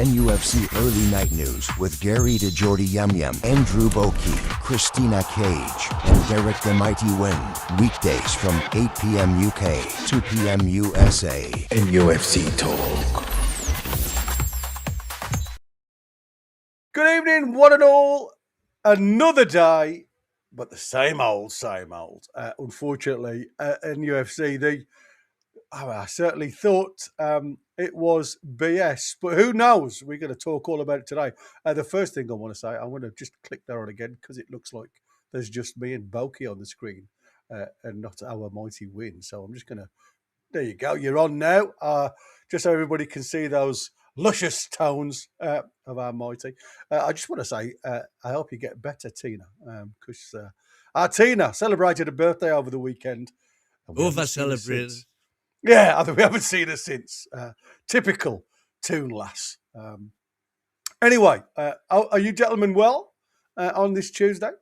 NUFC Early Night News with Gary DeJordy Yum Yum, Andrew Boki, Christina Cage, and Derek the Mighty Wind. Weekdays from 8 p.m. UK, 2 p.m. USA. NUFC Talk. Good evening, one and all. Another day, but the same old. Unfortunately, in UFC, I certainly thought it was BS, but who knows? We're going to talk all about it today. The first thing I want to say, I want to just click there on again because it looks like there's just me and Boki on the screen and not our mighty win. So I'm just going to, there you go, you're on now. Just so everybody can see those luscious tones of our mighty. I just want to say, I hope you get better, Tina, because our Tina celebrated a birthday over the weekend. Over celebrated. Yeah, I think we haven't seen her since. Typical Toon lass. Anyway, are you gentlemen well on this Tuesday?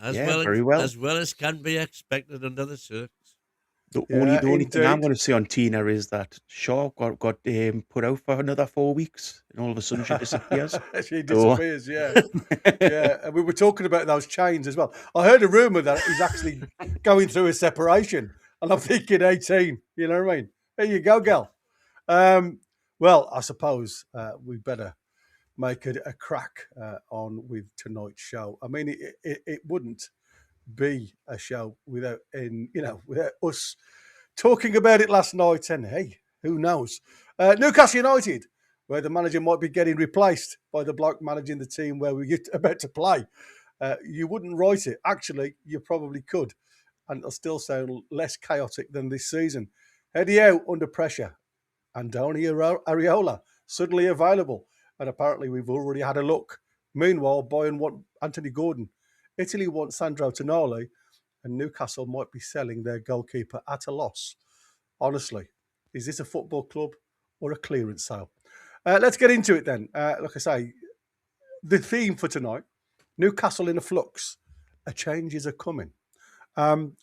Very well. As well as can be expected under the circs. The only thing I'm going to say on Tina is that Shaw got put out for another 4 weeks, and all of a sudden she disappears. She disappears, yeah. Yeah, and we were talking about those chains as well. I heard a rumour that he's actually going through a separation, and I'm thinking 18, you know what I mean? There you go, girl. Well, I suppose we better make a crack on with tonight's show. I mean, it wouldn't be a show without us talking about it last night, and hey, who knows? Newcastle United, where the manager might be getting replaced by the bloke managing the team where we're about to play. You wouldn't write it. Actually, you probably could, and it'll still sound less chaotic than this season. Eddie Howe under pressure, and Iraola suddenly available, and apparently we've already had a look. Meanwhile, Bayern want Anthony Gordon. Italy wants Sandro Tonali, and Newcastle might be selling their goalkeeper at a loss. Honestly, is this a football club or a clearance sale? Let's get into it then. Like I say, the theme for tonight, Newcastle in a flux. A changes are coming.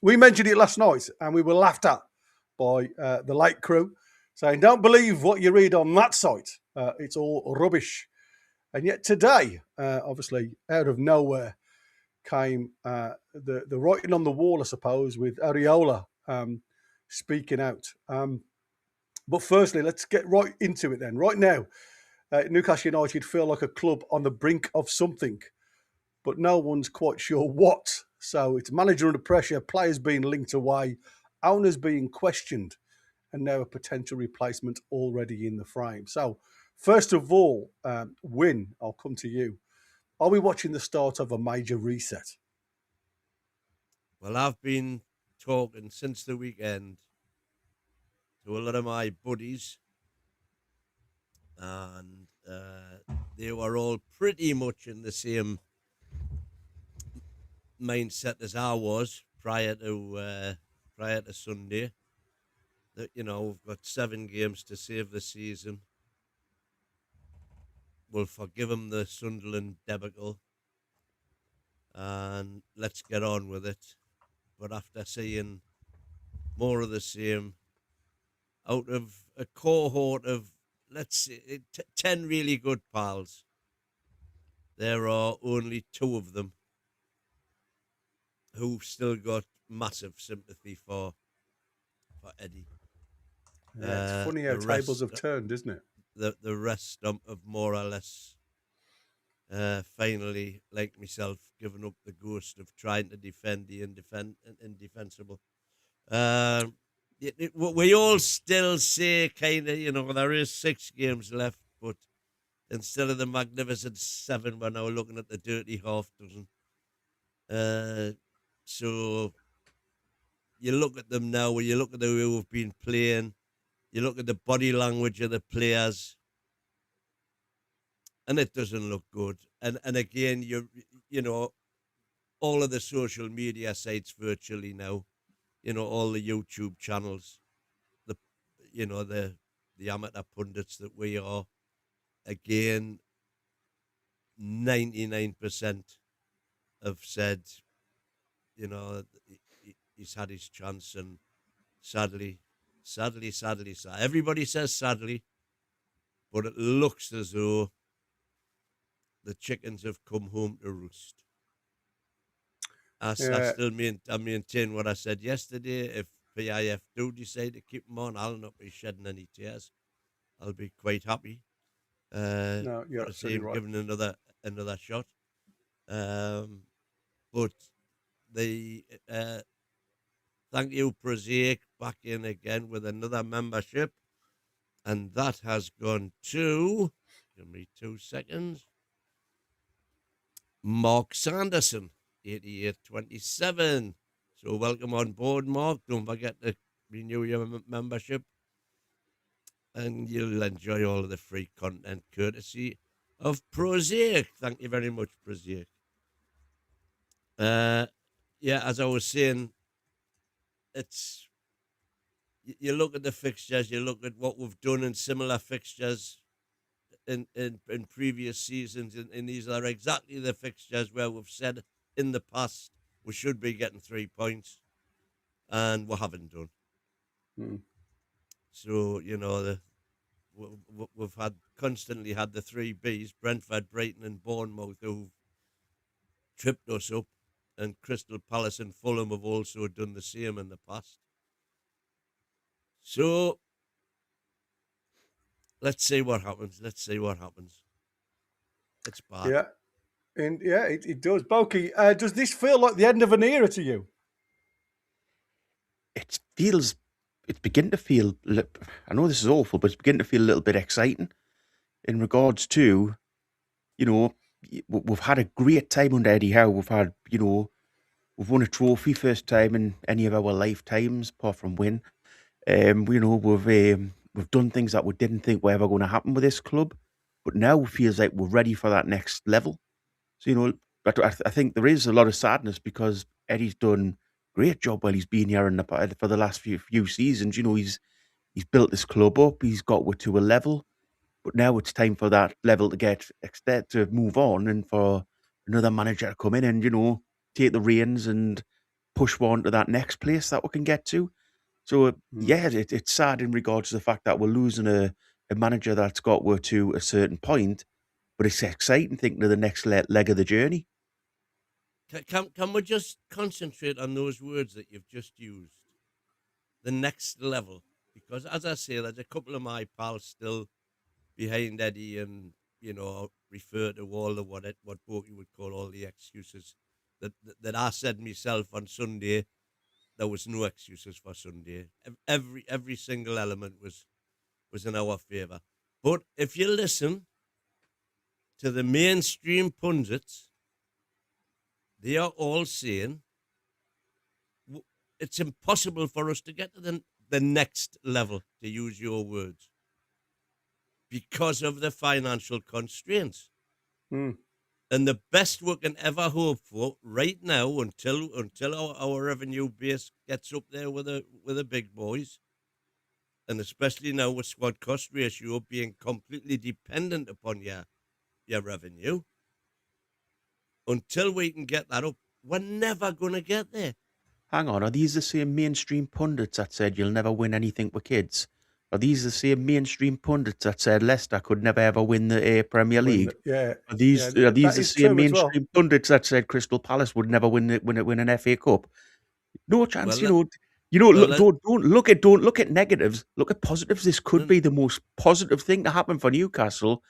We mentioned it last night, and we were laughed at by the late crew, saying, don't believe what you read on that site. It's all rubbish. And yet today, obviously, out of nowhere, came the writing on the wall, I suppose, with Iraola speaking out. But firstly, let's get right into it then. Right now, Newcastle United feel like a club on the brink of something, but no one's quite sure what. So it's manager under pressure, players being linked away, owners being questioned, and now a potential replacement already in the frame. So first of all, Win, I'll come to you. Are we watching the start of a major reset? Well, I've been talking since the weekend to a lot of my buddies, and they were all pretty much in the same mindset as I was prior to Sunday. That, we've got 7 games to save the season. We'll forgive them the Sunderland debacle, and let's get on with it. But after seeing more of the same, out of a cohort of, let's say, 10 really good pals, there are only 2 of them who've still got massive sympathy for Eddie. Yeah, it's funny how tables have turned, isn't it? The rest have more or less finally, like myself, given up the ghost of trying to defend the indefensible. We all still say kind of, there is 6 games left, but instead of the magnificent 7, we're now looking at the dirty half dozen. So you look at them now, you look at the way we've been playing, you look at the body language of the players, and it doesn't look good. And again, all of the social media sites virtually now, all the YouTube channels, the amateur pundits that we are, again, 99% have said, he's had his chance, and sadly, everybody says sadly, but it looks as though the chickens have come home to roost. I maintain what I said yesterday. If PIF do decide to keep him on, I'll not be shedding any tears. I'll be quite happy. No, you're to see him right. given another shot. But the thank you, Prosaic, back in again with another membership, and that has gone to. Give me 2 seconds. Mark Sanderson, 8827. So welcome on board, Mark. Don't forget to renew your membership, and you'll enjoy all of the free content courtesy of Prosaic. Thank you very much, Prosaic. Yeah, as I was saying, it's you look at the fixtures, you look at what we've done in similar fixtures in previous seasons, and these are exactly the fixtures where we've said in the past we should be getting 3 points, and we haven't done. So, you know, we've constantly had the 3 Bs, Brentford, Brighton and Bournemouth, who've tripped us up, and Crystal Palace and Fulham have also done the same in the past. So, let's see what happens. It's bad. Yeah. And yeah, it does. Boki, does this feel like the end of an era to you? It's beginning to feel, I know this is awful, but it's beginning to feel a little bit exciting in regards to, you know, we've had a great time under Eddie Howe. We've had, you know, we've won a trophy first time in any of our lifetimes, apart from win. You know, we've done things that we didn't think were ever going to happen with this club, but now it feels like we're ready for that next level. So, you know, but I think there is a lot of sadness because Eddie's done a great job while he's been here for the last few seasons. You know, he's built this club up, he's got it to a level, but now it's time for that level to move on, and for another manager to come in and, you know, take the reins and push one to that next place that we can get to. So, yeah, it's sad in regards to the fact that we're losing a manager that's got us to a certain point, but it's exciting thinking of the next leg of the journey. Can we just concentrate on those words that you've just used? The next level. Because, as I say, there's a couple of my pals still behind Eddie and, you know, refer to all of what Boki would call all the excuses that I said myself on Sunday. There was no excuses for Sunday. Every single element was in our favour. But if you listen to the mainstream pundits, they are all saying it's impossible for us to get to the next level, to use your words, because of the financial constraints. And the best we can ever hope for right now, until our revenue base gets up there with the big boys, and especially now with squad cost ratio being completely dependent upon your revenue, until we can get that up, we're never going to get there. Hang on, are these the same mainstream pundits that said you'll never win anything with kids? Are these the same mainstream pundits that said Leicester could never ever win the Premier League? Are these the same mainstream pundits that said Crystal Palace would never win an FA Cup? No chance, don't look at negatives. Look at positives. This could be the most positive thing to happen for Newcastle,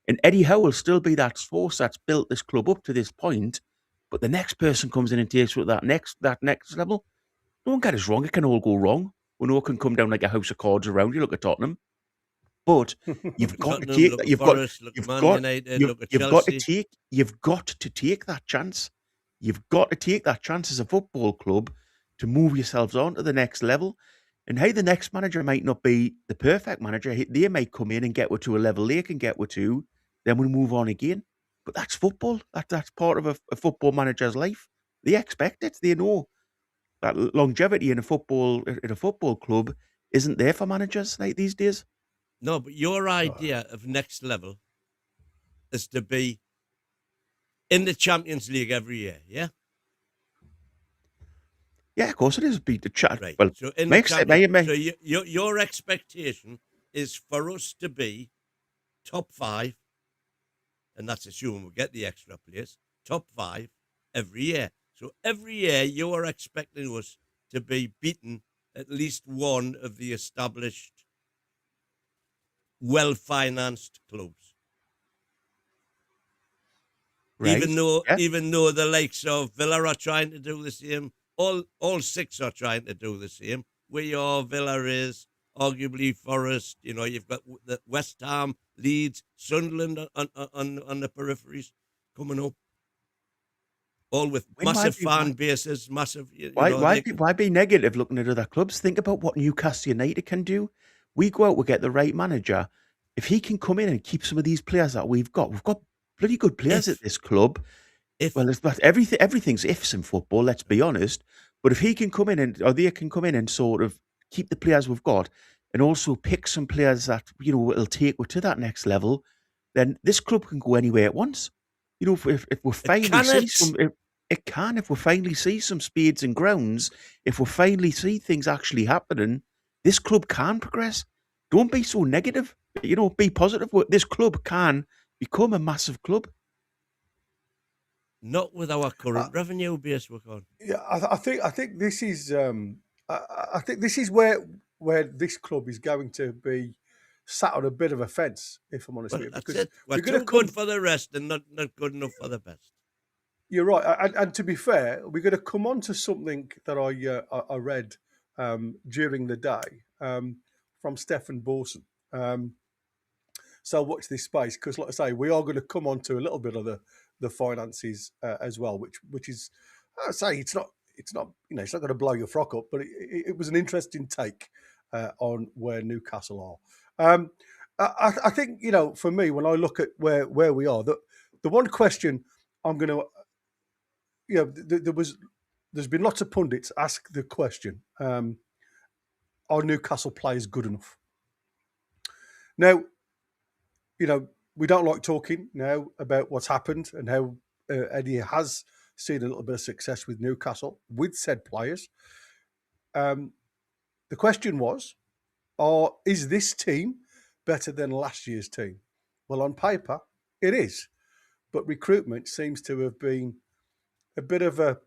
and Eddie Howe will still be that force that's built this club up to this point. But the next person comes in and takes with that next level. Don't get us wrong; it can all go wrong. We know it can come down like a house of cards around you. Look at Tottenham, but you've got to take that. You've got to take that chance. You've got to take that chance as a football club to move yourselves on to the next level. And how the next manager might not be the perfect manager. They might come in and get to a level they can get to. Then we move on again. But that's football. That's part of a football manager's life. They expect it. They know that longevity in a football club isn't there for managers like these days. No, but your idea of next level is to be in the Champions League every year, yeah? Yeah, of course it is. Beat the chat. Right. Well, so makes it. So your expectation is for us to be top 5, and that's assuming we get the extra players, top 5 every year. So every year you are expecting us to be beating at least one of the established, well-financed clubs. Right. Even though the likes of Villa are trying to do the same, all 6 are trying to do the same. We are, Villa is, arguably Forest. You know, you've got the West Ham, Leeds, Sunderland on the peripheries coming up, all with massive fan bases, massive. Why be negative looking at other clubs? Think about what Newcastle United can do. We go out, we get the right manager. If he can come in and keep some of these players that we've got bloody good players at this club. Everything's ifs in football, let's be honest. But if he can come in or they can come in and sort of keep the players we've got and also pick some players that, will take us to that next level, then this club can go anywhere it wants. If we finally see some, if we finally see some speeds and grounds, if we finally see things actually happening, this club can progress. Don't be so negative. Be positive. This club can become a massive club. Not with our current revenue base, we can't. Yeah, I think this is I think this is where this club is going to be sat on a bit of a fence, if I'm honest with you. Because we're too good for the rest and not good enough for the best. You're right, and to be fair, we're going to come on to something that I read during the day from Stefan Borson. So watch this space, because, like I say, we are going to come on to a little bit of the finances as well, which is, I'd say, it's not it's not going to blow your frock up, but it was an interesting take on where Newcastle are. I think, for me, when I look at where we are, the one question I'm going to, there's been lots of pundits ask the question, are Newcastle players good enough? Now, we don't like talking now about what's happened and how Eddie has seen a little bit of success with Newcastle with said players. The question was, is this team better than last year's team? Well, on paper, it is. But recruitment seems to have been a bit of a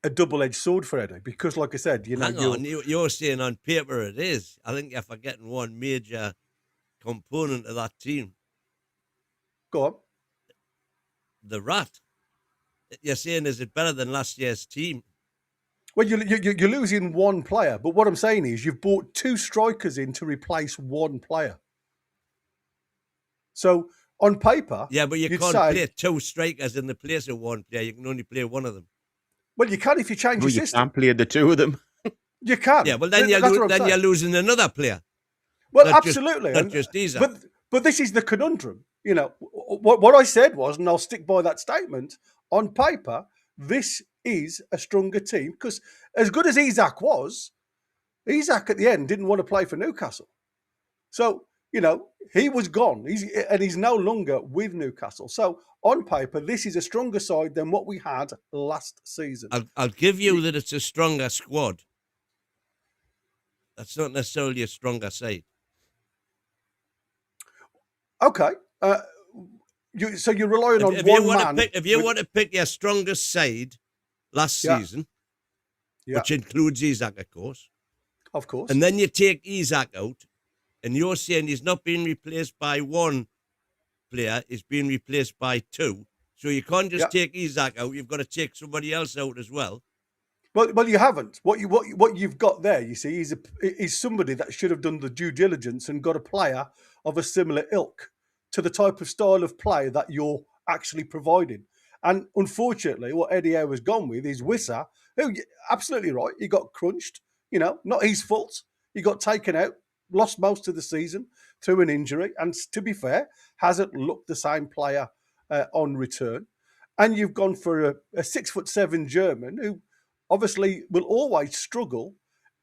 double-edged sword for Eddie, because, like I said, you're saying on paper it is. I think you're forgetting one major component of that team. Go on. The rat. You're saying, is it better than last year's team? Well, you're losing one player, but what I'm saying is you've brought two strikers in to replace one player. So on paper, yeah, but you can't play two strikers in the place of one player. You can only play one of them. Well, you can if you change your system. You can't play the two of them. You can. Yeah, well, then you're losing another player. Well, absolutely. Not just Isaac. But this is the conundrum. What I said was, and I'll stick by that statement, on paper, this is a stronger team, because as good as Isaac was, Isaac at the end didn't want to play for Newcastle. So, he was gone. He's no longer with Newcastle. So on paper, this is a stronger side than what we had last season. I'll give you that it's a stronger squad. That's not necessarily a stronger side. Okay. So you're relying on one man. If you want to pick your strongest side last season, which includes Isaac, of course. Of course. And then you take Isaac out, and you're saying he's not being replaced by one player, he's being replaced by two. So you can't just take Isaac out, you've got to take somebody else out as well. Well, you haven't. What you've got there, you see, is somebody that should have done the due diligence and got a player of a similar ilk to the type of style of play that you're actually providing. And unfortunately, what Eddie Howe has gone with is Wissa, who, absolutely right, he got crunched, not his fault. He got taken out, lost most of the season through an injury, and to be fair, hasn't looked the same player on return. And you've gone for a 6'7" German who obviously will always struggle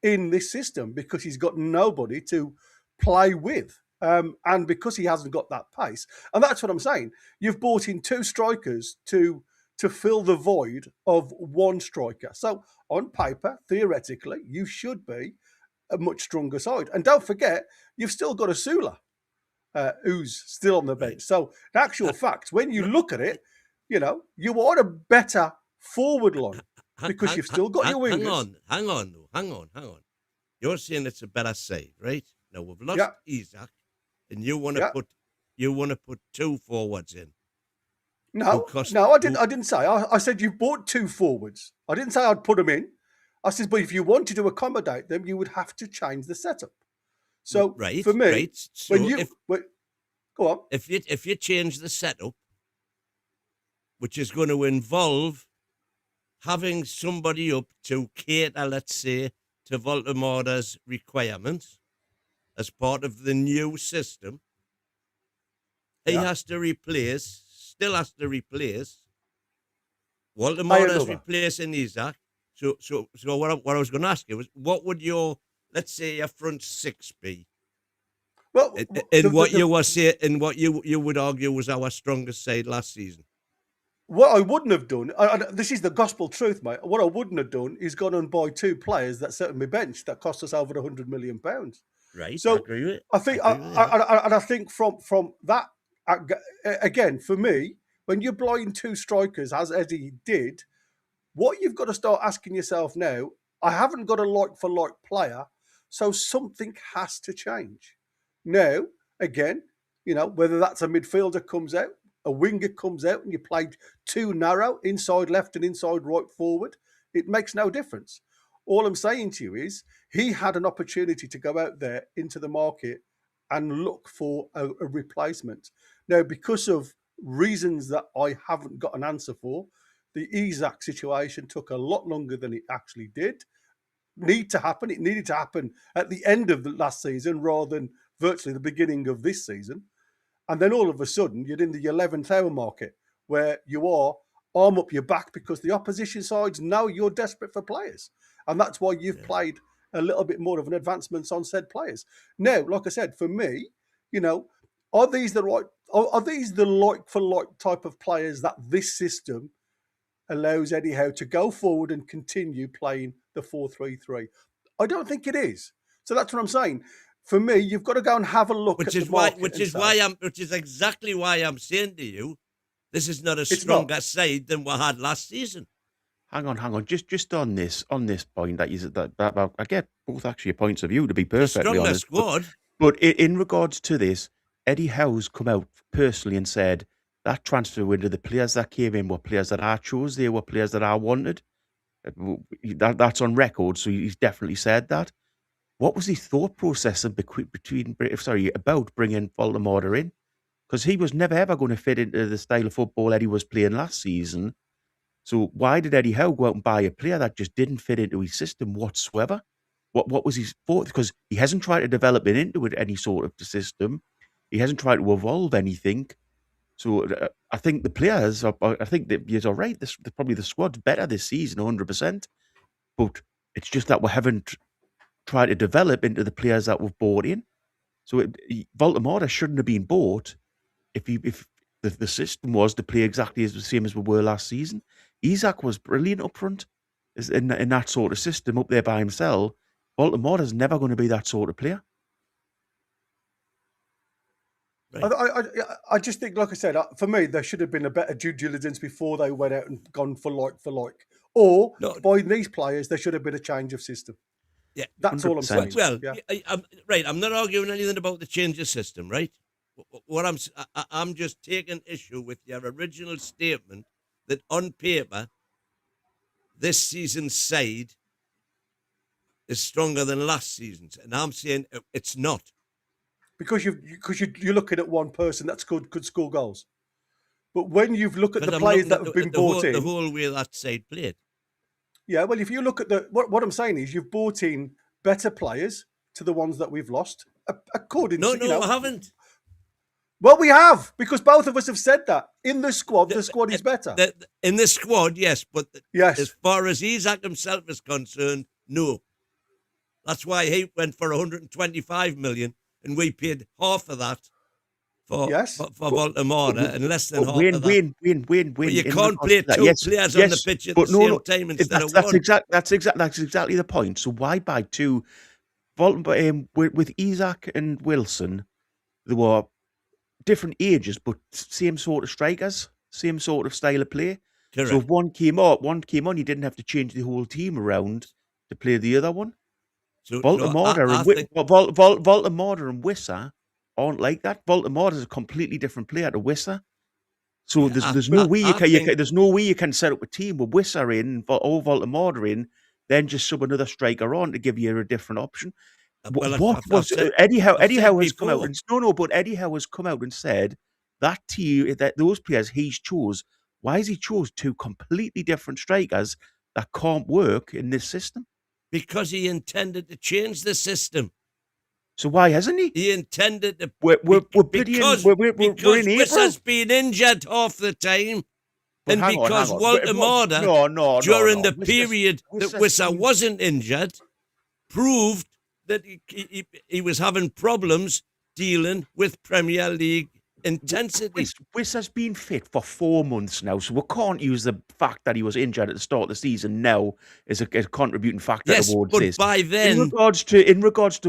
in this system because he's got nobody to play with. And because he hasn't got that pace. And that's what I'm saying. You've brought in two strikers to fill the void of one striker. So on paper, theoretically, you should be a much stronger side. And don't forget, you've still got a Sula. who's still on the bench. Right. So, in actual fact, when you look at it, you are a better forward line because you've still got your wingers. Hang on. You're saying it's a better side, right? Now we've lost Yeah. Isaac, and you want Yeah. to put two forwards in. No, I didn't say. I said you've bought two forwards. I didn't say I'd put them in. I said, but if you wanted to accommodate them, you would have to change the setup. So for me, So go on. If you change the setup, which is going to involve having somebody up to cater, let's say, to Voldemort's requirements as part of the new system, he still has to replace. Voldemort is replacing Isaac. So what I was going to ask you was, what would your, let's say, your front six be? Well, what you would argue was our strongest side last season. What I wouldn't have done, this is the gospel truth, mate. What I wouldn't have done is gone and buy two players that sat on my bench that cost us over £100 million. Right. So I agree with it. I think from that, again, for me, when you're buying two strikers, as Eddie did, what you've got to start asking yourself now, I haven't got a like-for-like player, so something has to change. Now, again, whether that's a midfielder comes out, a winger comes out, and you played too narrow, inside left and inside right forward, it makes no difference. All I'm saying to you is he had an opportunity to go out there into the market and look for a replacement. Now, because of reasons that I haven't got an answer for, the Isaac situation took a lot longer than it actually did. It needed to happen at the end of the last season rather than virtually the beginning of this season. And then all of a sudden, you're in the 11th hour market where you are arm up your back because the opposition sides know you're desperate for players. And that's why you've played a little bit more of an advancement on said players. Now, like I said, for me, are these the like for like type of players that this system allows Eddie Howe to go forward and continue playing the 4-3-3? I don't think it is. So that's what I'm saying. For me, you've got to go and have a look which is exactly why I'm saying to you, this is not a stronger side than we had last season. Hang on. Just on this point that I get both actually your points of view, to be perfectly honest. Squad. But in regards to this, Eddie Howe's come out personally and said that transfer window, the players that came in were players that I chose. They were players that I wanted. That's on record, so he's definitely said that. What was his thought process about bringing Voldemort in? Because he was never ever going to fit into the style of football Eddie was playing last season. So why did Eddie Howe go out and buy a player that just didn't fit into his system whatsoever? What was his thought? Because he hasn't tried to develop it into any sort of system. He hasn't tried to evolve anything. So I think the players, I think that you're right. Probably the squad's better this season, 100%. But it's just that we haven't tried to develop into the players that we've bought in. So Voldemort shouldn't have been bought if the system was to play exactly the same as we were last season. Isaac was brilliant up front in that sort of system up there by himself. Voldemort is never going to be that sort of player. Right. I just think, like I said, for me, there should have been a better due diligence before they went out and gone for like. Or by these players, there should have been a change of system. Yeah, that's 100%. All I'm saying. Well, I'm not arguing anything about the change of system, right? What I'm just taking issue with your original statement that on paper, this season's side is stronger than last season's, and I'm saying it's not. Because you're looking at one person that could score goals. But when you've looked at the players that have been bought in... The whole way that side played. Yeah, well, if you look at what I'm saying is you've bought in better players to the ones that we've lost, according to... No, I haven't. Well, we have, because both of us have said that. In the squad, the squad is better. In the squad, yes, but as far as Isaac himself is concerned, no. That's why he went for 125 million, and we paid half of that for Voldemort, and less than half of that. Win. But you can't play two players on the pitch at the same time instead of one. That's exactly the point. So why buy two? With Isaac and Wilson, they were different ages, but same sort of strikers, same sort of style of play. Correct. So if one came on, you didn't have to change the whole team around to play the other one. So, Voltamorda I think Voltamorda and Wissa aren't like that. Voltamorda is a completely different player to Wissa. So there's no way you can set up a team with Wissa in or Voltamorda in, then just sub another striker on to give you a different option. Eddie Howe has come out and but Eddie Howe has come out and said that team, that those players he's chose. Why has he chose two completely different strikers that can't work in this system? Because he intended to change the system. So why hasn't he? He intended to. Because Wissa's been injured half the time. But and because Voltamorda, during the period that Wissa wasn't injured, proved that he was having problems dealing with Premier League intensity. Wissa's been fit for 4 months now, so we can't use the fact that he was injured at the start of the season now as a contributing factor towards this. By then, in regards to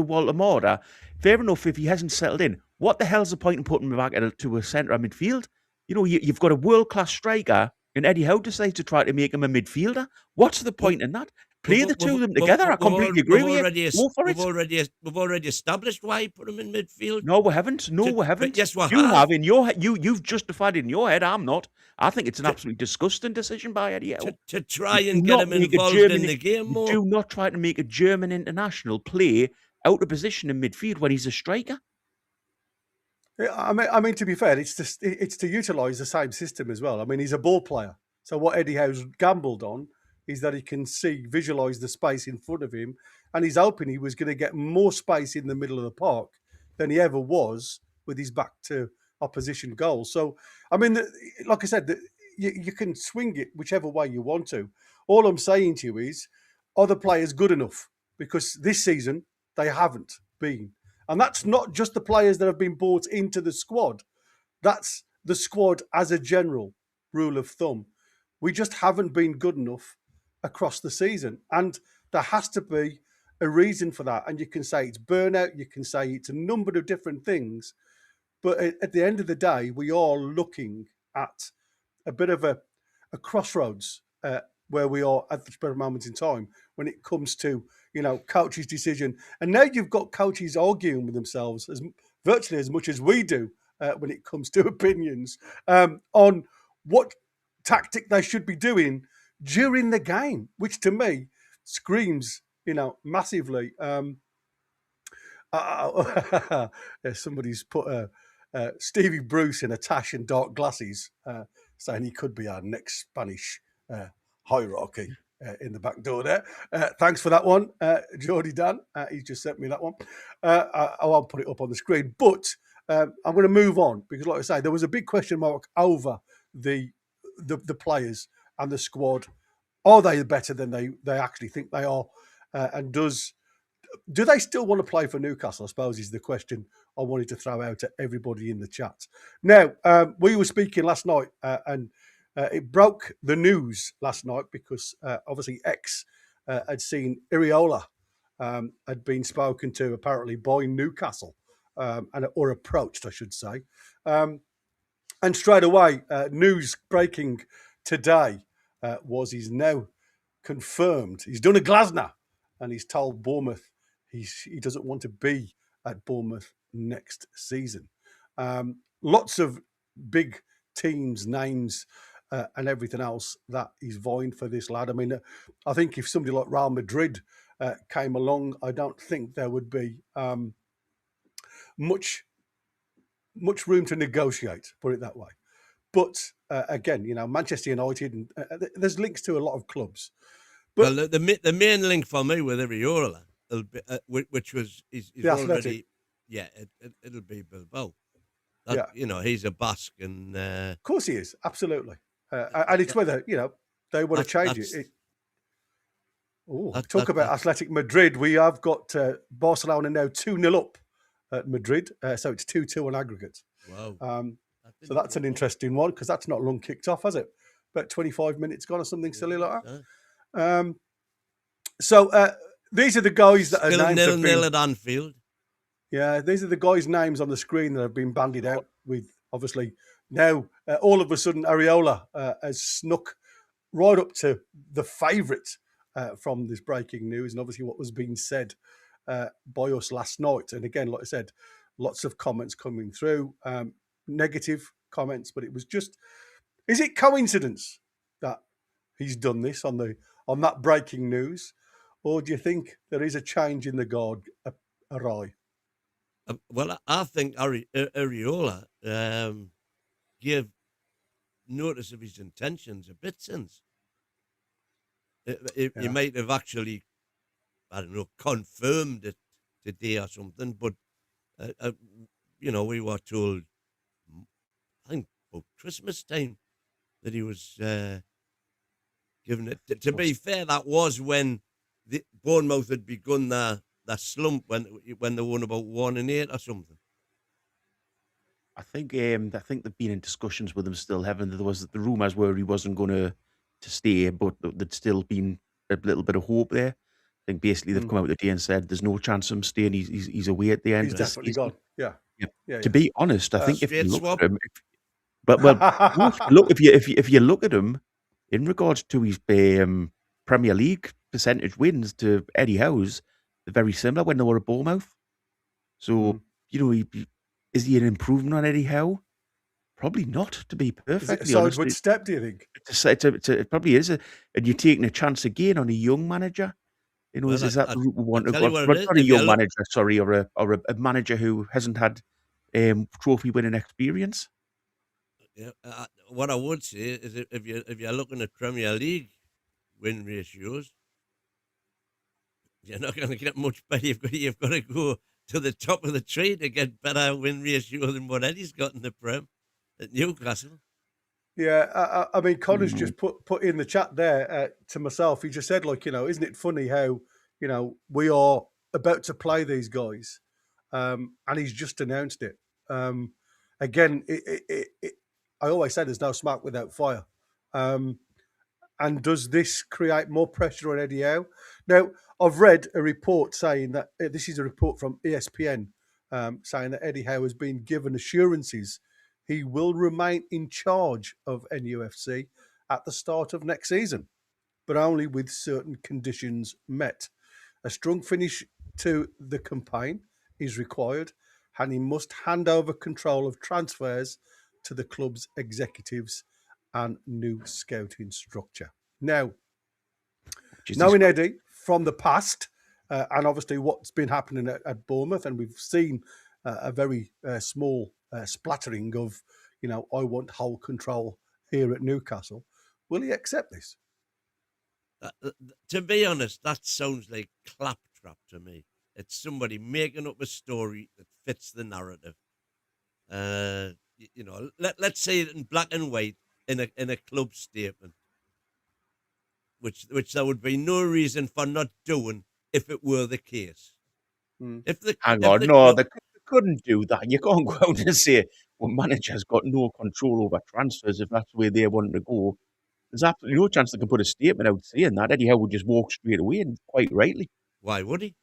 Voltamorda, fair enough if he hasn't settled in. What the hell's the point in putting him back to a centre of midfield? You know, you've got a world-class striker, and Eddie Howe decides to try to make him a midfielder. What's the point in that? Play the two of them together. I completely agree with you. Go for it. We've already established why he put him in midfield. No, we haven't. We haven't. Yes, we have. You have in your head. You've justified it in your head. I'm not. I think it's an absolutely disgusting decision by Eddie Howe. To try and get him involved in the game more. Do not try to make a German international play out of position in midfield when he's a striker. I mean, to be fair, it's to utilise the same system as well. I mean, he's a ball player. So what Eddie Howe's gambled on is that he can visualise the space in front of him, and he's hoping he was going to get more space in the middle of the park than he ever was with his back to opposition goals. So, I mean, like I said, you can swing it whichever way you want to. All I'm saying to you is, are the players good enough? Because this season, they haven't been. And that's not just the players that have been brought into the squad. That's the squad as a general rule of thumb. We just haven't been good enough across the season. And there has to be a reason for that. And you can say it's burnout. You can say it's a number of different things. But at the end of the day, we are looking at a bit of a crossroads where we are at the present moment in time when it comes to, you know, coaches' decision. And now you've got coaches arguing with themselves virtually as much as we do when it comes to opinions on what tactic they should be doing during the game, which to me screams, you know, massively. Somebody's put Stevie Bruce in a tash and dark glasses, saying he could be our next Spanish hierarchy in the back door there. Thanks for that one, Geordie Dan. He's just sent me that one. I won't put it up on the screen, but I'm going to move on because, like I say, there was a big question mark over the players and the squad. Are they better than they actually think they are? And do they still want to play for Newcastle, I suppose, is the question I wanted to throw out to everybody in the chat. Now, we were speaking last night and it broke the news last night because obviously X had seen Iraola had been spoken to apparently by Newcastle or approached, I should say. And straight away, news breaking today was he's now confirmed. He's done a Glasner and he's told Bournemouth he doesn't want to be at Bournemouth next season. Lots of big teams, names, and everything else that he's vying for this lad. I mean, I think if somebody like Real Madrid came along, I don't think there would be much room to negotiate, put it that way. But again, you know, Manchester United, and there's links to a lot of clubs. But well, the main link for me with Iraola, which was is already, it'll be Bilbao. You know, he's a Basque, and of course he is, absolutely. And it's whether, you know, they want to change it. Talk about Athletic Madrid. We have got Barcelona now 2-0 up at Madrid, so it's 2-2 on aggregate. Wow. So that's an interesting one because that's not long kicked off, has it? About 25 minutes gone or something silly like that. So these are the guys that are named. Still 0-0 at Anfield. Yeah, these are the guys' names on the screen that have been bandied out. with obviously now all of a sudden Iraola has snuck right up to the favourite from this breaking news, and obviously what was being said by us last night. And again, like I said, lots of comments coming through, negative comments, but it was just, is it coincidence that he's done this on that breaking news, or do you think there is a change in the guard awry? Well, I think Iraola gave notice of his intentions a bit since. He might have actually, I don't know, confirmed it today or something, but, we were told, I think, about Christmas time that he was given it. To be fair, that was when Bournemouth had begun their slump when they won about 1-8 or something. I think they've been in discussions with him still, haven't they? There was the rumours where he wasn't going to stay, but there'd still been a little bit of hope there. I think basically they've come out today and said there's no chance of him staying. He's away at the end. He's of the definitely season. gone. Yeah. To be honest, I think if you straight look swap. at him, if you look at him in regards to his Premier League percentage wins to Eddie Howe's, they're very similar when they were at Bournemouth. So is he an improvement on Eddie Howe? Probably not, to be perfectly honest. Sideward step, do you think? It probably is, and you're taking a chance again on a young manager. Is that the route we want to go? Not a young manager, sorry, or a manager who hasn't had trophy winning experience. Yeah, what I would say is if you're looking at Premier League win ratios, you're not going to get much better. You've got to go to the top of the tree to get better win ratio than what Eddie's got in the Prem at Newcastle. Yeah, I mean, Connor's just put in the chat there to myself. He just said, isn't it funny how, we are about to play these guys, and he's just announced it. Again, I always say there's no smoke without fire. And does this create more pressure on Eddie Howe? Now, I've read a report saying that, this is a report from ESPN, saying that Eddie Howe has been given assurances he will remain in charge of NUFC at the start of next season, but only with certain conditions met. A strong finish to the campaign is required, and he must hand over control of transfers to the club's executives and new scouting structure. Now, knowing Eddie from the past, and obviously what's been happening at Bournemouth, and we've seen a very small splattering of, I want whole control here at Newcastle. Will he accept this? To be honest, that sounds like claptrap to me. It's somebody making up a story that fits the narrative. Let's say it in black and white in a club statement, which there would be no reason for not doing if it were the case. They couldn't do that. You can't go out and say, well, manager's got no control over transfers if that's the way they want to go. There's absolutely no chance they can put a statement out saying that. Eddie Howe would just walk straight away, and quite rightly. Why would he?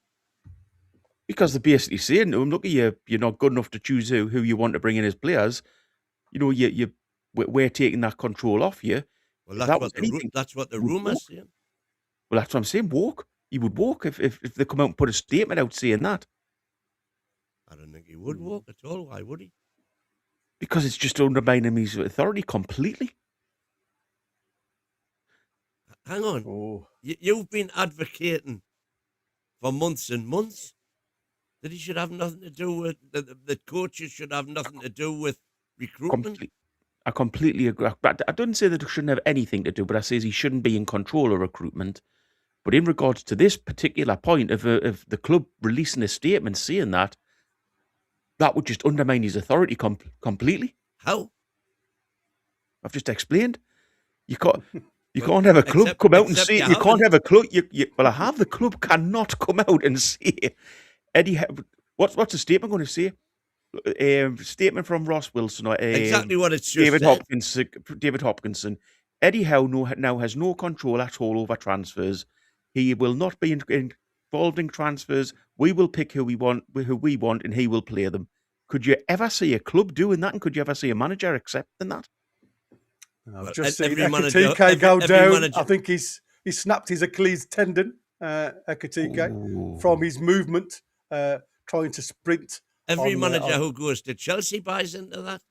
Because they're basically saying to him, look, you're not good enough to choose who you want to bring in as players. We're taking that control off you. Well, that's what the rumours saying. Well, that's what I'm saying. Walk. He would walk if they come out and put a statement out saying that. I don't think he would walk at all. Why would he? Because it's just undermining his authority completely. Hang on. You've been advocating for months and months that he should have nothing to do with, the coaches should have nothing to do with recruitment. I completely agree. I don't say that he shouldn't have anything to do, but I say he shouldn't be in control of recruitment. But in regards to this particular point of the club releasing a statement saying that would just undermine his authority completely. How? I've just explained. You can't have a club come out and say you can't have a club. The club cannot come out and say, Eddie, what's the statement going to say? Statement from Ross Wilson or exactly what it's just David Hopkinson. Eddie Howe now has no control at all over transfers. He will not be involved in transfers. We will pick who we want, and he will play them. Could you ever see a club doing that? And could you ever see a manager accepting that? I've Well, just seen every manager- Ekatike go every down. manager- I think he snapped his Achilles tendon, Ekatike, Ooh. from his movement, trying to sprint. Every on, manager on- who goes to Chelsea buys into that.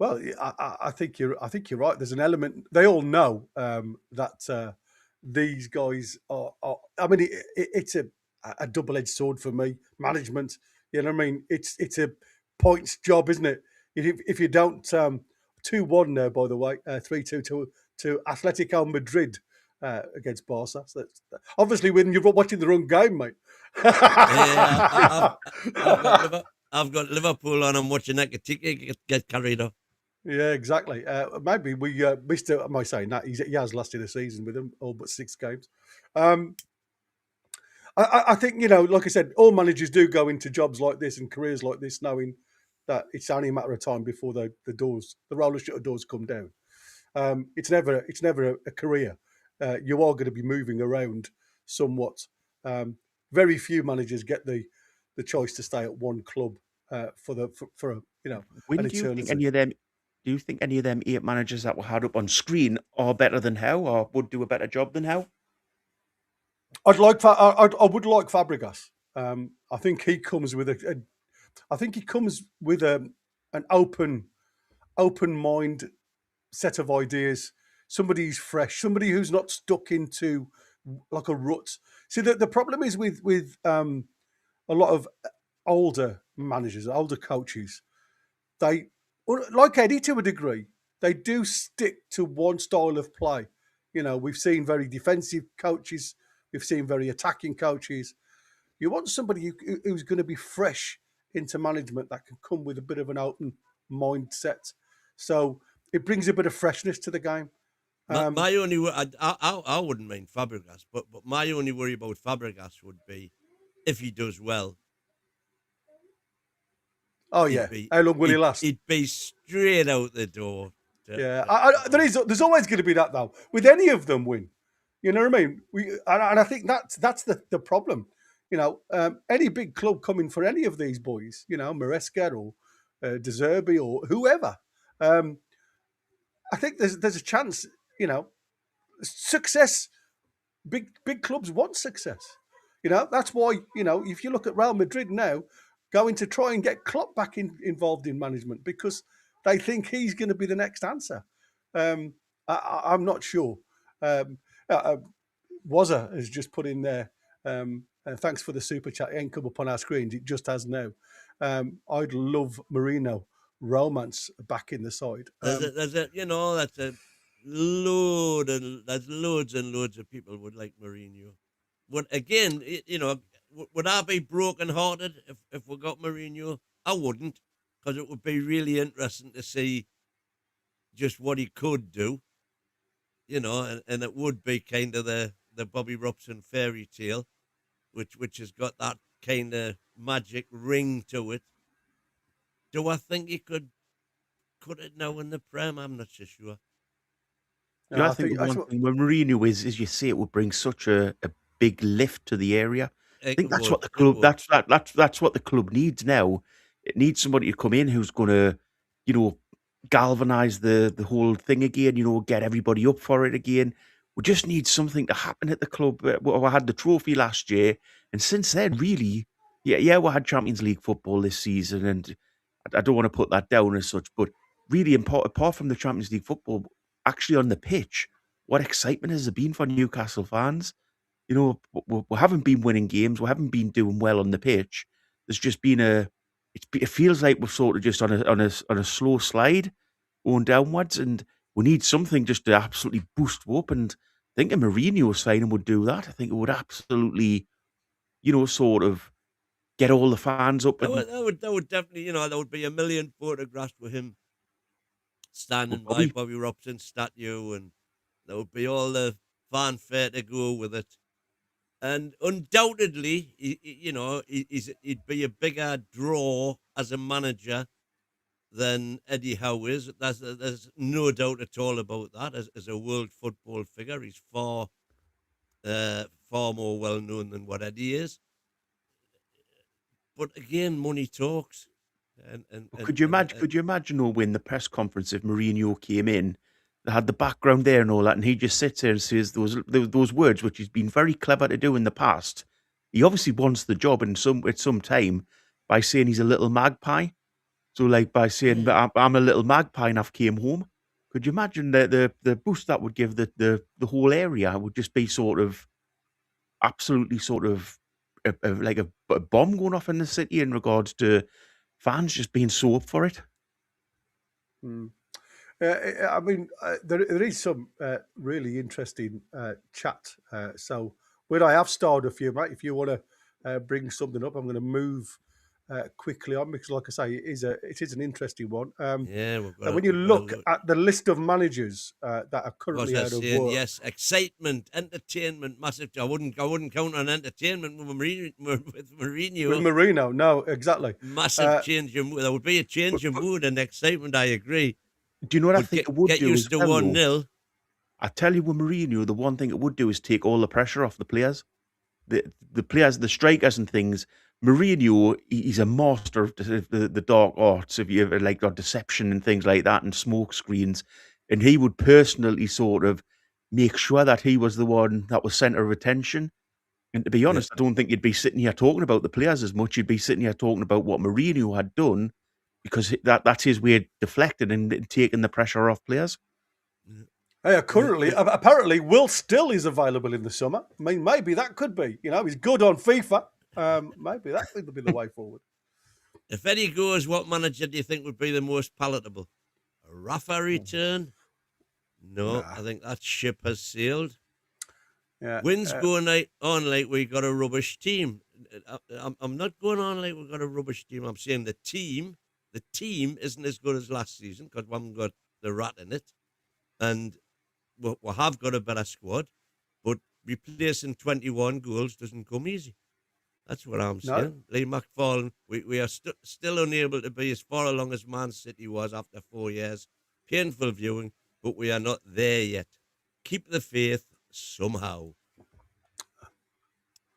Well, I think you're right. There's an element. They all know that these guys are. I mean, it's a double-edged sword for me. Management, you know what I mean? It's a points job, isn't it? If you don't 2-1 now, by the way, 3-2 to Atletico Madrid against Barca. So obviously, when you're watching the wrong game, mate. Yeah, I've got Liverpool on. I'm watching Ekatike get carried off. Yeah, exactly. Maybe we missed it. Am I saying that? He has lasted a season with them, all but 6 games. I think, like I said, all managers do go into jobs like this and careers like this knowing that it's only a matter of time before the roller shutter doors come down. It's never a career. You are going to be moving around somewhat. Very few managers get the choice to stay at one club for When an do you think eternity. any of them? Do you think any of them 8 managers that were had up on screen are better than Howe, or would do a better job than Howe? I would like Fabregas. I think he comes with an open mind set of ideas. Somebody who's fresh, somebody who's not stuck into like a rut. See, the problem is with a lot of older managers, older coaches. They, like Eddie to a degree, they do stick to one style of play. We've seen very defensive coaches. We've seen very attacking coaches. You want somebody who's going to be fresh into management that can come with a bit of an open mindset. So it brings a bit of freshness to the game. My only I wouldn't mind Fabregas, but my only worry about Fabregas would be if he does well. Oh yeah, how long will he last? He'd be straight out the door. Yeah, there's always going to be that though. With any of them win, you know what I mean? And I think that's the problem. Any big club coming for any of these boys, Maresca or De Zerbi or whoever, I think there's a chance. Success. Big clubs want success. That's why if you look at Real Madrid now, going to try and get Klopp back involved in management because they think he's going to be the next answer. I'm not sure. Wazza has just put in there. Thanks for the super chat. It ain't come up on our screens. It just has now. I'd love Mourinho romance back in the side. There's loads and loads of people would like Mourinho. But again, would I be broken-hearted if we got Mourinho? I wouldn't, because it would be really interesting to see just what he could do, and it would be kind of the Bobby Robson fairy tale, which has got that kind of magic ring to it. Do I think he could cut it now in the Prem? I'm not so sure. I think one thing when Mourinho is you say it would bring such a big lift to the area. I think that's what the club that's what the club needs now. It needs somebody to come in who's gonna, galvanise the whole thing again, get everybody up for it again. We just need something to happen at the club. We had the trophy last year, and since then, really, we had Champions League football this season, and I don't want to put that down as such, but really important, apart from the Champions League football, actually on the pitch, what excitement has there been for Newcastle fans? We haven't been winning games. We haven't been doing well on the pitch. There's just been it feels like we're sort of just on a slow slide going downwards, and we need something just to absolutely boost up. And I think a Mourinho signing would do that. I think it would absolutely, sort of get all the fans up. That would definitely, there would be a million photographs with him standing by Bobby Robson's statue, and there would be all the fanfare to go with it. And undoubtedly, he'd be a bigger draw as a manager than Eddie Howe is. There's no doubt at all about that. As a world football figure, he's far more well known than what Eddie is. but again, money talks. Could you imagine though, when the press conference, if Mourinho came in, they had the background there and all that, and he just sits there and says those words, which he's been very clever to do in the past. He obviously wants the job at some time by saying he's a little magpie. So like by saying I'm a little magpie and I've came home. Could you imagine the boost that would give the whole area? Would just be sort of absolutely sort of like a bomb going off in the city in regards to fans just being so up for it. I mean, there is some really interesting chat. So when I have starred a few, mate, if you want to bring something up, I'm going to move quickly on because, like I say, it is an interesting one. When you look at the list of managers that are currently out of work, yes, excitement, entertainment, massive. I wouldn't count on entertainment with Mourinho. With Mourinho, no, exactly. Massive change of mood. There would be a change of mood and excitement. I agree. Do you know what I think it would get do? Used to 1-0. I tell you, with Mourinho, the one thing it would do is take all the pressure off the players. The players, the strikers and things. Mourinho, he's a master of the dark arts, if you ever like, or deception and things like that, and smoke screens. And he would personally sort of make sure that he was the one that was centre of attention. And to be honest, I don't think you'd be sitting here talking about the players as much. You'd be sitting here talking about what Mourinho had done, because that's his way of deflecting and taking the pressure off players. Currently, apparently, Will Still is available in the summer. I mean, maybe that could be. You know, he's good on FIFA. Maybe that would be the way forward. If Eddie goes, what manager do you think would be the most palatable? A Rafa return? No, I think that ship has sailed. Yeah, Wins going on like we got a rubbish team. I'm not going on like we've got a rubbish team. I'm saying the team isn't as good as last season because we haven't got the rat in it. And we have got a better squad, but replacing 21 goals doesn't come easy. That's what I'm saying. Lee McFarlane, we are still unable to be as far along as Man City was after 4 years. Painful viewing, but we are not there yet. Keep the faith somehow.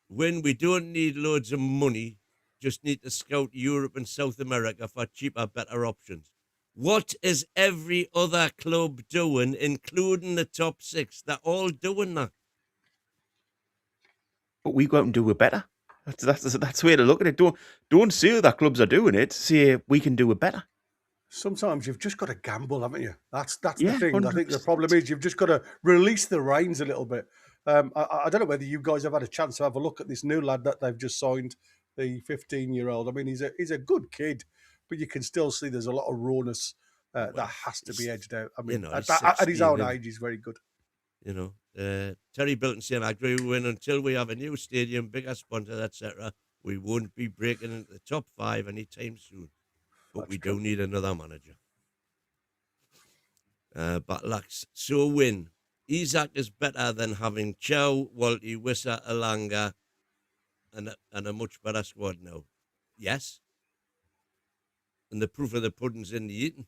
When we don't need loads of money, just need to scout Europe and South America for cheaper, better options. What is every other club doing, including the top six? They're all doing that. But we go out and do it better. That's the way to look at it. Don't say that clubs are doing it. Say we can do it better. Sometimes you've just got to gamble, haven't you? That's the thing. 100%. I think the problem is you've just got to release the reins a little bit. I don't know whether you guys have had a chance to have a look at this new lad that they've just signed, the 15-year-old. I mean, he's a good kid, but you can still see there's a lot of rawness that has to be edged out. I mean, at his own age, he's very good. You know, Terry Bilton saying, I agree with until we have a new stadium, bigger sponsors, etc., we won't be breaking into the top 5 anytime soon. But we do need another manager. But Lux, so win. Isaac is better than having Chow, Walty, Wissa, Alanga, and a much better squad now. Yes. And the proof of the pudding's in the eating.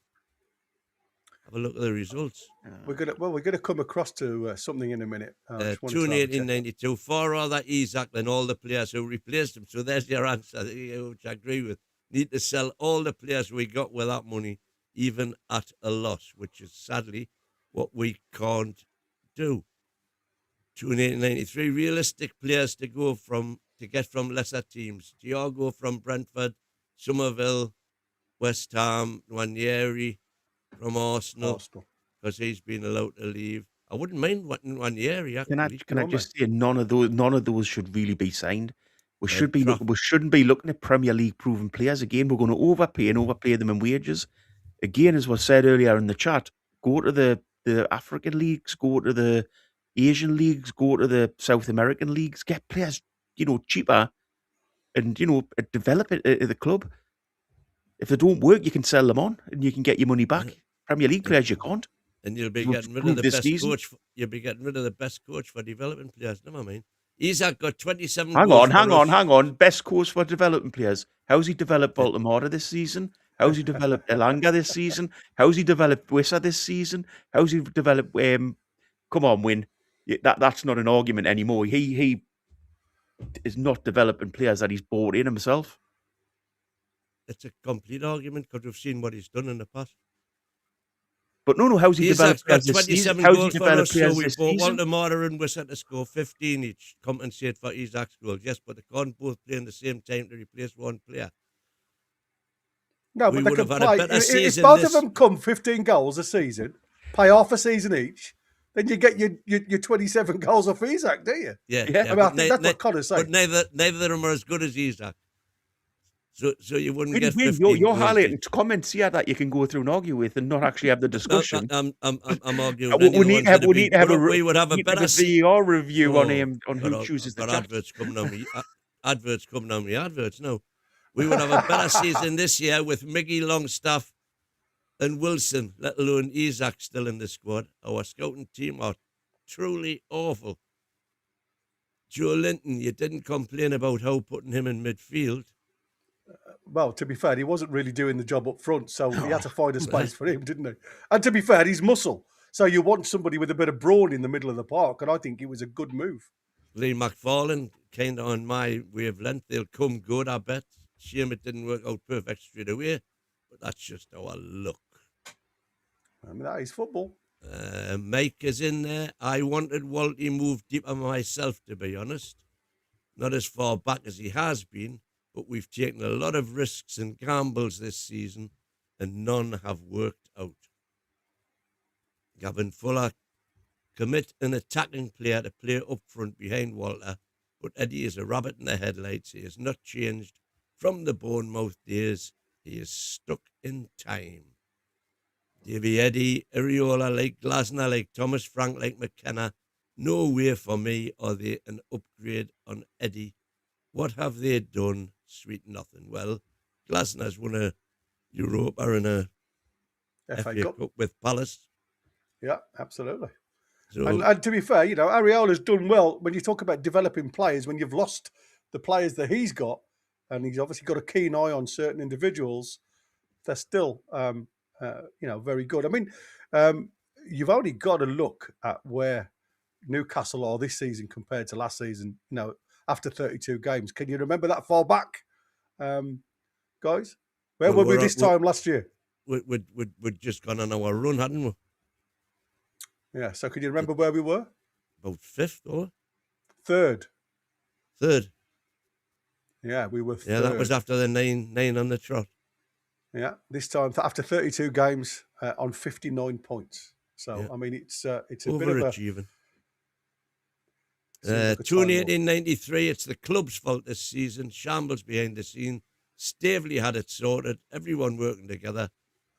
Have a look at the results. We're gonna come across to something in a minute. Toon 1892, far rather Isaac than all the players who replaced him. So there's your answer, which I agree with. Need to sell all the players we got with that money, even at a loss, which is sadly what we can't do. Toon 1893, realistic players to get from lesser teams. Thiago from Brentford, Somerville, West Ham, Nwaneri from Arsenal, because he's been allowed to leave. I wouldn't mind Nwaneri, actually. Can I just say none of those should really be signed. We shouldn't be looking at Premier League proven players again. We're going to overpay them in wages. Again, as was said earlier in the chat, go to the African leagues, go to the Asian leagues, go to the South American leagues, get players, cheaper, and develop it at the club. If they don't work, you can sell them on and you can get your money back. Premier League players, you can't. And you'll be getting rid of the best coach. You'll be getting rid of the best coach for development players. Never mind. Isaac got 27 Hang on. Best coach for development players. How's he developed Baltimore this season? How's he developed Elanga this season? How's he developed Wissa this season? How's he developed... come on, Win. That's not an argument anymore. He is not developing players that he's brought in himself. it's a complete argument because we've seen what he's done in the past. But no, how's he Isaac developed got players this season? 27 How's he goals for developed us, so players we this bought season? Waldemar and we said to score 15 each, compensate for Isaac's goals. Yes, but they can't both play in the same time to replace one player. No, We but they would can have had a play. better If season both this- of them come 15 goals a season, pay half a season each, then you get your 27 goals off Isaac, do you? Yeah, Yeah. I mean, I but think that's what Connor's saying. But neither of them are as good as Isaac. So you wouldn't get Win, 15 you're goals highlighting each. comments here that you can go through and argue with and not actually have the discussion. I'm arguing. We any of the need ones to have, that we need to have a, we would have a need to better have a VAR review on got who chooses the chat. adverts coming on me. Adverts coming on me. Adverts. No, we would have a better season this year with Miggy Longstaff and Wilson, let alone Isaac still in the squad. Our scouting team are truly awful. Joe Linton, you didn't complain about how putting him in midfield. Well, to be fair, he wasn't really doing the job up front, so he had to find a space for him, didn't he? And to be fair, he's muscle. So you want somebody with a bit of brawn in the middle of the park, and I think it was a good move. Lee McFarlane, kind of on my wavelength. They'll come good, I bet. Shame it didn't work out perfect straight away, but that's just our luck. I mean, that is football. Mike is in there. I wanted Walty moved deeper myself, to be honest. Not as far back as he has been, but we've taken a lot of risks and gambles this season, and none have worked out. Gavin Fuller, commit an attacking player to play up front behind Walter, but Eddie is a rabbit in the headlights. He has not changed from the Bournemouth days. He is stuck in time. Davy Eddie, Iraola like Glasner, like Thomas Frank, like McKenna. No way for me are they an upgrade on Eddie. What have they done? Sweet nothing. Well, Glasner's won a Europa and a FA Cup with Palace. Yeah, absolutely. So, And to be fair, you know, Ariola's done well when you talk about developing players, when you've lost the players that he's got, and he's obviously got a keen eye on certain individuals, they're still, very good. I mean, you've only got to look at where Newcastle are this season compared to last season, you know, after 32 games. Can you remember that far back, guys? Where were we this time last year? We'd just gone on our run, hadn't we? Yeah, so can you remember where we were? About fifth or Third. Yeah, we were third. Yeah, that was after the nine on the trot. Yeah, this time after 32 games on 59 points. So, Yeah. I mean, it's a bit of a... Overachieving. seems like a Toon time warp. 1893, it's the club's fault this season. Shambles behind the scene. Staveley had it sorted. Everyone working together.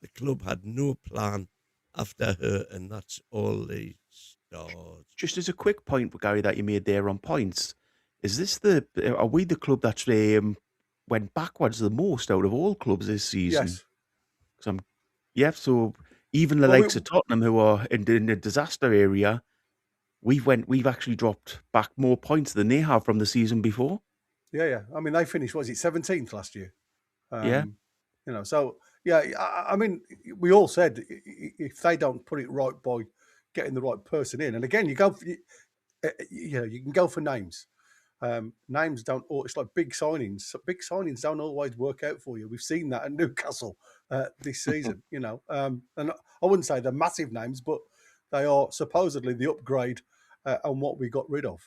The club had no plan after her, and that's all they stars. Just as a quick point, Gary, that you made there on points, is this are we the club that went backwards the most out of all clubs this season? Yes. So even the likes of Tottenham, who are in the disaster area, we've actually dropped back more points than they have from the season before. Yeah. I mean, they finished, 17th last year? Yeah. You know, so, yeah, I mean, we all said if they don't put it right by getting the right person in, and again, you can go for names. Names don't, it's like big signings. Big signings don't always work out for you. We've seen that at Newcastle this season, you know. And I wouldn't say they're massive names, but they are supposedly the upgrade on what we got rid of.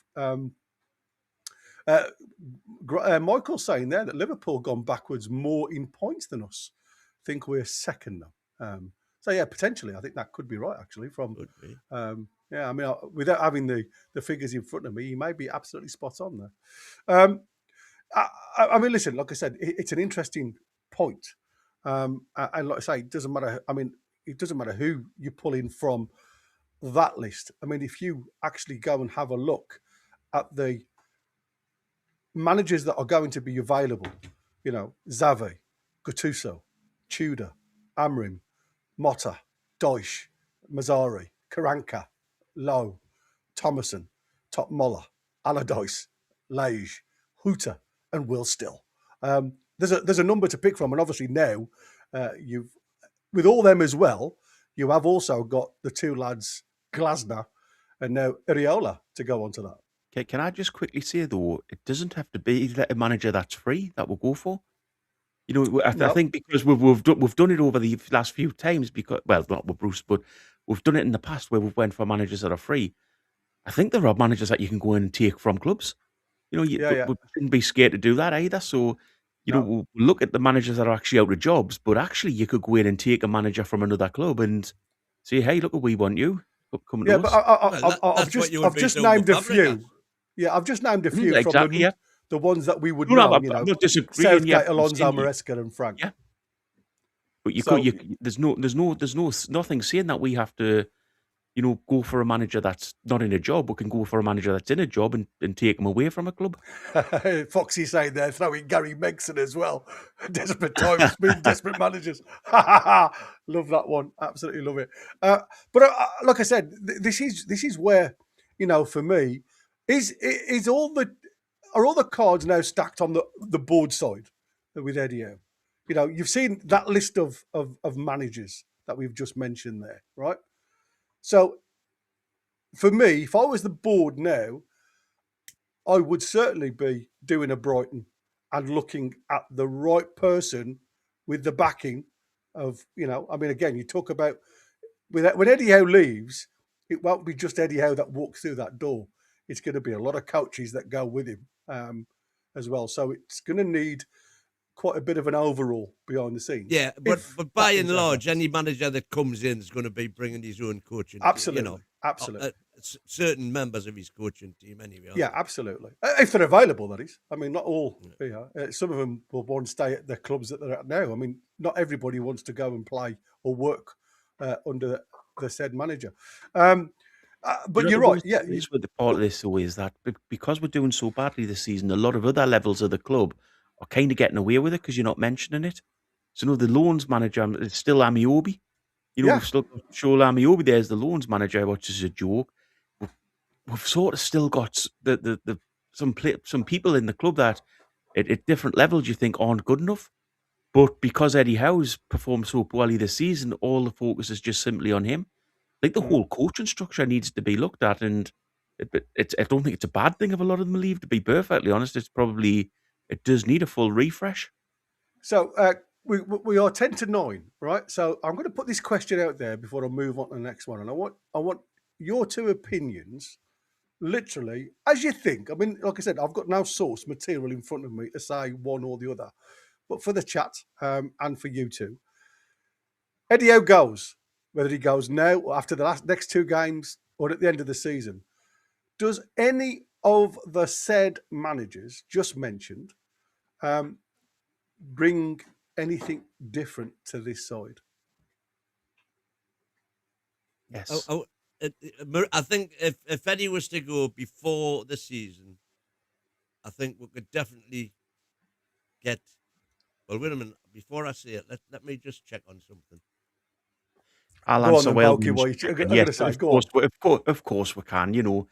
Michael's saying there that Liverpool gone backwards more in points than us. I think we're second now. So yeah, potentially, I think that could be right. Actually, Could be. yeah, I mean, without having the figures in front of me, you may be absolutely spot on there. I mean, listen, like I said, it's an interesting point. And like I say, it doesn't matter. I mean, it doesn't matter who you pull in from that list. I mean, if you actually go and have a look at the managers that are going to be available, you know, Xavi, Gattuso, Tudor, Amrim, Motta, Deutsch, Mazzari, Karanka, Lowe, Thomason, Top Moller, Allardyce, Lage, Hooter, and Will Still. There's a number to pick from, and obviously now you've, with all them as well, you have also got the two lads, Glasner and now Iraola, to go onto that. Okay, can I just quickly say though, it doesn't have to be a manager that's free that we'll go for. You know, I No. think because we've done it over the last few times because, well, not with Bruce, but we've done it in the past where we've went for managers that are free. I think there are managers that you can go in and take from clubs. You know, Yeah, yeah. we shouldn't be scared to do that either. So, you know, No. we'll look at the managers that are actually out of jobs, but actually you could go in and take a manager from another club and say, hey, look, we want you. Come Yeah, to but us. Well, I've that's what just you would be doing with named a Fabregas. few. Yeah, I've just named a few from Exactly, yeah. the ones that we would No, no, know. You I'm know, not disagreeing. Yeah, Southgate, I'm Alonso, saying Maresca, and Frank. yeah. But you could, So nothing saying that we have to, you know, go for a manager that's not in a job. We can go for a manager that's in a job and take him away from a club. Foxy saying there, throwing Gary Megson as well. Desperate times, being desperate managers. Love that one. Absolutely love it. But like I said, this is where, you know, for me, is are all the cards now stacked on the board side with Eddie Howe? You know, you've seen that list of managers that we've just mentioned there, right? So for me, if I was the board now, I would certainly be doing a Brighton and looking at the right person with the backing of, you know, I mean, again, you talk about when Eddie Howe leaves, it won't be just Eddie Howe that walks through that door. It's going to be a lot of coaches that go with him as well. So it's going to need quite a bit of an overhaul behind the scenes. Yeah, but by and large, happens. any manager that comes in is going to be bringing his own coaching Absolutely, team. You know, absolutely. Certain members of his coaching team, anyway. Yeah, absolutely. If they're available, that is. I mean, not all. Yeah, some of them will want to stay at the clubs that they're at now. I mean, not everybody wants to go and play or work under the said manager. But you're The right. one Yeah, thing is with the part of this though is that because we're doing so badly this season, a lot of other levels of the club are kind of getting away with it because you're not mentioning it. So, you know, the loans manager is still Amiobi. You know, yeah, we've still got Shola Amiobi there as the loans manager, which is a joke. We've sort of still got some people in the club that at different levels you think aren't good enough. But because Eddie Howe's performed so poorly this season, all the focus is just simply on him. Like the whole coaching structure needs to be looked at, and it's. I don't think it's a bad thing if a lot of them leave. To be perfectly honest, it does need a full refresh. So we are 10-9, right? So I'm going to put this question out there before I move on to the next one, and I want your two opinions, literally as you think. I mean, like I said, I've got no source material in front of me to say one or the other, but for the chat and for you two, Eddie Howe goes, whether he goes now or after the next two games or at the end of the season. Does any of the said managers just mentioned bring anything different to this side? Yes. I think if Eddie was to go before the season, I think we could definitely get. Well, wait a minute. Before I say it, let me just check on something. I'll Go on answer then, well. Balky. What I'm going Yes, to say, of go course, on. of course we can. You know,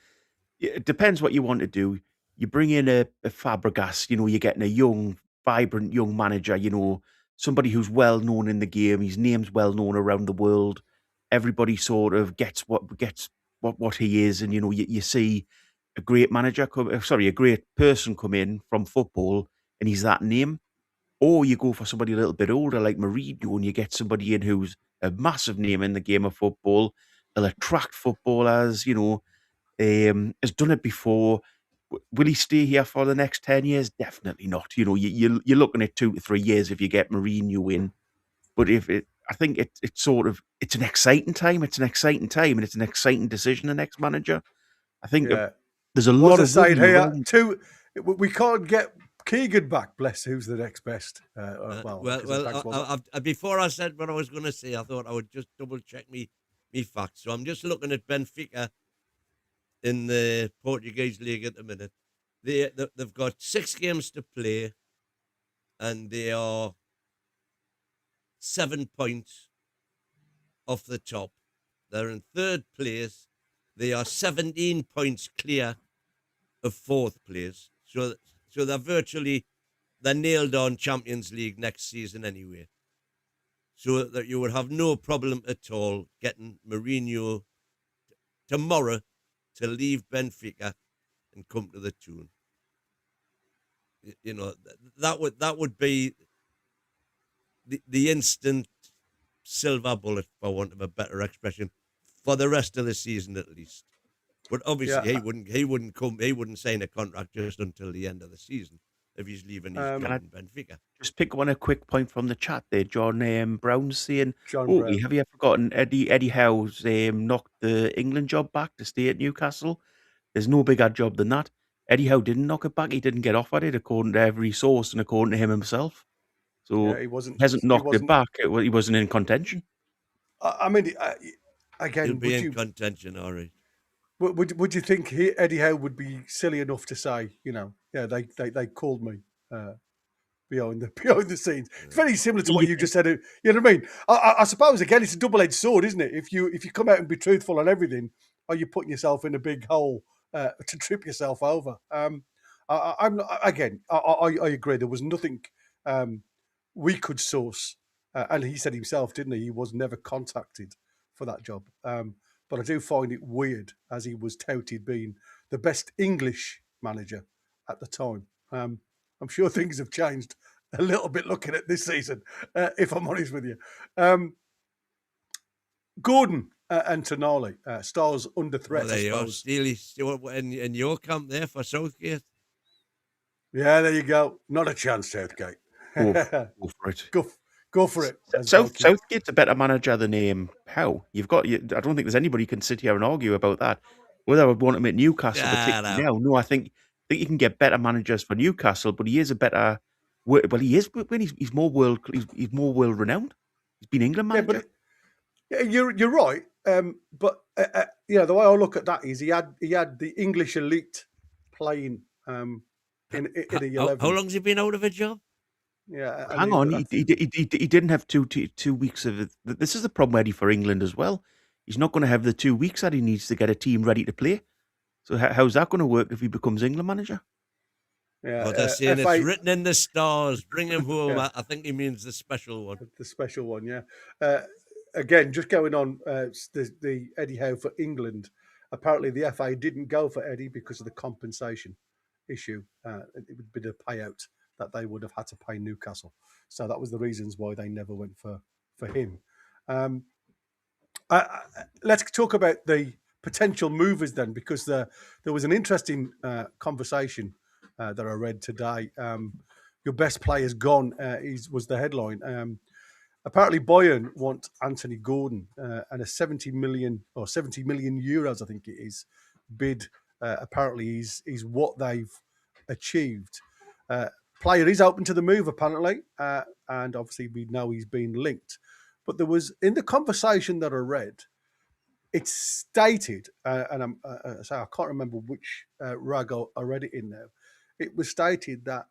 it depends what you want to do. You bring in a Fabregas, you know, you're getting a young, vibrant young manager, you know, somebody who's well known in the game. His name's well known around the world. Everybody sort of gets what he is, and you know, you see a great manager a great person come in from football, and he's that name. Or you go for somebody a little bit older like Mourinho, and you get somebody in who's a massive name in the game of football. They'll attract footballers, you know, has done it before. Will he stay here for the next 10 years? Definitely not. You know, you're looking at 2 to 3 years if you get Mourinho in. But I think it's sort of, it's an exciting time. It's an exciting time, and it's an exciting decision, the next manager. I think Yeah. there's a What's lot the of saying worry here? around. We can't get Keegan back. Bless who's the next best. Before I said what I was going to say, I thought I would just double check me facts. So I'm just looking at Benfica in the Portuguese league at the minute. They've got 6 games to play, and they are 7 points off the top. They're in 3rd place. They are 17 points clear of 4th place. So they're nailed on Champions League next season anyway. So that you would have no problem at all getting Mourinho tomorrow to leave Benfica and come to the Toon. You know, that would be the instant silver bullet, for want of a better expression, for the rest of the season at least. But obviously, Yeah. he wouldn't sign a contract just until the end of the season if he's leaving his Um, job Can I in Benfica. just pick on a quick point from the chat there? John Brown's saying, John "Oh, Brown. have you forgotten Eddie Howe's knocked the England job back to stay at Newcastle? There's no bigger job than that. Eddie Howe didn't knock it back. He didn't get offered it, according to every source and according to him himself. So Yeah, he wasn't. he hasn't He knocked it wasn't. back. He wasn't in contention. I mean, He'll again, be in contention, all right. would you think Eddie Howe would be silly enough to say, yeah, they called me behind the scenes? It's very similar to Well, what you you just said. You know what I mean? I suppose again, it's a double-edged sword, isn't it? If you come out and be truthful on everything, are you putting yourself in a big hole to trip yourself over? I'm not, again. I agree. There was nothing we could source, and he said himself, didn't he? He was never contacted for that job. But I do find it weird, as he was touted being the best English manager at the time. I'm sure things have changed a little bit looking at this season, if I'm honest with you. Gordon and Tonali, stars under threat, Well, there I you are, suppose. Steely, in your camp there for Southgate. Yeah, there you go. Not a chance, Southgate. Go for it. Go for it. as Belkin. Southgate's a better manager than Howe. I don't think there's anybody who can sit here and argue about that. Whether I would want him at Newcastle, particularly now. No, I think you can get better managers for Newcastle, but he is a better. Well, he is when he's more world renowned. He's been England Yeah, manager. but you're right. But the way I look at that is he had the English elite playing in the 11. How long's he been out of a job? Yeah, Hang on, he didn't have two weeks of it. This is the problem, Eddie, for England as well. He's not going to have the 2 weeks that he needs to get a team ready to play. So how's that going to work if he becomes England manager? Yeah, Oh, they're saying FA it's written in the stars. Bring him home. Yeah. I think he means the special one. The special one, yeah. Again, just going on the Eddie Howe for England. Apparently, the FA didn't go for Eddie because of the compensation issue. It would be the payout that they would have had to pay Newcastle. So that was the reasons why they never went for him. Let's talk about the potential movers then, because there was an interesting conversation that I read today. Your best player's gone was the headline. Apparently, Bayern want Anthony Gordon and a 70 million euros, I think it is, bid. Apparently, is what they've achieved. Player is open to the move, apparently, and obviously we know he's been linked. But there was, in the conversation that I read, it's stated, and I can't remember which rag I read it in now. It was stated that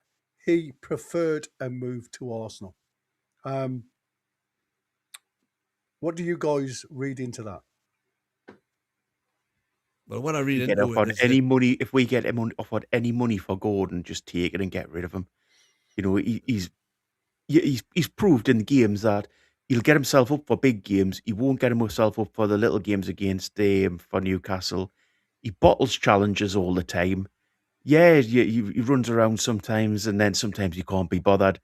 he preferred a move to Arsenal. What do you guys read into that? Well, what I read Get into it offered is any money. If we get him offered any money for Gordon, just take it and get rid of him. You know, he's proved in the games that he'll get himself up for big games. He won't get himself up for the little games against for Newcastle. He bottles challenges all the time. Yeah, he runs around sometimes, and then sometimes he can't be bothered.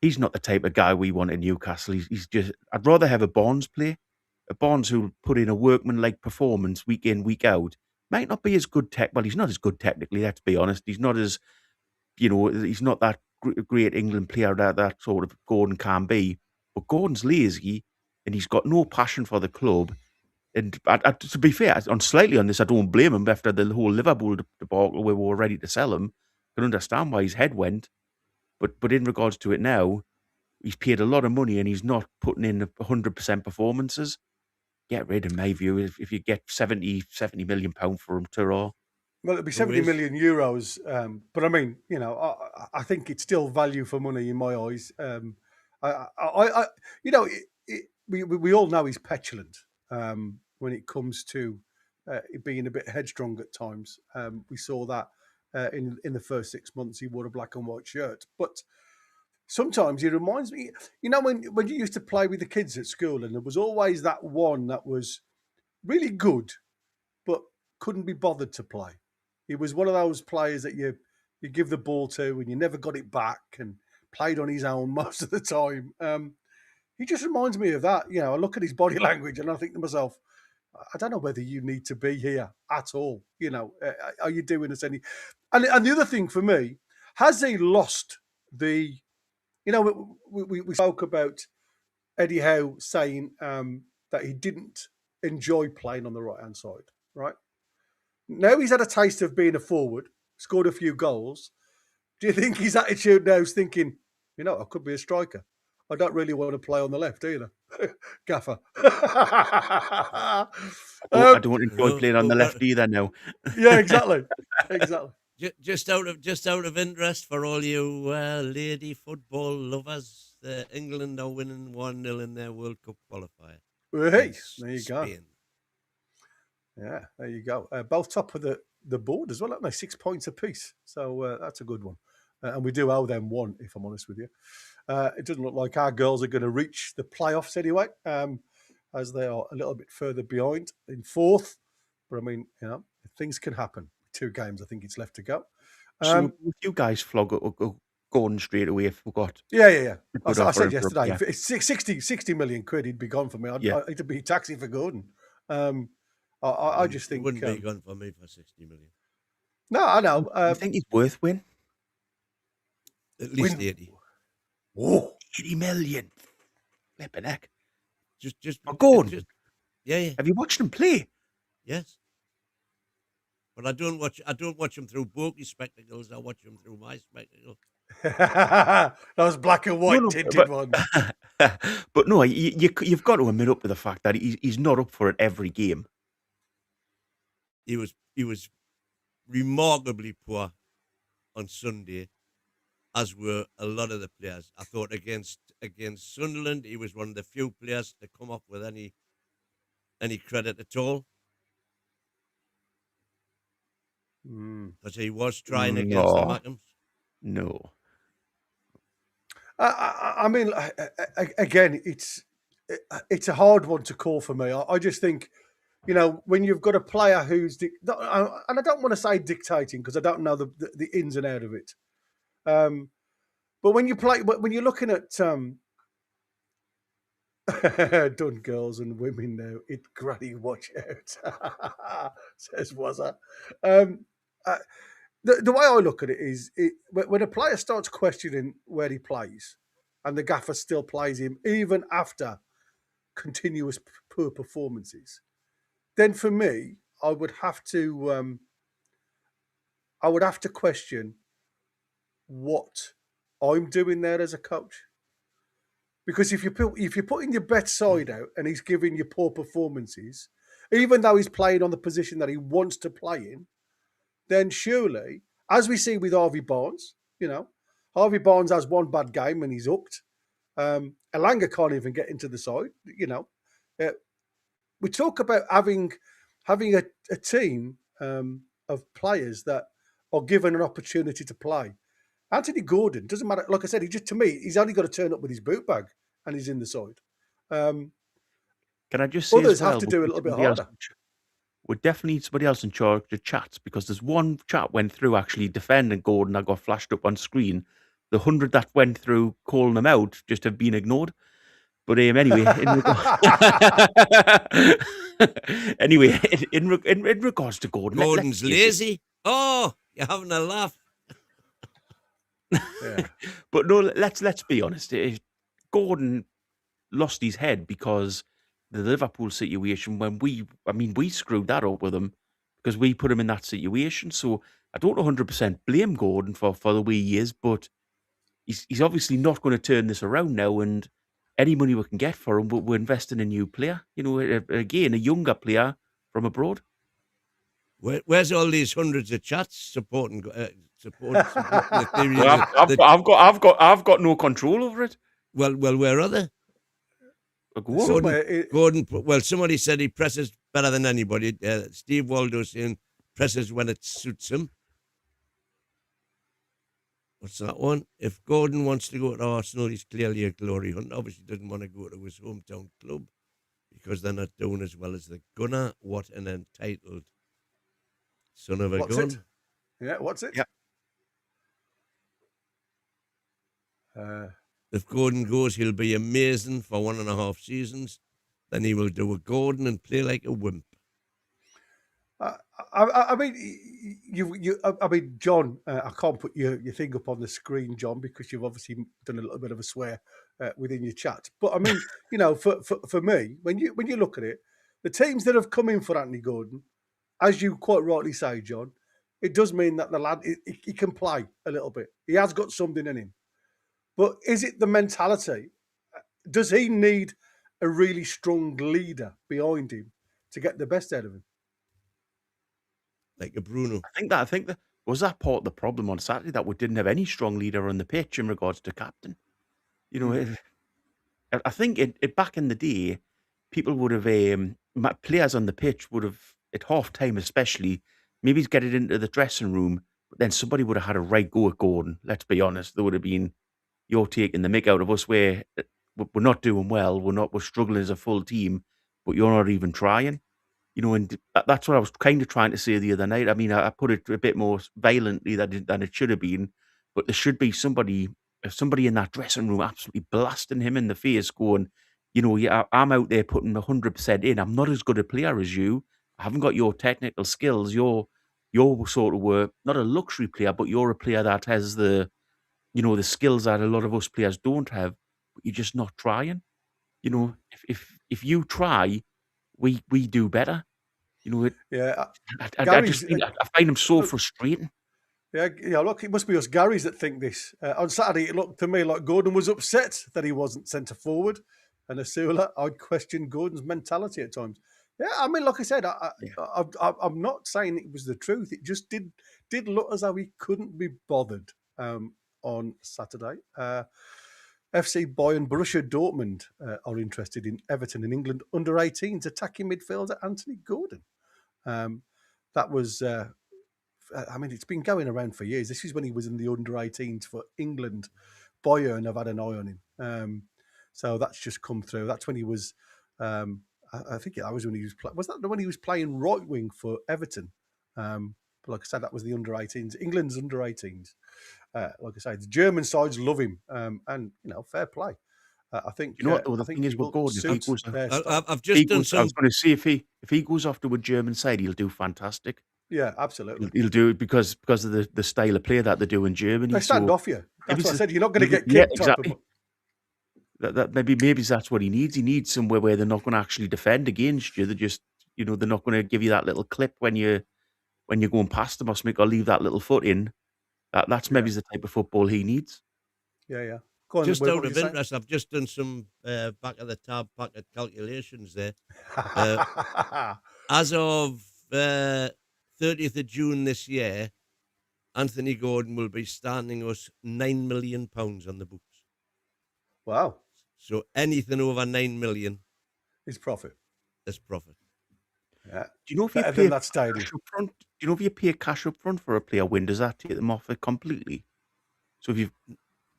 He's not the type of guy we want in Newcastle. He's just. I'd rather have a Barnes play, a Barnes who'll put in a workman-like performance week in, week out. Might not be as good well, he's not as good technically. Let's be honest. He's not as, he's not that great England player that sort of Gordon can be. But Gordon's lazy, and he's got no passion for the club. And to be fair, slightly on this, I don't blame him after the whole Liverpool debacle where we were ready to sell him. I can understand why his head went. But in regards to it now, he's paid a lot of money and he's not putting in 100% performances. Get rid, in my view, if you get 70 million pound for him to raw. Well, it'd be 70 million euros. But I mean, I think it's still value for money in my eyes. We all know he's petulant when it comes to being a bit headstrong at times. We saw that in the first 6 months he wore a black and white shirt. But sometimes he reminds me, when you used to play with the kids at school, and there was always that one that was really good, but couldn't be bothered to play. He was one of those players that you give the ball to and you never got it back, and played on his own most of the time. he just reminds me of that. You know, I look at his body language and I think to myself, I don't know whether you need to be here at all. You know, are you doing us any? And the other thing for me, has he lost the? You know, we spoke about Eddie Howe saying that he didn't enjoy playing on the right hand side. Right now, he's had a taste of being a forward, scored a few goals. Do you think his attitude now is thinking, you know, I could be a striker? I don't really want to play on the left either, Gaffer. I don't enjoy playing on the left either now. Yeah, exactly. Just out of interest for all you lady football lovers, England are winning 1-0 in their World Cup qualifier. Hey, there you go. Spain. Yeah, there you go. Both top of the board as well, aren't they? 6 points apiece. So that's a good one. And we do owe them one, if I'm honest with you. It doesn't look like our girls are going to reach the playoffs anyway, as they are a little bit further behind in fourth. But I mean, you know, things can happen. 2 games, I think it's left to go. So if you guys flog Gordon straight away if we got... Yeah. I said yesterday, if it's 60 million quid, he'd be gone for me. It'd be taxi for Gordon. I just think... It wouldn't be gone for me for 60 million. No, I know. I think he's worth win. At least 80. Oh. 80 million. Flipping heck. Just Gordon. Yeah. Have you watched him play? Yes. But I don't watch him through Borky spectacles. I watch him through my spectacles. Those black and white tinted ones. But no, you've got to admit up with the fact that he's not up for it every game. He was remarkably poor on Sunday, as were a lot of the players. I thought against Sunderland, he was one of the few players to come up with any credit at all. Because he was trying against the Mackhams. No. I mean, again, it's a hard one to call for me. I just think, you know, when you've got a player who's, and I don't want to say dictating because I don't know the ins and out of it. But when you're looking at done girls and women now, it granny watch out, says Wazza. The way I look at it is, when a player starts questioning where he plays, and the gaffer still plays him even after continuous poor performances, then for me, I would have to question what I'm doing there as a coach. Because if you're putting your best side out and he's giving you poor performances, even though he's playing on the position that he wants to play in, then surely, as we see with Harvey Barnes, you know, Harvey Barnes has one bad game and he's hooked. Elanga can't even get into the side, you know. We talk about having a team of players that are given an opportunity to play. Anthony Gordon, doesn't matter. Like I said, to me, he's only got to turn up with his boot bag and he's in the side. Can I just say others have to do a little bit harder. We're definitely need somebody else in charge of chats, because there's one chat went through actually defending Gordon that got flashed up on screen. The 100 that went through calling him out just have been ignored. But anyway, in regards to Gordon, Gordon's lazy. Oh, you're having a laugh. Yeah. But no, let's be honest. Gordon lost his head because the Liverpool situation, when we screwed that up with him because we put him in that situation. So I don't 100% blame Gordon for the way he is, but he's obviously not going to turn this around now. And any money we can get for him, we're investing in a new player. You know, again, a younger player from abroad. Where's all these hundreds of chats supporting the theory? I've got no control over it. Well, where are they? Gordon. Well, somebody said he presses better than anybody. Steve Waldo saying presses when it suits him. What's that one? If Gordon wants to go to Arsenal, he's clearly a glory hunter. Obviously, doesn't want to go to his hometown club because they're not doing as well as the Gunner. What an entitled son of a gun. It? Yeah, what's it? Yeah. If Gordon goes, he'll be amazing for 1.5 seasons. Then he will do a Gordon and play like a wimp. I mean, I mean, John, I can't put your thing up on the screen, John, because you've obviously done a little bit of a swear within your chat. But I mean, you know, for me, when you look at it, the teams that have come in for Anthony Gordon, as you quite rightly say, John, it does mean that the lad he can play a little bit. He has got something in him. But is it the mentality? Does he need a really strong leader behind him to get the best out of him? Like a Bruno. I think that was that part of the problem on Saturday, that we didn't have any strong leader on the pitch in regards to captain. You know, I think it back in the day, people would have players on the pitch would have at half time especially maybe get it into the dressing room, but then somebody would have had a right go at Gordon. Let's be honest, there would have been, you're taking the mick out of us. We're not doing well. We're struggling as a full team, but you're not even trying. You know, and that's what I was kind of trying to say the other night. I mean, I put it a bit more violently than it should have been, but there should be somebody in that dressing room absolutely blasting him in the face, going, you know, yeah, I'm out there putting 100% in. I'm not as good a player as you. I haven't got your technical skills. You're sort of not a luxury player, but you're a player that has the skills that a lot of us players don't have. But you're just not trying. You know, if you try, we do better. You know, Yeah, I just think I find him so frustrating. Yeah, look, it must be us Garys that think this. On Saturday, it looked to me like Gordon was upset that he wasn't centre forward. And Asula, I'd question Gordon's mentality at times. Yeah, I mean, like I said, I'm not saying it was the truth. It just did look as though he couldn't be bothered on Saturday. FC Bayern, Borussia Dortmund are interested in Everton in England under-18s attacking midfielder Anthony Gordon. That was... I mean, it's been going around for years. This is when he was in the under-18s for England. Bayern have had an eye on him. So that's just come through. That's when he was, I think that was when he was when he was playing right wing for Everton? But like I said, that was the under-18s. England's under-18s. Like I say, the German sides love him. And, you know, fair play. I think. You know what, though, the thing is with Gordon, if he goes, I've just done some... I was going to say, if he goes off to a German side, he'll do fantastic. Yeah, absolutely. He'll do it because of the style of play that they do in Germany. They stand off you. That's what I said. You're not going to get kicked. Yeah, exactly. Maybe that's what he needs. He needs somewhere where they're not going to actually defend against you. They're just, you know, they're not going to give you that little clip when you're going past them or leave that little foot in. That's maybe the type of football he needs. Yeah. Go on, just out of interest, I've just done some back of the tab packet calculations there. As of 30th of June this year, Anthony Gordon will be standing us £9 million on the books. Wow. So anything over 9 million is profit. Is profit. Yeah. Do you know if you pay cash up front? Do you know if you pay cash up front for a player win, does that take them off it completely? So if you've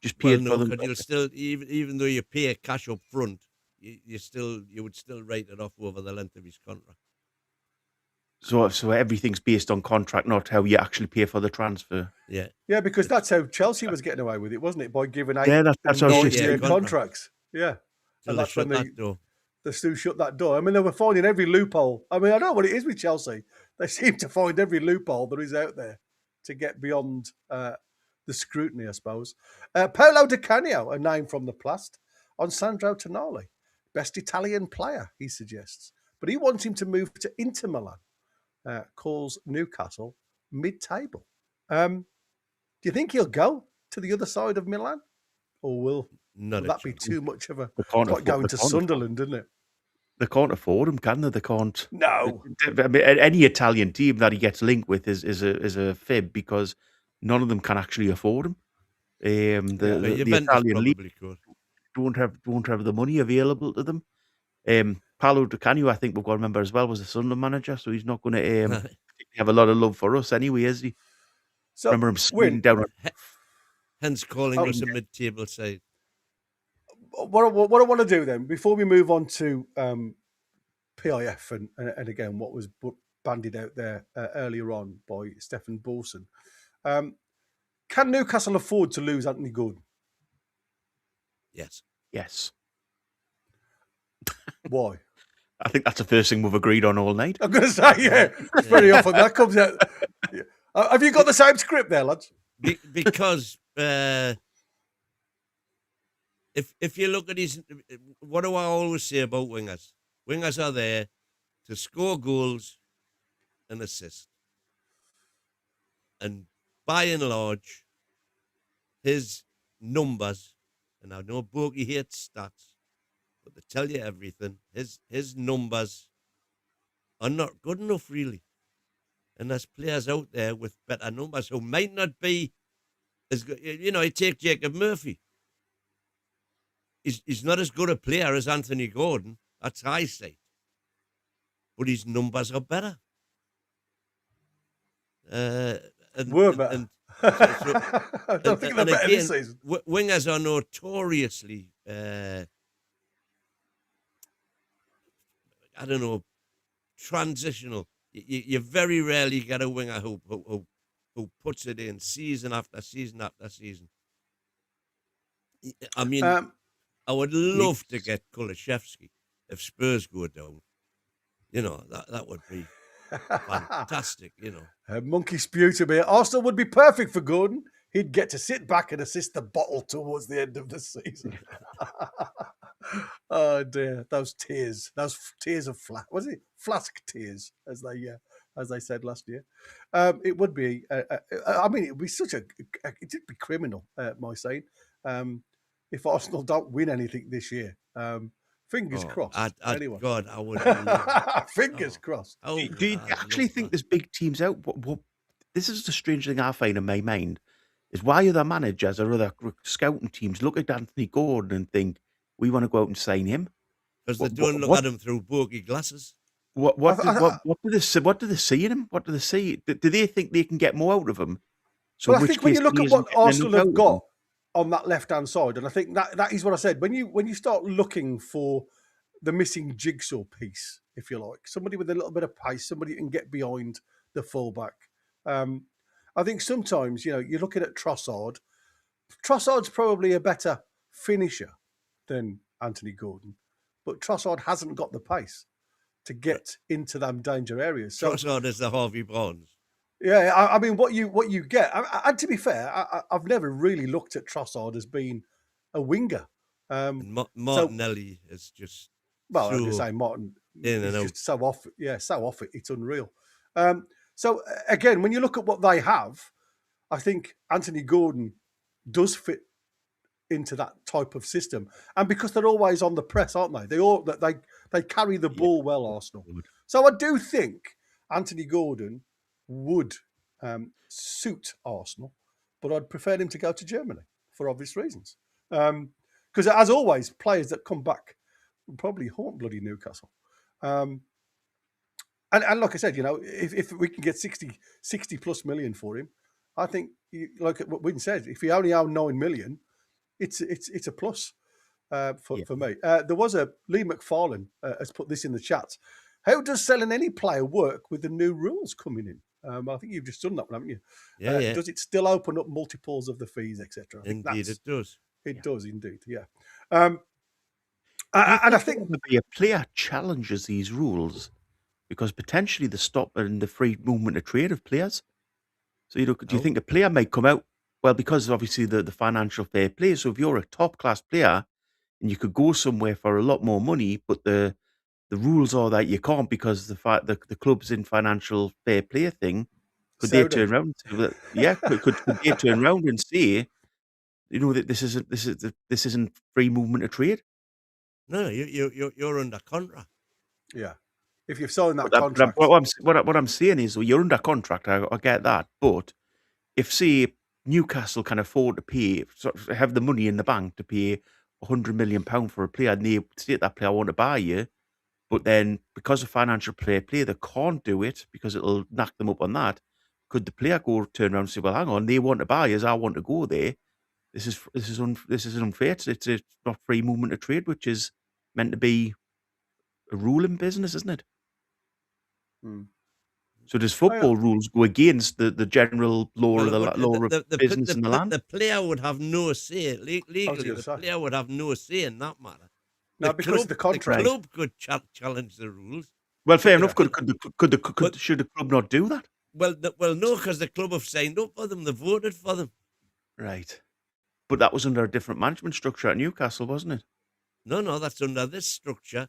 just paid for them, because you'll still, even though you pay cash up front, you would still write it off over the length of his contract. So everything's based on contract, not how you actually pay for the transfer. Yeah, because that's how Chelsea was getting away with it, wasn't it? By giving 8 that's 9-year contracts. Yeah, and that's when they still shut that door. I mean, they were finding every loophole. I mean, I don't know what it is with Chelsea. They seem to find every loophole there is out there to get beyond the scrutiny, I suppose. Paolo Di Canio, a name from the past, on Sandro Tonali, best Italian player, he suggests, but he wants him to move to Inter Milan. Calls Newcastle mid-table. Do you think he'll go to the other side of Milan, or will that be too much of a like going to Sunderland, isn't it? They can't afford him, can they? They can't. No. I mean, any Italian team that he gets linked with is a fib, because none of them can actually afford him. The Italian league don't have the money available to them. Paolo Di Canio, I think we've got to remember as well, was the Sunderland manager, so he's not going to have a lot of love for us anyway, is he? So remember him screaming down. Hence calling us a mid-table side. What I want to do then, before we move on to PIF and again what was bandied out there earlier on by Stefan Borson, can Newcastle afford to lose Anthony Gordon? Yes. Yes. Why? I think that's the first thing we've agreed on all night. I'm going to say, yeah. It's very often that comes out. Yeah. Have you got the same script there, lads? Because if you look at his, what do I always say about wingers? Wingers are there to score goals and assist. And by and large, his numbers, and I know Bogey hates stats, but they tell you everything. His numbers are not good enough, really. And there's players out there with better numbers who might not be as good. You know, you take Jacob Murphy. He's not as good a player as Anthony Gordon. That's high sight. But his numbers are better. Were better. I don't think they're better this season. Wingers are notoriously, I don't know, transitional. You very rarely get a winger who puts it in season after season after season. I mean, I would love to get Kulishevsky if Spurs go down. You know, that would be fantastic, you know. Monkey Sputum here. Arsenal would be perfect for Gordon. He'd get to sit back and assist the bottle towards the end of the season. Oh dear, those tears of was it flask tears, as they said last year. It would be. I mean, it would be it'd be criminal, my saying, if Arsenal don't win anything this year. Fingers crossed. Anyway. God, I would. Fingers crossed. Do you actually think there's big teams out? This is the strange thing I find in my mind is why other managers or other scouting teams look at Anthony Gordon and think we want to go out and sign him because they don't look at him through bogey glasses. What do they see? What do they see in him? What do they see? Do they think they can get more out of him? So well, I think when you look at what Arsenal have got on that left-hand side, and I think that is what I said. When you start looking for the missing jigsaw piece, if you like, somebody with a little bit of pace, somebody who can get behind the fullback. I think sometimes, you're looking at Trossard. Trossard's probably a better finisher than Anthony Gordon, but Trossard hasn't got the pace to get into them danger areas. So, Trossard is the Harvey Barnes. Yeah, I mean, what you get, and to be fair, I've never really looked at Trossard as being a winger. Martinelli is just well, I'm just saying Martin in and out. Just so off it, it's unreal. So again, when you look at what they have, I think Anthony Gordon does fit into that type of system, and because they're always on the press, aren't they? They carry the ball well, Arsenal. So I do think Anthony Gordon would suit Arsenal, but I'd prefer him to go to Germany for obvious reasons. Because as always, players that come back will probably haunt bloody Newcastle. And like I said, if we can get 60 plus million for him, I think, like what Wynne said, if he only owned 9 million, it's a plus for me. There was Lee McFarlane has put this in the chat. How does selling any player work with the new rules coming in? I think you've just done that one, haven't you? Yeah. Does it still open up multiples of the fees, etc.? Indeed, it does. It does indeed, yeah. And I think maybe a player challenges these rules because potentially they're stopping the free movement of trade of players. So do you think a player might come out? Well, because obviously the financial fair play. So if you're a top class player and you could go somewhere for a lot more money, but the rules are that you can't because the club's in financial fair play thing. Could they turn around? Could they turn around and say, that this isn't free movement of trade? No, you're under contract. Yeah, if you've signed that contract. What I'm saying is, well, you're under contract. I get that, but if say Newcastle can afford to pay, have the money in the bank to pay £100 million for a player, and they state that player, I want to buy you. But then, because of financial fair play, they can't do it because it'll knock them up on that. Could the player turn around and say, "Well, hang on, they want to buy us, I want to go there. This is unfair. It's not free movement of trade, which is meant to be a rule in business, isn't it?" So does football rules go against the general law of the business in the land? The player would have no say. I was Legally, gonna the say. player would have no say in that matter. No, because of the contract. The club could challenge the rules. Well, fair enough. Should the club not do that? Well, no, because the club have signed up for them. They voted for them. Right. But that was under a different management structure at Newcastle, wasn't it? No, that's under this structure,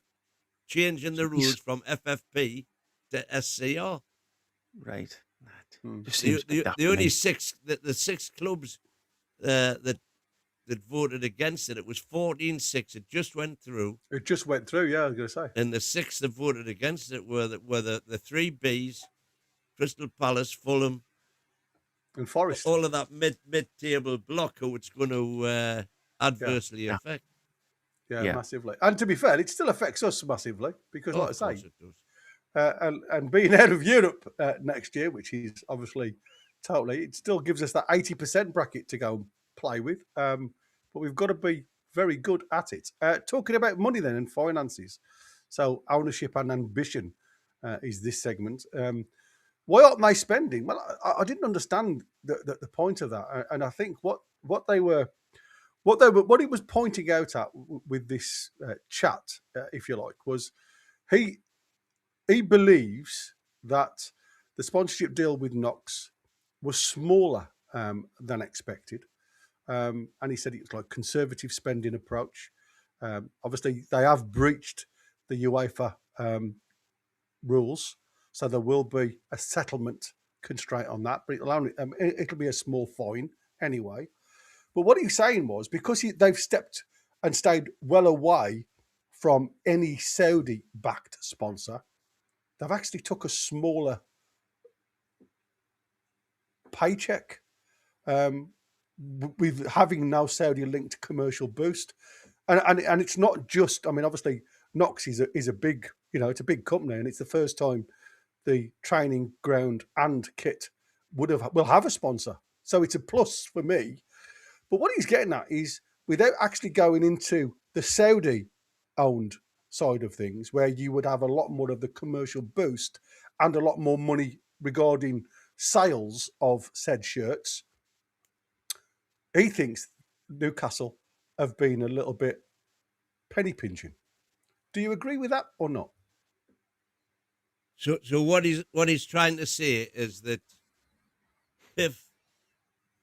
changing the rules from FFP to SCR. Right. The only the 6 clubs that voted against it, it was 14-6. It just went through. It just went through, yeah, I was going to say. And the 6 that voted against it were the 3 Bs, Crystal Palace, Fulham, and Forest. All of that mid-table block who it's going to adversely affect. Yeah, massively. And to be fair, it still affects us massively because, like I say, it does. And being out of Europe next year, which is obviously totally, it still gives us that 80% bracket to go and play with. But we've got to be very good at it. Talking about money then and finances. So ownership and ambition is this segment. Why aren't they spending? Well, I didn't understand the point of that. And I think what it was pointing out at with this chat, if you like, was he believes that the sponsorship deal with Knox was smaller than expected. And he said it was like conservative spending approach. Obviously, they have breached the UEFA rules, so there will be a settlement constraint on that, but it'll be a small fine anyway. But what he's saying was because they've stepped and stayed well away from any Saudi-backed sponsor, they've actually took a smaller paycheck with having no Saudi-linked commercial boost. And it's not just, I mean, obviously, Knox is a big, it's a big company, and it's the first time the training ground and kit will have a sponsor. So it's a plus for me. But what he's getting at is without actually going into the Saudi-owned side of things, where you would have a lot more of the commercial boost and a lot more money regarding sales of said shirts, he thinks Newcastle have been a little bit penny pinching. Do you agree with that or not? So what he's trying to say is that PIF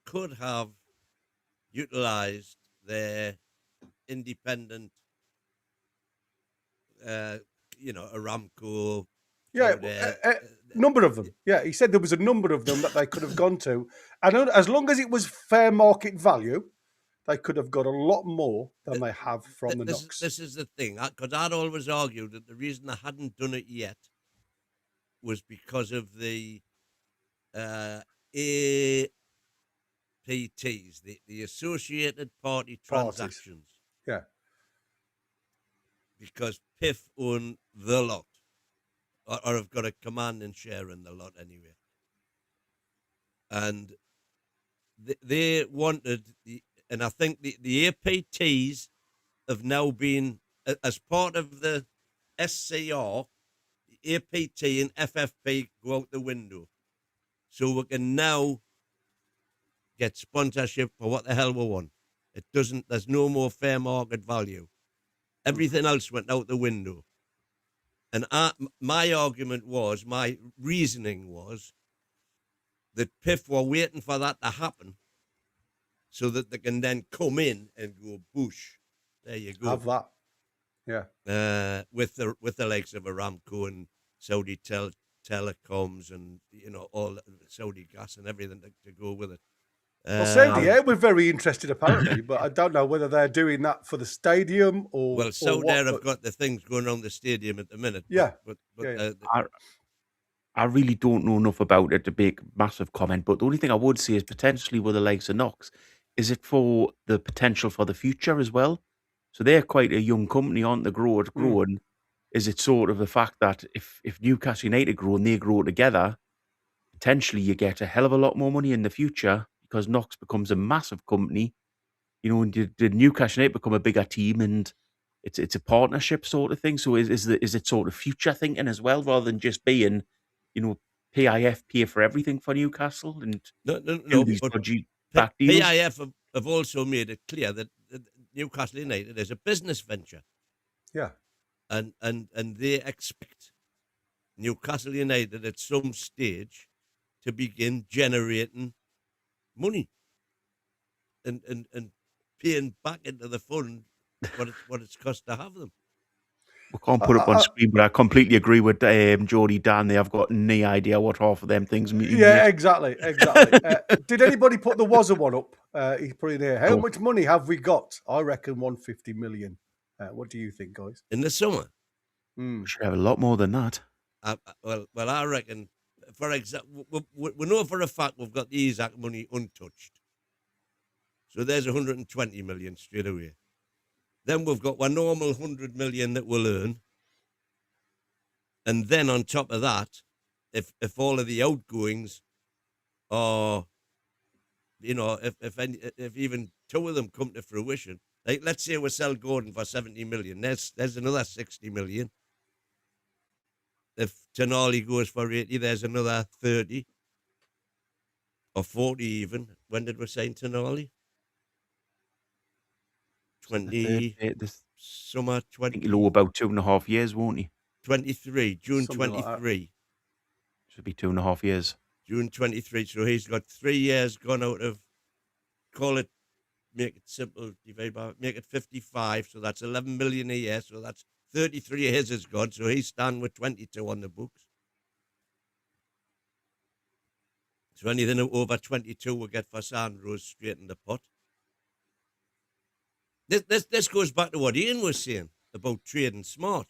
could have utilised their independent, Aramco. Yeah, number of them. Yeah, he said there was a number of them that they could have gone to. And as long as it was fair market value, they could have got a lot more than they have from the Knox. This is the thing, because I'd always argued that the reason they hadn't done it yet was because of the APTs, the Associated Party Transactions. Yeah. Because PIF own the lot, or have got a commanding share in the lot anyway. And they wanted, and I think the APTs have now been, as part of the SCR, the APT and FFP go out the window. So we can now get sponsorship for what the hell we want. There's no more fair market value. Everything else went out the window. And my reasoning was that PIF were waiting for that to happen so that they can then come in and go, boosh, there you go. Have that. Yeah. With the likes of Aramco and Saudi telecoms and, all Saudi gas and everything to go with it. Well, Saudi we're very interested apparently, but I don't know whether they're doing that for the stadium or. Well, Saudi have got the things going on the stadium at the minute. Yeah. I really don't know enough about it to make a massive comment, but the only thing I would say is potentially with the likes of Knox, is it for the potential for the future as well? So they're quite a young company, aren't they? Growing. Is it sort of the fact that if Newcastle United grow and they grow together, potentially you get a hell of a lot more money in the future because Knox becomes a massive company, and did Newcastle United become a bigger team, and it's a partnership sort of thing. So is it sort of future thinking as well, rather than just being, PIF pay for everything for Newcastle and No, do these but dodgy back deals? PIF have also made it clear that Newcastle United is a business venture. Yeah. And they expect Newcastle United at some stage to begin generating money and paying back into the fund what it's cost to have them. We can't put it up on screen, but I completely agree with Geordie Dan. They have got no idea what half of them things mean. Yeah, exactly. Did anybody put the Wazza one up? He put it there. How much money have we got? I reckon 150 million. What do you think, guys? In the summer? We should have a lot more than that. Well, I reckon, for example, we know for a fact we've got the ESAC money untouched. So there's 120 million straight away. Then we've got our normal 100 million that we'll earn. And then on top of that, if all of the outgoings are, if even two of them come to fruition, like let's say we sell Gordon for 70 million, there's another 60 million. If Tonali goes for 80, there's another 30 or 40 even. When did we sign Tonali? 20, summer 20. I think he'll owe about 2.5 years, won't he? 23, June Something 23. Like Should be 2.5 years. June 23. So he's got 3 years gone out of, make it simple, divide by, make it 55. So that's 11 million a year. So that's 33 years is gone. So he's standing with 22 on the books. So anything over 22 will get for Sandro's straight in the pot. This goes back to what Ian was saying about trading smart.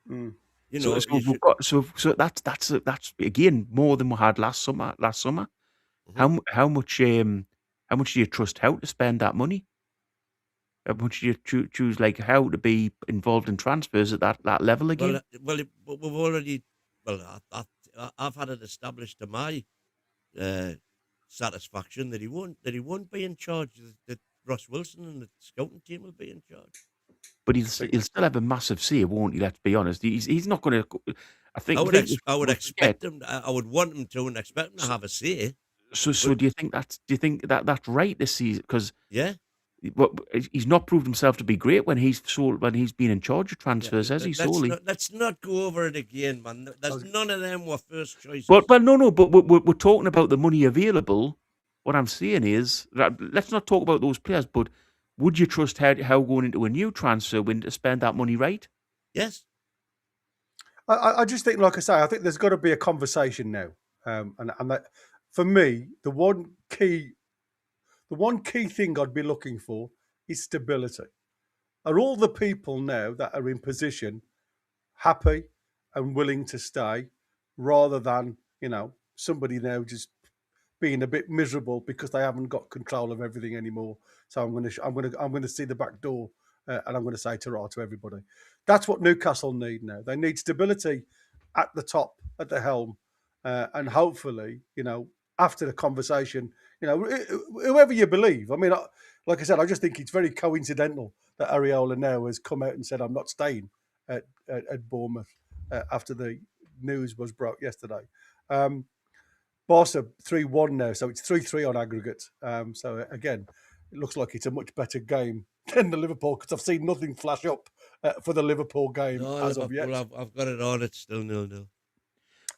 Mm. So that's again more than we had last summer. Mm-hmm. How much do you trust Howe to spend that money? How much do you choose like Howe to be involved in transfers at that level again? Well, we've already. Well, I've had it established to my satisfaction that he won't be in charge. That Ross Wilson and the scouting team will be in charge. But he'll still have a massive say, won't he? Let's be honest. He's not going to. I would expect him. I would want him to and expect him to have a say. So do you think that's right this season? Because he's not proved himself to be great when he's been in charge of transfers, has he? Let's not go over it again, man. There's none of them were first choices. But no. But we're talking about the money available. What I'm saying is, let's not talk about those players. But would you trust Howe going into a new transfer window to spend that money right? Yes. I just think, like I say, I think there's got to be a conversation now, and that for me, the one key thing I'd be looking for is stability. Are all the people now that are in position happy and willing to stay, rather than somebody now just being a bit miserable because they haven't got control of everything anymore? So I'm going to see the back door, and I'm going to say ta-ra to everybody. That's what Newcastle need now. They need stability at the top, at the helm, and hopefully, after the conversation, whoever you believe. I mean, like I said, I just think it's very coincidental that Iraola now has come out and said, I'm not staying at Bournemouth after the news was brought yesterday. Barca 3-1 now, so it's 3-3 on aggregate. So again, it looks like it's a much better game than the Liverpool, because I've seen nothing flash up for the Liverpool game as of yet. I've got it on. It's still 0-0.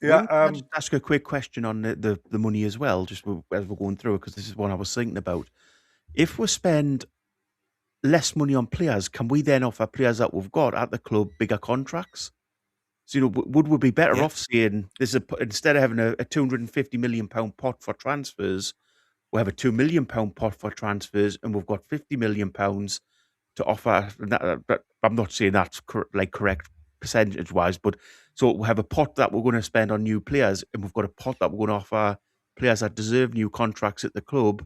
Yeah. Can I just ask a quick question on the money as well, just as we're going through it, because this is what I was thinking about. If we spend less money on players, can we then offer players that we've got at the club bigger contracts? So, would we be better off saying instead of having a £250 million pot for transfers, we have a £2 million pot for transfers, and we've got £50 million to offer. But I'm not saying that's correct percentage-wise, but so we have a pot that we're going to spend on new players, and we've got a pot that we're going to offer players that deserve new contracts at the club,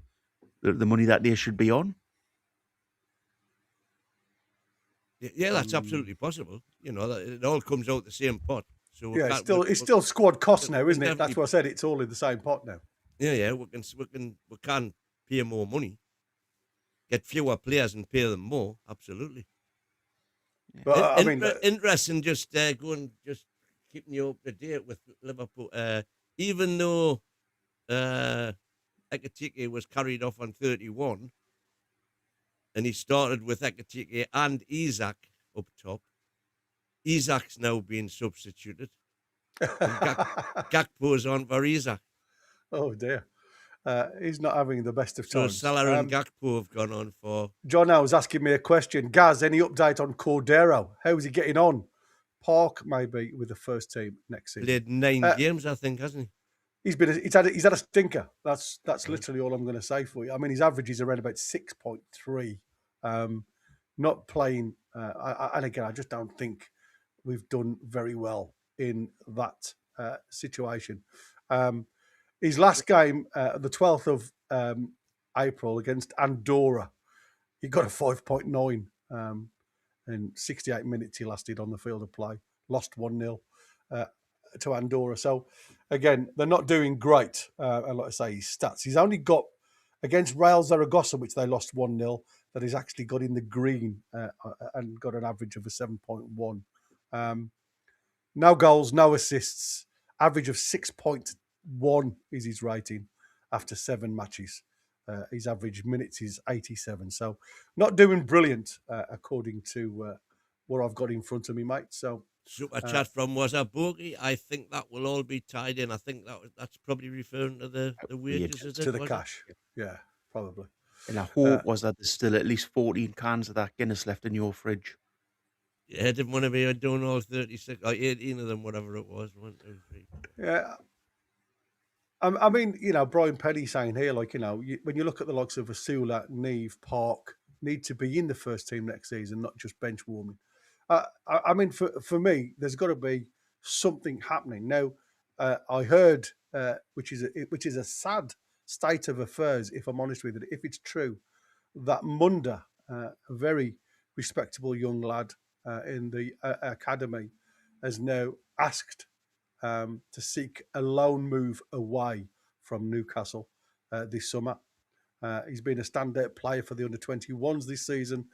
the money that they should be on. Yeah, that's absolutely possible. It all comes out the same pot. So it's still squad costs now, isn't it? That's what I said. It's all in the same pot now. Yeah. We can pay more money, get fewer players, and pay them more. Absolutely. But interesting. Just keeping you up to date with Liverpool. even though Ekitike was carried off on 31, and he started with Ekitike and Isak up top, Isak's now being substituted. And Gakpo's on for Isak. Oh dear. He's not having the best of So times. Salah and Gakpo have gone on for... John L was asking me a question. Gaz, any update on Cordero? How's he getting on? Park, maybe, with the first team next season. Played 9 games, I think, hasn't he? He's had a stinker. That's literally all I'm going to say for you. I mean, his average is around about 6.3. Not playing, and again, I just don't think we've done very well in that situation. His last game, the 12th of April against Andorra, he got a 5.9. In 68 minutes he lasted on the field of play. Lost 1-0 to Andorra. So, again, they're not doing great. And like I say, his stats. He's only got, against Real Zaragoza, which they lost 1-0, that he's actually got in the green and got an average of a 7.1. No goals, no assists. Average of 6.1 is his rating after 7 matches. His average minutes is 87. So not doing brilliant, according to what I've got in front of me, mate. So Super chat from Was a Bogey. I think that will all be tied in. I think that's probably referring to the wages, is it? To the cash. Yeah, probably. And I hope was that there's still at least 14 cans of that Guinness left in your fridge. Yeah, I didn't want to be doing all 36 or 18 of them, whatever it was. 1, 2, 3. Yeah. I mean, you know, Brian Penny saying here, like, you know, when you look at the likes of Asula, Neve, Park, need to be in the first team next season, not just bench warming. I mean, for me, there's got to be something happening. Now, I heard, which is a sad state of affairs, if I'm honest with you, if it's true, that Munda, a very respectable young lad in the academy, has now asked to seek a loan move away from Newcastle this summer. He's been a standout player for the under-21s this season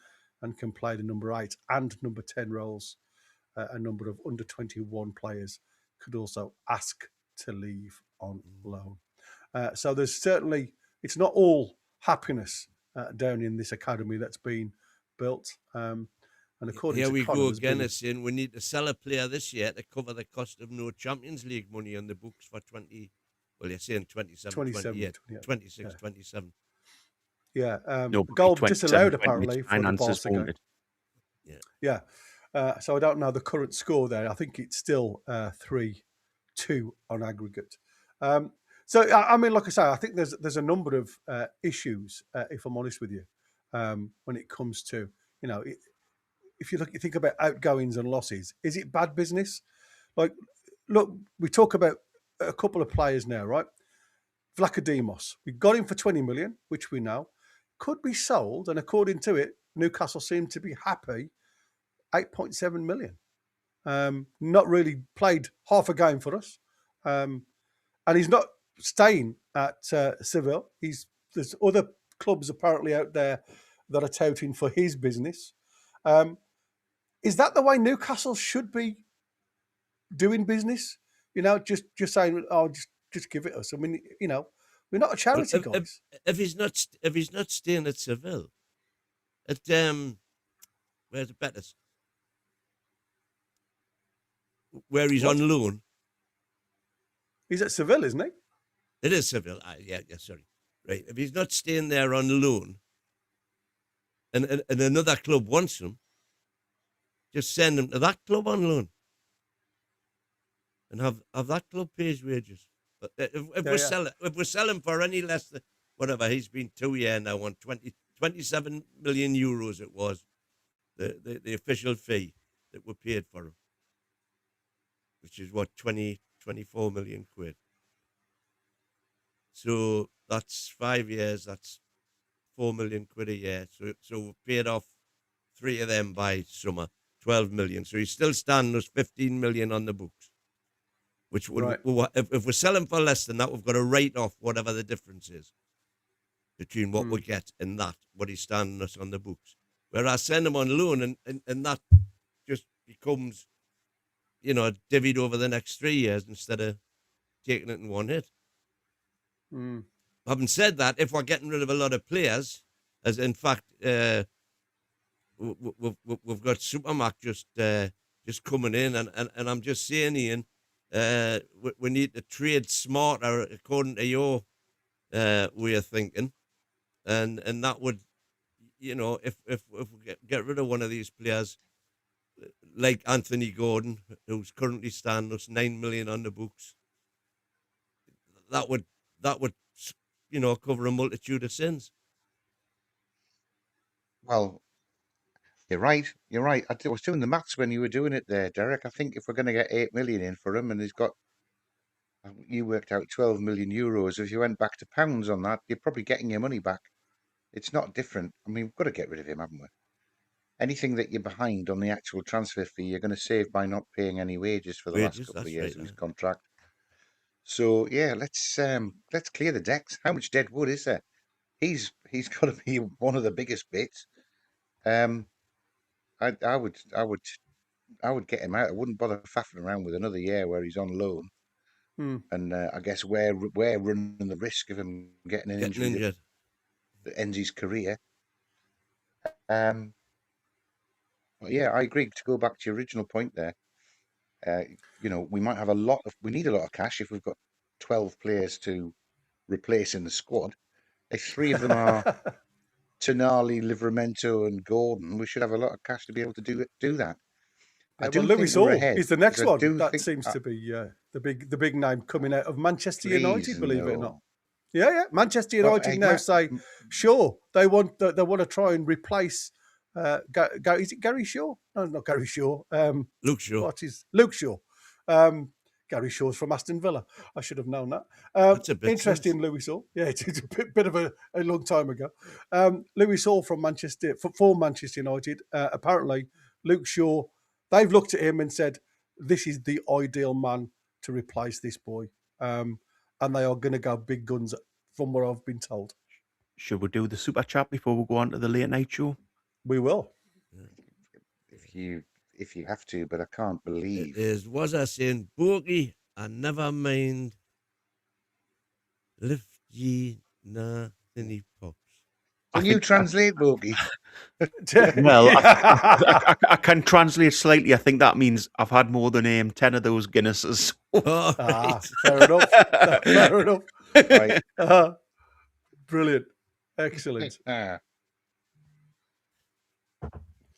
and can play the number 8 and number 10 roles. A number of under-21 players could also ask to leave on loan. So there's certainly, it's not all happiness down in this academy that's been built. And according Here to we Connor, go there's again, been- saying we need to sell a player this year to cover the cost of no Champions League money on the books for 20. Well, you're saying 27, 28, 26, 27. Yeah, No, goal 27, disallowed 20, apparently for the finances Barca game. won't it? Yeah. So I don't know the current score there. I think it's still 3-2 on aggregate. So I mean, like I say, I think there's a number of issues, if I'm honest with you, when it comes to, you know, if you think about outgoings and losses, is it bad business? Like, look, we talk about a couple of players now, right? Vlachodimos, we got him for 20 million, which we know could be sold, and according to it, Newcastle seem to be happy. 8.7 million. Not really played half a game for us, and he's not staying at Seville. There's other clubs apparently out there that are touting for his business. Is that the way Newcastle should be doing business? You know, just saying, oh, just give it us. I mean, you know, we're not a charity, guys. If he's not staying at Seville, at where's the Betis, where he's on loan. He's at Seville, isn't he? It is Seville. Yeah, sorry. Right. If he's not staying there on loan, and another club wants him, just send him to that club on loan, and have that club pay his wages. But if we're selling for any less than whatever, he's been 2 years now on 27 million euros. It was the official fee that were paid for him, which is what 24 million quid. So that's 5 years. That's 4 million quid a year. So we've paid off 3 of them by summer, 12 million. So he's still standing us 15 million on the books. Which would, Right. if we're selling for less than that, we've got to write off whatever the difference is between what we get and that, what he's standing us on the books. Whereas send him on loan and that just becomes, you know, divvied over the next 3 years instead of taking it in one hit. Mm. Having said that, if we're getting rid of a lot of players, as in fact, we've got Supermac just coming in, and I'm just saying, Ian, we need to trade smarter according to your way of thinking, and that would, if we get rid of one of these players like Anthony Gordon, who's currently standing us 9 million on the books, that would cover a multitude of sins. Well, you're right. You're right. I was doing the maths when you were doing it there, Derek. I think if we're going to get 8 million in for him, and he's got, you worked out 12 million euros. If you went back to pounds on that, you're probably getting your money back. It's not different. I mean, we've got to get rid of him, haven't we? Anything that you're behind on the actual transfer fee, you're going to save by not paying any wages for the last couple of years of his contract. So yeah, let's clear the decks. How much dead wood is there? He's got to be one of the biggest bits. I would get him out. I wouldn't bother faffing around with another year where he's on loan. And I guess we're running the risk of him getting an injury that ends his career. But yeah, I agree. To go back to your original point there, we might have we need a lot of cash if we've got 12 players to replace in the squad. If 3 of them are Tonali, Livramento, and Gordon, we should have a lot of cash to be able to do that. Louis Hall is the next one. That seems to be the big name coming out of Manchester United. Believe it or not. Yeah. Manchester United now say, sure, they want to try and replace. Is it Gary Shaw? No, not Gary Shaw. Luke Shaw. Luke Shaw? Gary Shaw's from Aston Villa. I should have known that. That's a bit interesting, sense. Louis Hall. Yeah, it's a bit of a long time ago. Louis Hall from Manchester for Manchester United. Apparently, Luke Shaw. They've looked at him and said, "This is the ideal man to replace this boy," and they are going to go big guns, from what I've been told. Should we do the super chat before we go on to the late night show? We will. If you have to, but I can't believe. Was I saying, Bogey, I never mind. Lift ye na thinny pops. Can you translate, Bogey? Well, I can translate slightly. I think that means I've had more than 10 of those Guinnesses. Fair enough. Fair enough. Right. Brilliant. Excellent.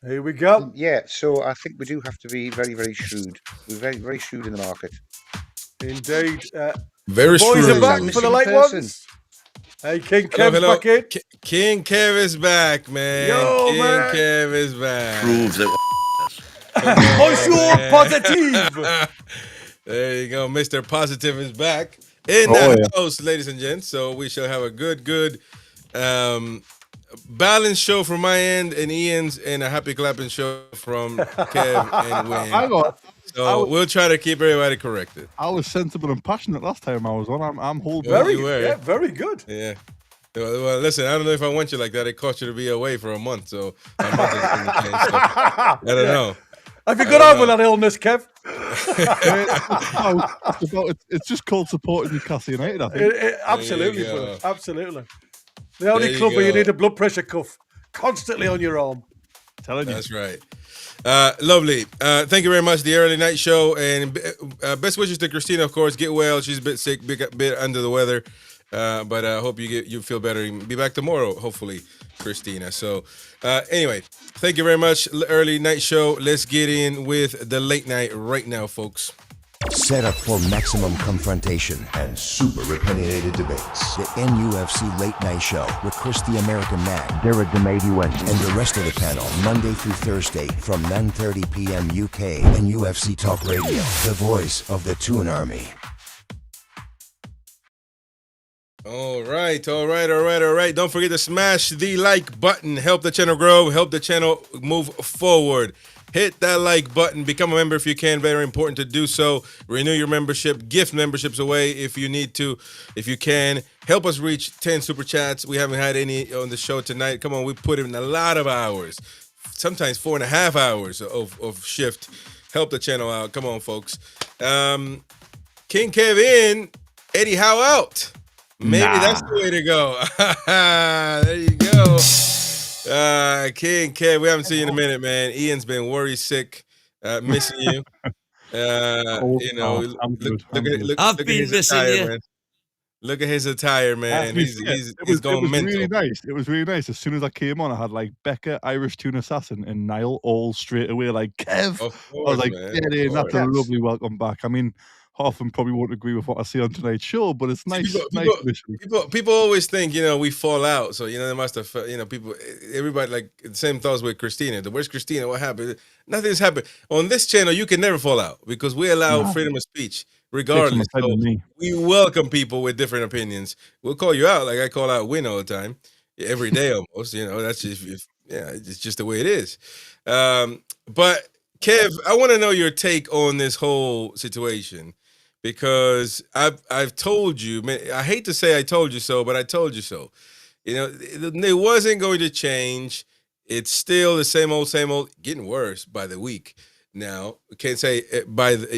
Here we go. Yeah, so I think we do have to be very, very shrewd. We're very, very shrewd in the market. Indeed. Very shrewd. Boys are back for the late ones. Hey, King Kev's back in. King Kev is back, man. Kev is back. Proves it. Bonjour, positive. There you go. Mr. Positive is back in the house, ladies and gents. So we shall have a good balanced show from my end and Ian's, and a happy clapping show from Kev and Wayne. So we'll try to keep everybody corrected. I was sensible and passionate last time I was on. I'm holding. Very good. Yeah. Well, listen, I don't know if I want you like that. It cost you to be away for a month, so I don't know. Have you got over that illness, Kev? It's just called supporting Newcastle United, I think. Absolutely, brother. Absolutely. The only club where you need a blood pressure cuff constantly on your arm. Telling you. That's right. Lovely. Thank you very much. The early night show, and best wishes to Christina, of course. Get well. She's a bit sick, bit under the weather, but I hope you feel better. Be back tomorrow, hopefully, Christina. So anyway, thank you very much. Early night show. Let's get in with the late night right now, folks. Set up for maximum confrontation and super opinionated debates. The NUFC Late Night Show with Chris the American Man, Derek the Mighty Wind, and the rest of the panel, Monday through Thursday from 9:30 p.m. UK and UFC Talk Radio, the voice of the Toon Army. All right. Don't forget to smash the like button. Help the channel grow. Help the channel move forward. Hit that like button. Become a member if you can. Very important to do so. Renew your membership. Gift memberships away if you need to. If you can. Help us reach 10 super chats. We haven't had any on the show tonight. Come on, we put in a lot of hours. Sometimes 4.5 hours of shift. Help the channel out. Come on, folks. Kev, King Kev in, Eddie Howe out. Maybe that's Nah. the way to go. There you go. King Kev, we haven't seen you in a minute, man. Ian's been worried sick, missing you. I'm good. I'm good. I've Look at been his missing attire, you. Man. Look at his attire, man. To be He's fair, he's going it was mental. really nice. It was really nice. As soon as I came on, I had like Becca, Irish Toon Assassin, and Niall all straight away. Like Kev, Of I course, was like, man. get Of in. That's a course. lovely welcome back. I mean, half of them probably won't agree with what I say on tonight's show, but it's nice. Nice initially. People always think, we fall out. So, they must have, everybody like the same thoughts with Christina. Where's Christina? What happened? Nothing's happened. On this channel, you can never fall out because we allow freedom of speech regardless. So we welcome people with different opinions. We'll call you out like I call out Win all the time, every day almost. That's just, it's just the way it is. But Kev, I want to know your take on this whole situation. Because I've told you, man, I hate to say I told you so, but I told you so. It wasn't going to change. It's still the same old, getting worse by the week. Now, I can't say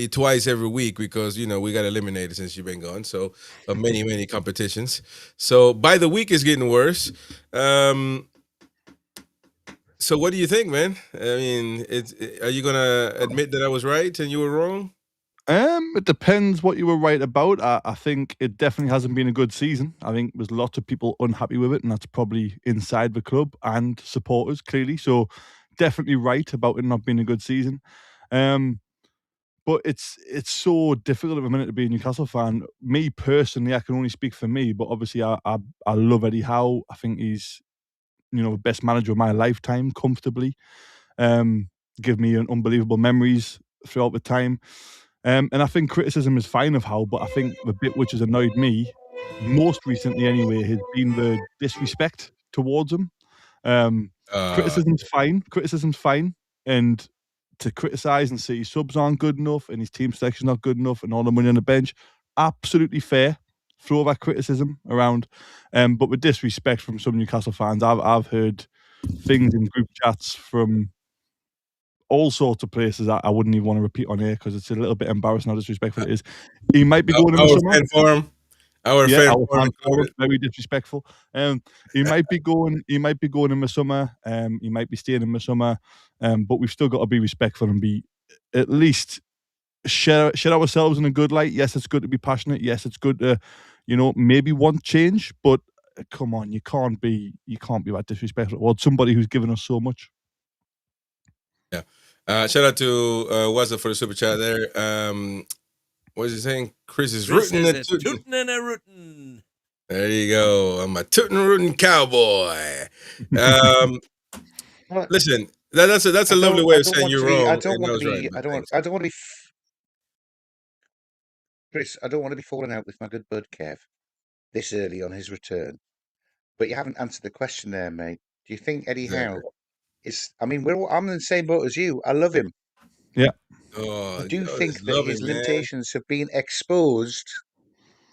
twice every week because, we got eliminated since you've been gone. So, many, many competitions. So, by the week is getting worse. So, what do you think, man? I mean, are you going to admit that I was right and you were wrong? It depends what you were right about. I think it definitely hasn't been a good season. I think there's lots of people unhappy with it, and that's probably inside the club and supporters, clearly. So definitely right about it not being a good season. But it's so difficult at the minute to be a Newcastle fan. Me personally, I can only speak for me, but obviously I love Eddie Howe. I think he's, the best manager of my lifetime, comfortably. Give me unbelievable memories throughout the time. And I think criticism is fine of Howe, but I think the bit which has annoyed me, most recently anyway, has been the disrespect towards him. Criticism's fine. And to criticise and say his subs aren't good enough and his team selection's not good enough and all the money on the bench, absolutely fair. Throw that criticism around. But with disrespect from some Newcastle fans, I've heard things in group chats from all sorts of places I wouldn't even want to repeat on here because it's a little bit embarrassing how disrespectful it is. He might be going in the summer. Our fan forum, very disrespectful. He might be going in the summer. He might be staying in the summer. But we've still got to be respectful and be at least share ourselves in a good light. Yes, it's good to be passionate. Yes, it's good to, maybe want change. But come on, you can't be that disrespectful towards somebody who's given us so much. Yeah. Shout out to Wazza for the super chat there. What is he saying? Chris is rooting and tootin' and a rootin'. There you go. I'm a tootin' rootin' cowboy. Listen, that's a lovely way of saying you're wrong. I don't want to be Chris. I don't want to be falling out with my good bud Kev this early on his return. But you haven't answered the question there, mate. Do you think Eddie Howe is? I mean, I'm in the same boat as you. I love him. Yeah. I do think that his limitations have been exposed.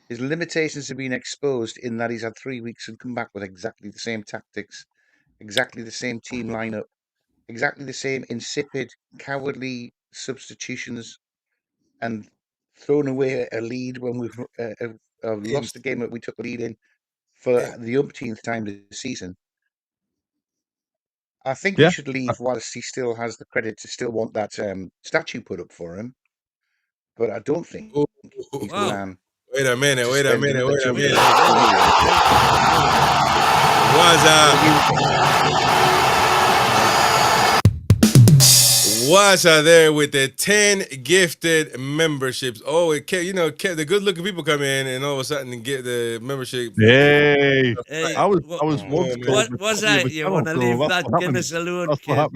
His limitations have been exposed in that he's had 3 weeks and come back with exactly the same tactics, exactly the same team lineup, exactly the same insipid, cowardly substitutions, and thrown away a lead when we've lost the game that we took a lead in for the umpteenth time this season. I think he should leave whilst he still has the credit to still want that statue put up for him. But I don't think he's the man. Wait a minute. What's there with the 10 gifted memberships? Oh, the good-looking people come in and all of a sudden get the membership. Hey, I was once. What was that? You want to leave that Guinness alone, kid?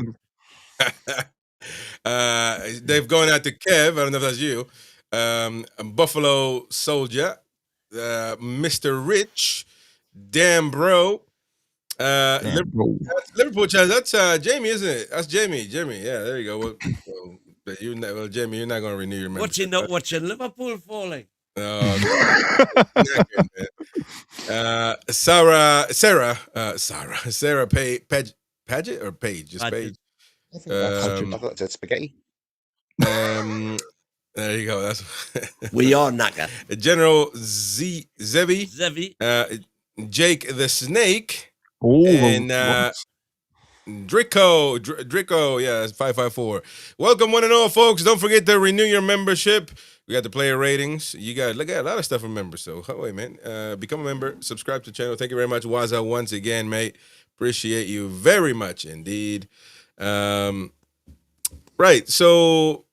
They've gone out to Kev. I don't know if that's you. Buffalo Soldier, Mr. Rich, Damn Bro, Liverpool Challenge. That's Jamie, isn't it? That's Jamie. Yeah, there you go. Jamie, you're not going to renew your membership. What's he not watching Liverpool falling? Sarah Paget or Page? Just Page. I thought that's spaghetti. There you go. That's We are knackered. General Zevi, Zevi. Jake the Snake, Oh, and once. Drico, yeah, it's 554. Welcome, one and all, folks. Don't forget to renew your membership. We got the player ratings. You got a lot of stuff for members. So, wait, man. Become a member. Subscribe to the channel. Thank you very much, Waza, once again, mate. Appreciate you very much indeed. Right. So,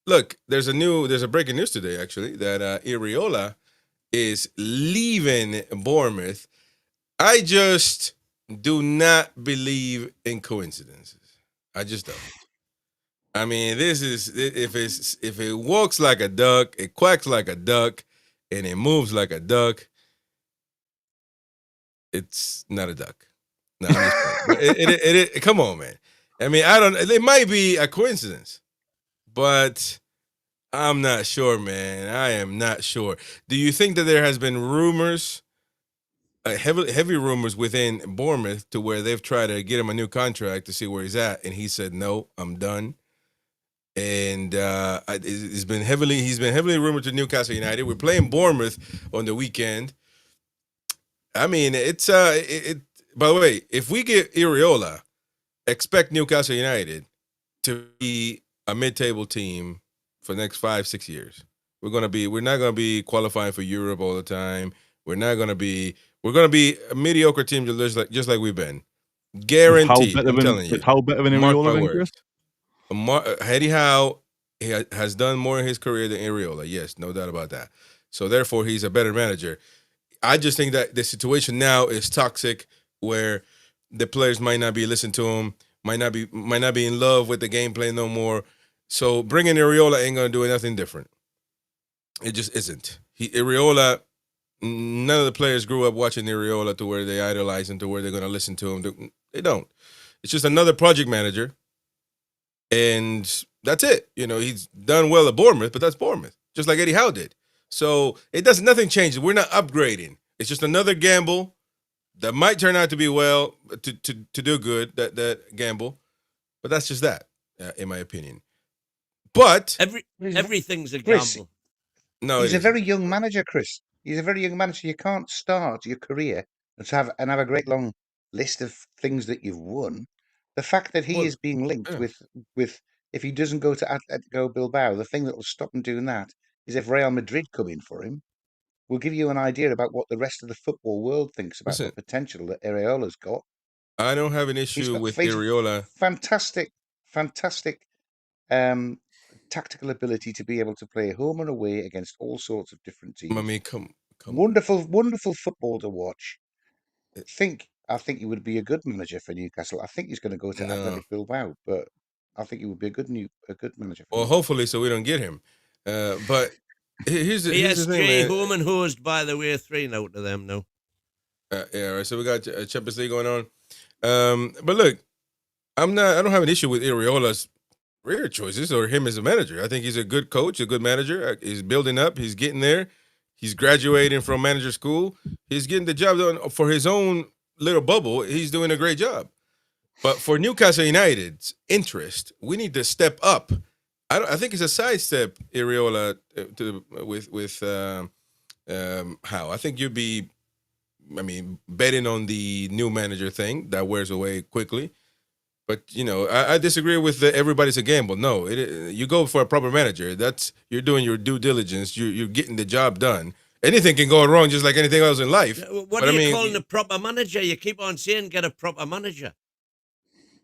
look, there's a breaking news today, actually, that Iraola is leaving Bournemouth. I just do not believe in coincidences. I just don't. I mean, this is if it walks like a duck, it quacks like a duck, and it moves like a duck, it's not a duck. No, I'm just it come on, man. I mean, it might be a coincidence, but I'm not sure, man. I am not sure. Do you think that there has been rumors, heavy rumors within Bournemouth to where they've tried to get him a new contract to see where he's at, and he said, no, I'm done. And he's been heavily rumored to Newcastle United. We're playing Bournemouth on the weekend. I mean, it's by the way, if we get Iraola, expect Newcastle United to be a mid-table team for the next 5-6 years. We're not gonna be qualifying for Europe all the time. We're gonna be a mediocre team just like we've been. Guaranteed. I'm telling you. How better than Iraola than Chris? Eddie Howe has done more in his career than Iraola. Yes, no doubt about that. So therefore, he's a better manager. I just think that the situation now is toxic, where the players might not be listening to him, might not be in love with the gameplay no more. So bringing Iraola ain't gonna do nothing different. It just isn't. Iraola, none of the players grew up watching Iraola to where they idolize him, to where they're gonna listen to him. They don't. It's just another project manager. And that's it. You know, he's done well at Bournemouth, but that's Bournemouth, just like Eddie Howe did. So nothing changes. We're not upgrading. It's just another gamble that might turn out to be to do good, that gamble. But that's just that, in my opinion. But everything's a Chris, gamble. No, he's a very young manager, Chris. He's a very young manager. You can't start your career and have a great long list of things that you've won. The fact that he is being linked with if he doesn't go to Atletico Bilbao, the thing that will stop him doing that is if Real Madrid come in for him. Will give you an idea about what the rest of the football world thinks about the potential that Iraola's got. I don't have an issue with Iraola. Fantastic tactical ability to be able to play home and away against all sorts of different teams. I mean, come wonderful football to watch. I think he would be a good manager for Newcastle. I think he's going to go to Athletic Bilbao, but I think he would be a good manager. Well, hopefully, so we don't get him. But here's the thing, man. home and hosed, by the way, 3-0 to them now. Yeah, right. So we got Champions League going on. But look, I don't have an issue with Iraola's career choices or him as a manager. I think he's a good coach, a good manager. He's building up. He's getting there. He's graduating from manager school. He's getting the job done for his own little bubble. He's doing a great job. But for Newcastle United's interest, we need to step up. I think it's a sidestep, Iraola, with Howe. I think you'd be, betting on the new manager thing that wears away quickly. But, I disagree with everybody's a gamble. No, you go for a proper manager. You're doing your due diligence. You're getting the job done. Anything can go wrong just like anything else in life. What are you calling a proper manager? You keep on saying get a proper manager.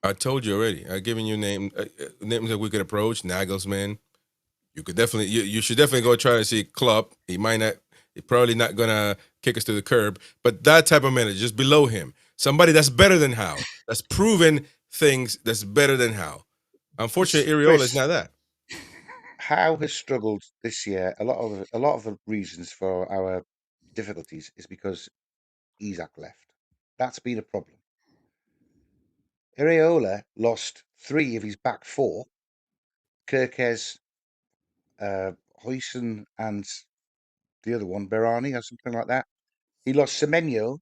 I told you already. I've given you names that we could approach. Nagelsmann. You could definitely. You should definitely go try to see Klopp. He's probably not gonna kick us to the curb. But that type of manager, just below him, somebody that's better than Howe, that's proven things that's better than Howe. Unfortunately, Iraola is not that. Howe has struggled this year. A lot of the reasons for our difficulties is because Isak left. That's been a problem. Iraola lost 3 of his back 4. Kirkes, Huysen, and the other one, Berani or something like that. He lost Semenyo.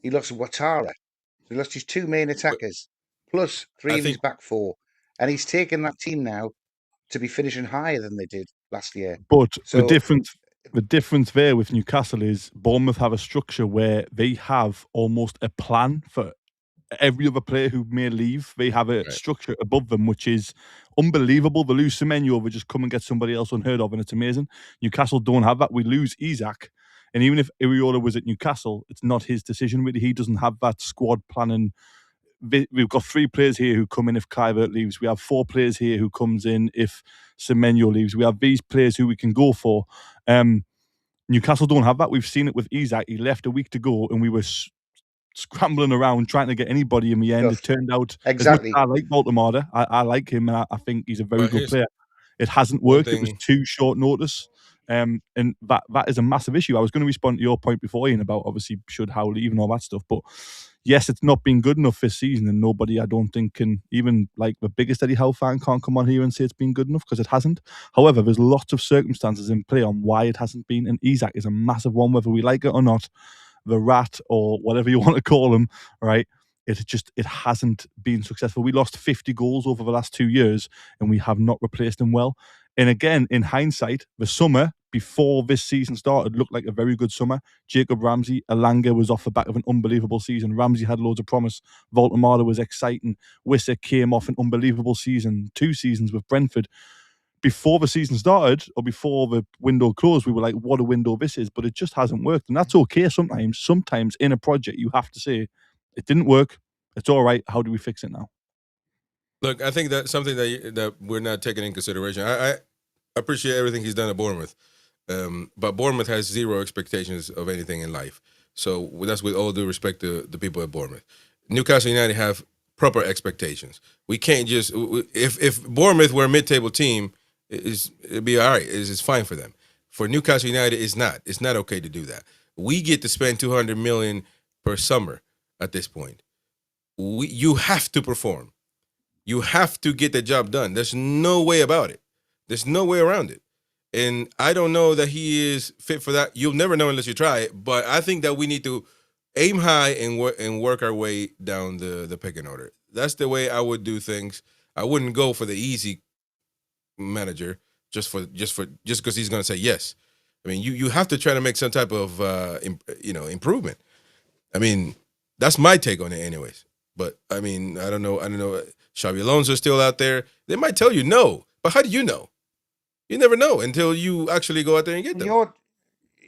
He lost Ouattara. So he lost his 2 main attackers, plus 3 of his back 4. And he's taken that team now to be finishing higher than they did last year. But So the difference there with Newcastle is Bournemouth have a structure where they have almost a plan for every other player who may leave. They have a Right. structure above them, which is unbelievable. They lose Semenyo, they just come and get somebody else unheard of, and it's amazing. Newcastle don't have that. We lose Isaac, and even if Iraola was at Newcastle, it's not his decision really. He doesn't have that squad planning. We've got 3 players here who come in if Kluivert leaves. We have 4 players here who comes in if Semenyo leaves. We have these players who we can go for. Newcastle don't have that. We've seen it with Isaac. He left a week to go, and we were scrambling around trying to get anybody in the end. It turned out exactly. I like Baltimore. I like him, and I think he's a very good player. It hasn't worked. It was too short notice. And that is a massive issue. I was going to respond to your point before, Ian, about obviously should Howe leave and all that stuff. But yes, it's not been good enough this season, and nobody, I don't think, can, even like the biggest Eddie Howe fan can't come on here and say it's been good enough, because it hasn't. However, there's lots of circumstances in play on why it hasn't been, and Isaac is a massive one, whether we like it or not. The rat, or whatever you want to call him, right? It hasn't been successful. We lost 50 goals over the last 2 years, and we have not replaced him well. And again, in hindsight, the summer before this season started looked like a very good summer. Jacob Ramsey, Alanga was off the back of an unbelievable season. Ramsey had loads of promise. Voltemada was exciting. Wissa came off an unbelievable season, 2 seasons with Brentford. Before the season started, or before the window closed, we were like, what a window this is, but it just hasn't worked. And that's okay sometimes. Sometimes in a project, you have to say, it didn't work. It's all right. How do we fix it now? Look, I think that's something that we're not taking in consideration. I appreciate everything he's done at Bournemouth, but Bournemouth has 0 expectations of anything in life. So that's with all due respect to the people at Bournemouth. Newcastle United have proper expectations. We can't just, if Bournemouth were a mid-table team, it'd be all right. It's fine for them. For Newcastle United, it's not. It's not okay to do that. We get to spend $200 million per summer at this point. You have to perform. You have to get the job done. There's no way about it. There's no way around it. And I don't know that he is fit for that. You'll never know unless you try it. But I think that we need to aim high and work our way down the pecking order. That's the way I would do things. I wouldn't go for the easy manager just because he's going to say yes. I mean, you have to try to make some type of improvement. I mean, that's my take on it, anyways. But I mean, I don't know. Xabi Alonso's still out there. They might tell you no, but how do you know? You never know until you actually go out there and get them.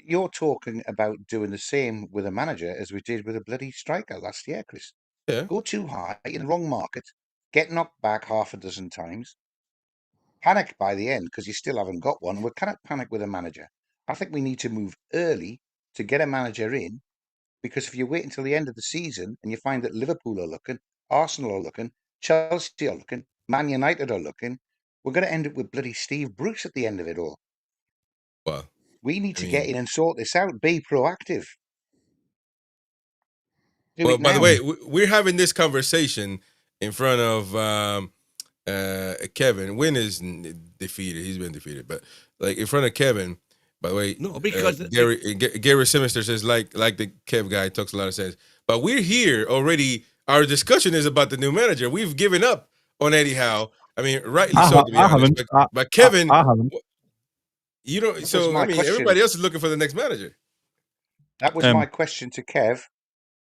You're talking about doing the same with a manager as we did with a bloody striker last year, Chris. Yeah. Go too high in the wrong market, get knocked back half a dozen times, panic by the end because you still haven't got one. We cannot panic with a manager. I think we need to move early to get a manager in, because if you wait until the end of the season and you find that Liverpool are looking, Arsenal are looking, Chelsea are looking, Man United are looking, we're going to end up with bloody Steve Bruce at the end of it all. Well, we need to get in and sort this out. Be proactive. By the way, we're having this conversation in front of Kevin. Wynn is defeated. He's been defeated. But like in front of Kevin, by the way, no, because Gary Simister says like the Kev guy talks a lot of sense. But we're here already. Our discussion is about the new manager. We've given up on Eddie Howe. I mean, rightly so, to be honest. But Kevin, I haven't. You know, so I mean, everybody else is looking for the next manager. That was my question to Kev,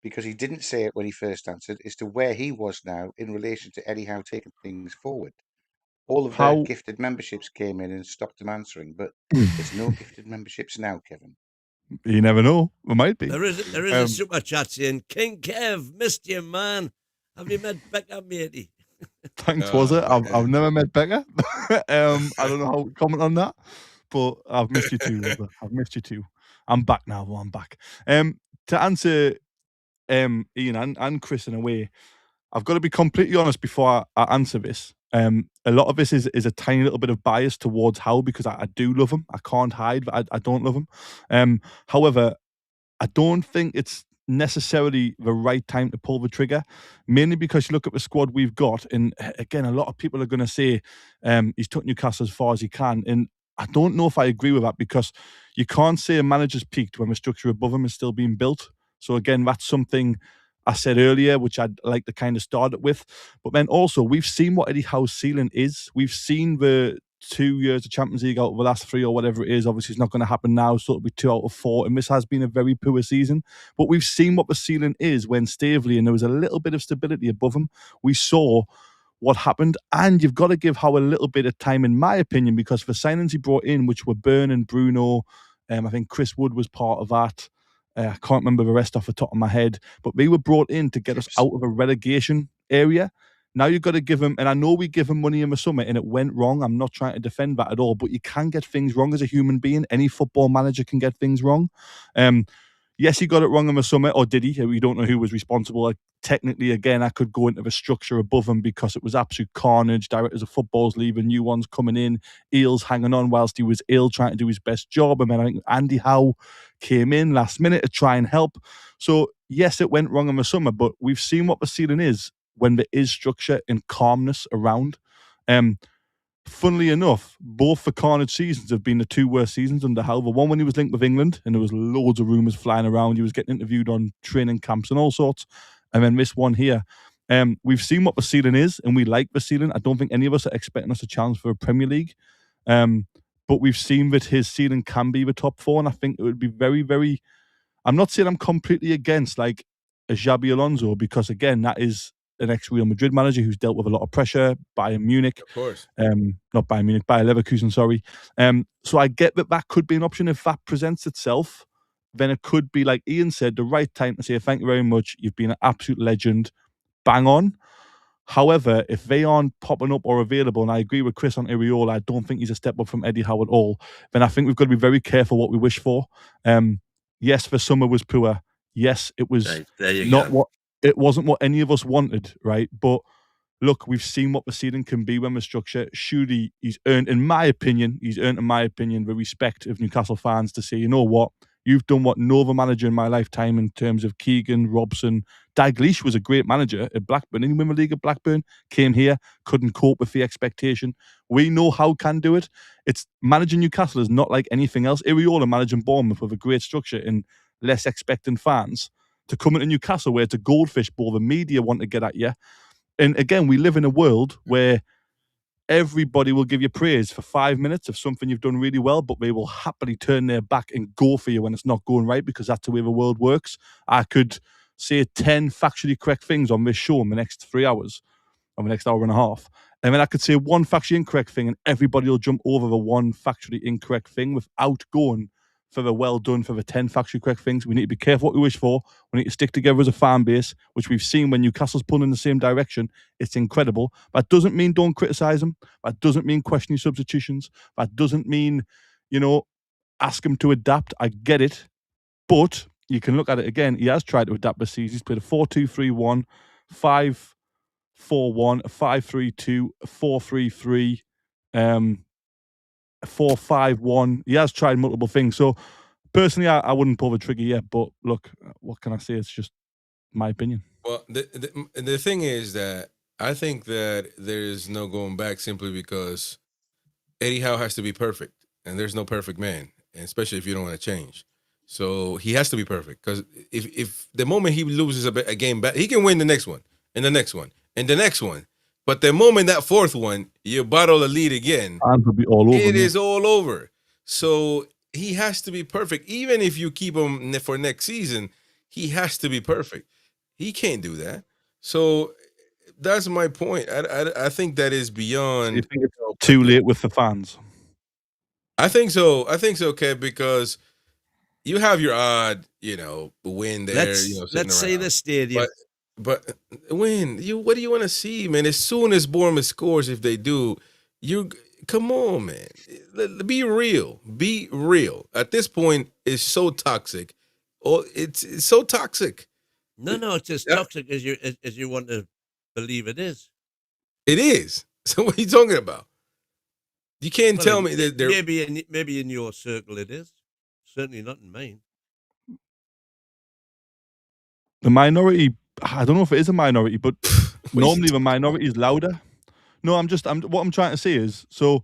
because he didn't say it when he first answered, as to where he was now in relation to Eddie Howe taking things forward. All of their gifted memberships came in and stopped him answering, but there's no gifted memberships now, Kevin. You never know. There might be. There is a super chat saying, King Kev, missed you, man. Have you met Becca, matey? Thanks, was it? I've never met Becca. I don't know how to comment on that, but I've missed you too, Rosa. I've missed you too. I'm back now, I'm back. To answer Ian and Chris in a way, I've got to be completely honest before I answer this. A lot of this is a tiny little bit of bias towards Howe, because I do love him. I can't hide that I don't love him. However, I don't think it's necessarily the right time to pull the trigger, mainly because you look at the squad we've got, and again, a lot of people are going to say he's took Newcastle as far as he can, and I don't know if I agree with that, because you can't say a manager's peaked when the structure above him is still being built. So again, that's something I said earlier, which I'd like to kind of start it with. But then also, we've seen what Eddie Howe's ceiling is. We've seen the 2 years of Champions League out of the last 3 or whatever it is. Obviously, it's not going to happen now, so it'll be 2 out of 4. And this has been a very poor season. But we've seen what the ceiling is when Staveley, and there was a little bit of stability above him. We saw what happened, and you've got to give Howe a little bit of time, in my opinion, because the signings he brought in, which were Byrne and Bruno, I think Chris Wood was part of that. I can't remember the rest off the top of my head, but they were brought in to get us out of a relegation area. Now you've got to give him, and I know we give him money in the summer and it went wrong. I'm not trying to defend that at all, but you can get things wrong as a human being. Any football manager can get things wrong. Yes, he got it wrong in the summer, or did he? We don't know who was responsible. Like, technically, again, I could go into the structure above him because it was absolute carnage. Directors of football's leaving, new ones coming in, Eels hanging on whilst he was ill, trying to do his best job. And then I think Andy Howe came in last minute to try and help. So, yes, it went wrong in the summer, but we've seen what the ceiling is when there is structure and calmness around. Funnily enough, both the carnage seasons have been the 2 worst seasons under Howe. The one when he was linked with England, and there was loads of rumours flying around. He was getting interviewed on training camps and all sorts. And then this one here. We've seen what the ceiling is, and we like the ceiling. I don't think any of us are expecting us to challenge for a Premier League. But we've seen that his ceiling can be the top 4, and I think it would be very, very... I'm not saying I'm completely against, like, a Xabi Alonso, because, again, that is an ex-Real Madrid manager who's dealt with a lot of pressure, Bayern Munich. Of course. Not Bayern Munich, Bayer Leverkusen, sorry. So I get that could be an option if that presents itself. Then it could be, like Ian said, the right time to say, thank you very much, you've been an absolute legend, bang on. However, if they aren't popping up or available, and I agree with Chris on Iraola, I don't think he's a step up from Eddie Howe at all, then I think we've got to be very careful what we wish for. Yes, the summer was poor. Yes, it was There you not go. what... It wasn't what any of us wanted, right? But look, we've seen what the ceiling can be when the structure. Surely he's earned, in my opinion, the respect of Newcastle fans to say, you know what, you've done what no other manager in my lifetime in terms of Keegan, Robson. Dalglish was a great manager at Blackburn. Didn't he win the league at Blackburn? Came here, couldn't cope with the expectation. We know Howe can do it. It's managing Newcastle is not like anything else. Iraola managing Bournemouth with a great structure and less expectant fans. To come into Newcastle where it's a goldfish bowl, the media want to get at you. And again, we live in a world where everybody will give you praise for 5 minutes of something you've done really well, but they will happily turn their back and go for you when it's not going right, because that's the way the world works. I could say 10 factually correct things on this show in the next 3 hours, or the next hour and a half. And then I could say one factually incorrect thing and everybody will jump over the one factually incorrect thing without going for the well done for the 10 factually correct things. We need to be careful what we wish for. We need to stick together as a fan base, which we've seen when Newcastle's pulling in the same direction. It's incredible. That doesn't mean don't criticise them. That doesn't mean question your substitutions. That doesn't mean, ask them to adapt. I get it. But you can look at it again. He has tried to adapt this season. He's played a 4-2-3-1, 5-4-1, a 5-3-2, a 4-3-3, 4-5-1. He has tried multiple things. So personally, I wouldn't pull the trigger yet. But look, what can I say? It's just my opinion. Well, the thing is that I think that there's no going back simply because Eddie Howe has to be perfect, and there's no perfect man, and especially if you don't want to change. So he has to be perfect, because if the moment he loses a game back, he can win the next one, and the next one, and the next one. But the moment that fourth one, you bottle the lead again, it is all over. So he has to be perfect. Even if you keep him for next season, he has to be perfect. He can't do that. So that's my point. I think that is beyond. You think it's too late with the fans? I think so. Kev, because you have your odd, win there. Let's say the stadium. But when what do you want to see, man? As soon as Bournemouth scores, if they do, come on, man. Be real. Be real. At this point, it's so toxic. Oh, it's so toxic. No, it's as toxic as you want to believe it is. It is. So what are you talking about? You can't tell me that they're maybe in your circle it is. Certainly not in mine. The minority, I don't know if it is a minority, but normally the minority is louder. No, what I'm trying to say is, so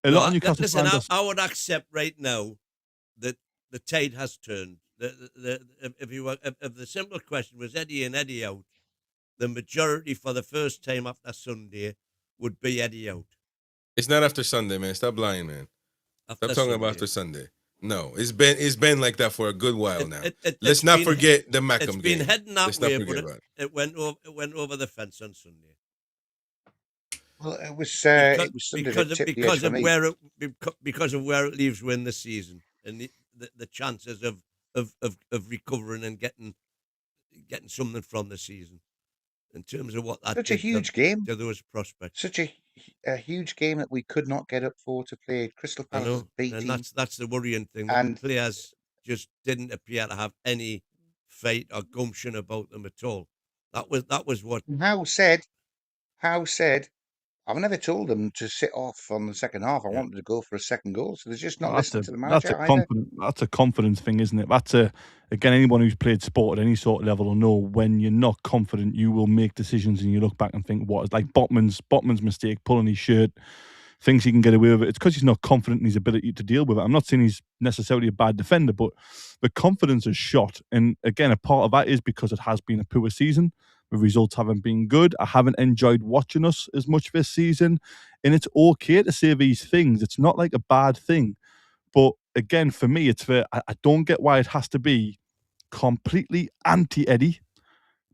a lot of Newcastle fans. I would accept right now that the tide has turned. If the simple question was Eddie in, Eddie out, the majority for the first time after Sunday would be Eddie out. It's not after Sunday, man. Stop lying, man. After Stop talking about Sunday. after Sunday. No, it's been like that for a good while now. Let's It's not been- forget the Mackham It's been game. heading that Let's not way, forget but about it. it went over the fence on Sunday. Well, it was Because, Sunday because, that of, tipped the because edge for of me. where because of where it leaves win the season and the chances of recovering and getting something from the season in terms of what that Such a did huge game. to those prospects. Such a huge game that we could not get up for to play. Crystal I Palace know, beat and team. that's the worrying thing. That And the players just didn't appear to have any fight or gumption about them at all. That was what. Howe said, I've never told them to sit off on the second half. I Yeah. wanted to go for a second goal. So they're just not Well, listening to the manager either. That's a confidence thing, isn't it? Again, anyone who's played sport at any sort of level will know when you're not confident, you will make decisions and you look back and think, what is like Botman's mistake, pulling his shirt, thinks he can get away with it. It's because he's not confident in his ability to deal with it. I'm not saying he's necessarily a bad defender, but the confidence is shot. And again, a part of that is because it has been a poor season. The results haven't been good. I haven't enjoyed watching us as much this season. And it's okay to say these things. It's not like a bad thing. But again, for me, I don't get why it has to be completely anti-Eddie,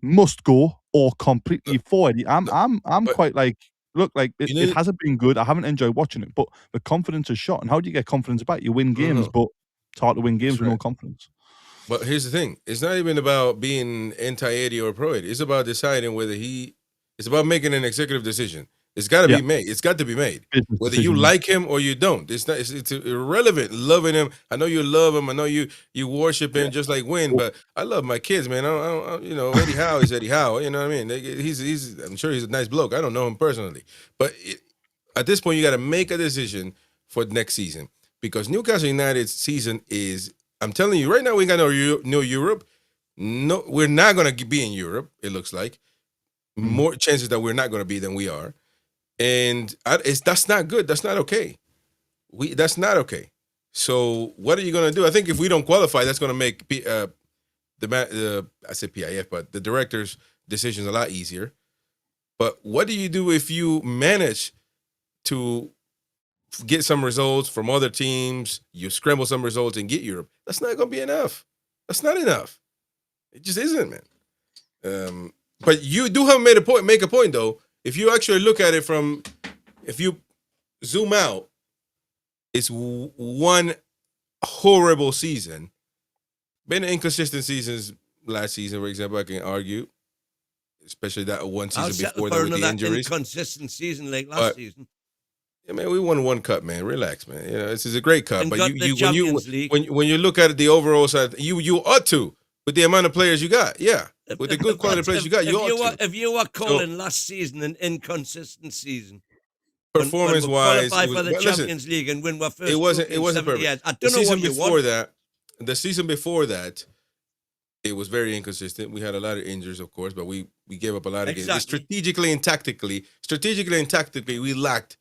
must go, or completely for Eddie. I'm but- quite like, look, like You it know- hasn't been good. I haven't enjoyed watching it, but the confidence is shot. And how do you get confidence back? You win No, games, no. but it's hard to win games That's with no right. confidence. But here's the thing: it's not even about being anti-Eddie or pro-Eddie. It's about deciding whether it's about making an executive decision. It's got to Yeah. be made. It's got to be made. Business Whether you decision. like him or you don't, it's not. It's irrelevant. Loving him, I know you love him. I know you worship him just like Win. But I love my kids, man. I don't, Eddie Howe is Eddie Howe. You know what I mean? He's. I'm sure he's a nice bloke. I don't know him personally, but at this point, you got to make a decision for next season because Newcastle United's season is. I'm telling you right now, we ain't got no Europe. No, we're not going to be in Europe. It looks like more chances that we're not going to be than we are. And that's not good. That's not okay. That's not okay. So what are you going to do? I think if we don't qualify, that's going to make I said PIF, but the director's decisions a lot easier. But what do you do if you manage to get some results from other teams, you scramble some results and get Europe? That's not going to be enough. That's not enough. It just isn't, man. But you do have make a point though. If you actually look at it if you zoom out, it's one horrible season. Been inconsistent seasons last season, for example, I can argue. Especially that one I'll season settle before for that with the another injuries. inconsistent season like last But- season. Yeah, man, we won one cup, man. Relax, man. This is a great cup. And But got the Champions League. when you look at it, the overall side, you ought to with the amount of players you got. Yeah, with the good quality players you got, you ought to. If you were calling last season an inconsistent season, Performance when we wise, qualify for the Champions League and win our first it wasn't trophy in 70 perfect. years. I The don't know season what you before want. that, the season before that, it was very inconsistent. We had a lot of injuries, of course, but we gave up a lot of games. Exactly. Strategically and tactically, we lacked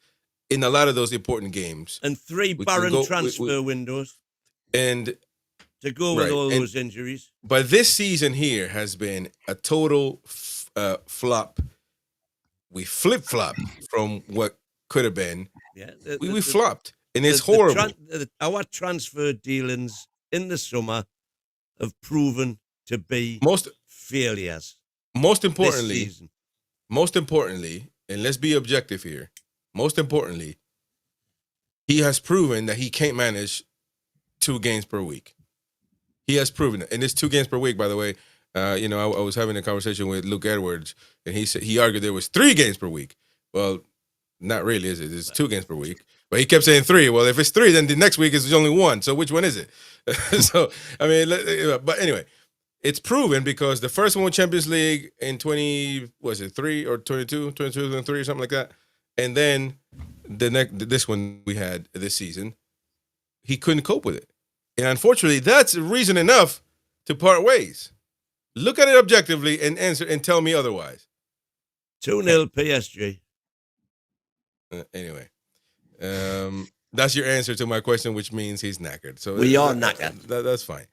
in a lot of those important games. And three We can barren go- transfer windows And to go with Right, all and- those injuries. but this season here has been a total flop. We flip-flopped from what could have been. Yeah, We flopped, and it's horrible. Our transfer dealings in the summer have proven to be Most failures most this importantly, season. and let's be objective here. Most importantly, he has proven that he can't manage 2 games per week. He has proven it, and it's 2 games per week. By the way, I was having a conversation with Luke Edwards, and he argued there was 3 games per week. Well, not really, is it? It's 2 games per week. But he kept saying 3. Well, if it's 3, then the next week is only 1. So which one is it? So I mean, but anyway, it's proven because the first one was Champions League in 3 or 22, 2003 or something like that. And then this one we had this season, he couldn't cope with it. And unfortunately, that's reason enough to part ways. Look at it objectively and answer and tell me otherwise. 2-0 PSG. Anyway, that's your answer to my question, which means he's knackered. So We are knackered. That's fine.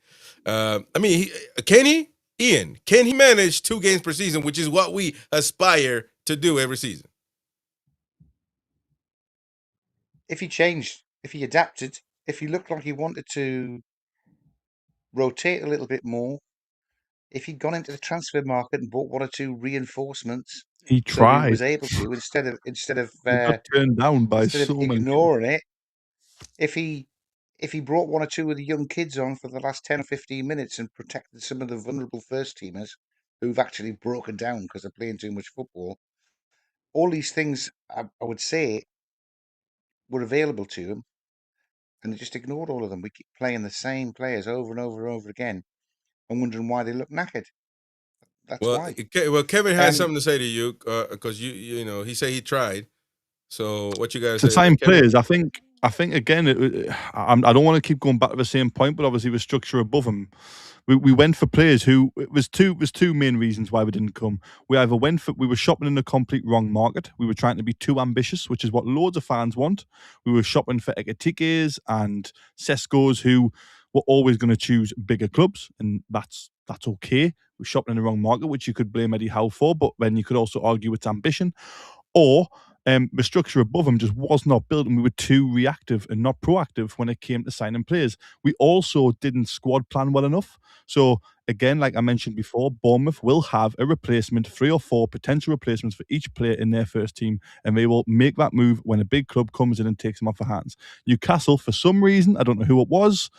I mean, can he? Ian, can he manage 2 games per season, which is what we aspire to do every season? if he changed, if he adapted, if he looked like he wanted to rotate a little bit more, if he'd gone into the transfer market and bought one or two reinforcements, He so he tried. was able to He got turned down by instead of so many people. ignoring it, if he brought one or two of the young kids on for the last 10 or 15 minutes and protected some of the vulnerable first teamers who've actually broken down because they're playing too much football, all these things I would say were available to him, and they just ignored all of them. We keep playing the same players over and over and over again and wondering why they look knackered. That's Well, why. Kevin has Um, something to say to you because you know he said he tried. So what you got to To say, sign Kevin? players, I think again, I don't want to keep going back to the same point, but obviously with structure above them, we went for players who it was two main reasons why we didn't come. We either we were shopping in the complete wrong market. We were trying to be too ambitious, which is what loads of fans want. We were shopping for Eketikes and Sescos who were always going to choose bigger clubs, and that's okay. We're shopping in the wrong market, which you could blame Eddie Howe for, but then you could also argue it's ambition. Or the structure above him just was not built, and we were too reactive and not proactive when it came to signing players. We also didn't squad plan well enough. So again, like I mentioned before, Bournemouth will have a replacement, 3 or 4 potential replacements for each player in their first team, and they will make that move when a big club comes in and takes them off their hands. Newcastle, for some reason, I don't know who it was,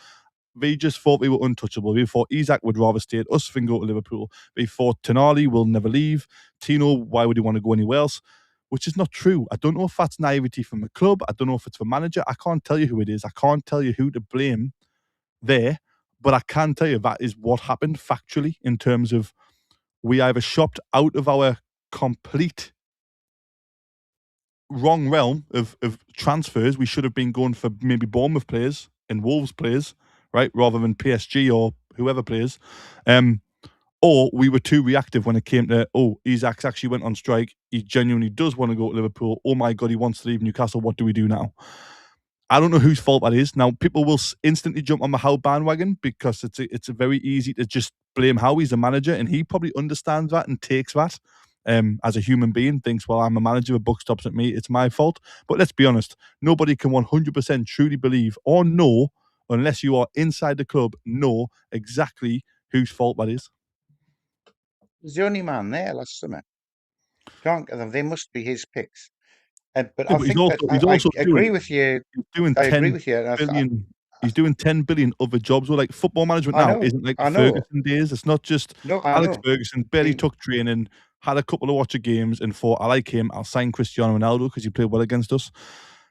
they just thought they were untouchable. They thought Isak would rather stay at us than go to Liverpool. They thought Toon Army will never leave. Tino, why would he want to go anywhere else? Which is not true. I don't know if that's naivety from the club. I don't know if it's the manager. I can't tell you who it is. I can't tell you who to blame there. But I can tell you that is what happened factually in terms of we either shopped out of our complete wrong realm of transfers. We should have been going for maybe Bournemouth players and Wolves players, right, rather than PSG or whoever players. Or we were too reactive when it came to, Isak's actually went on strike. He genuinely does want to go to Liverpool. Oh my God, he wants to leave Newcastle. What do we do now? I don't know whose fault that is. Now, people will instantly jump on the Howe bandwagon because it's a very easy to just blame Howe. He's a manager, and he probably understands that and takes that as a human being, thinks, well, I'm a manager, the buck stops at me, it's my fault. But let's be honest, nobody can 100% truly believe or know, unless you are inside the club, know exactly whose fault that is. He's the only man there last summer. They must be his picks. But Yeah, I but think that he's I also agree with you. doing I agree 10 with you. And billion. He's doing 10 billion other jobs. Well, like football management I now know, isn't like the I know, Ferguson days. It's not just no, I Alex know. Ferguson barely He- took training, had a couple of watch of games, and thought, I like him. I'll sign Cristiano Ronaldo because he played well against us.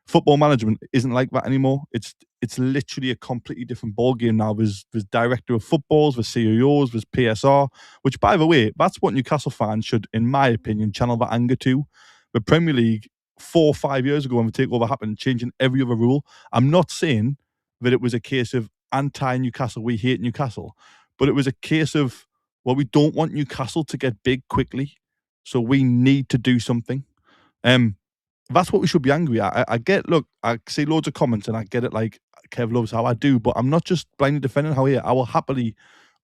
Football management isn't like that anymore. It's literally a completely different ball game now. There's director of footballs, there's CEOs, there's PSR. Which, by the way, that's what Newcastle fans should, in my opinion, channel that anger to. The Premier League 4 or 5 years ago when the takeover happened, changing every other rule. I'm not saying that it was a case of anti-Newcastle, we hate Newcastle, but it was a case of, well, we don't want Newcastle to get big quickly, so we need to do something. That's what we should be angry at. I get, look, I see loads of comments and I get it, like Kev loves how I do, but I'm not just blindly defending how here. I will happily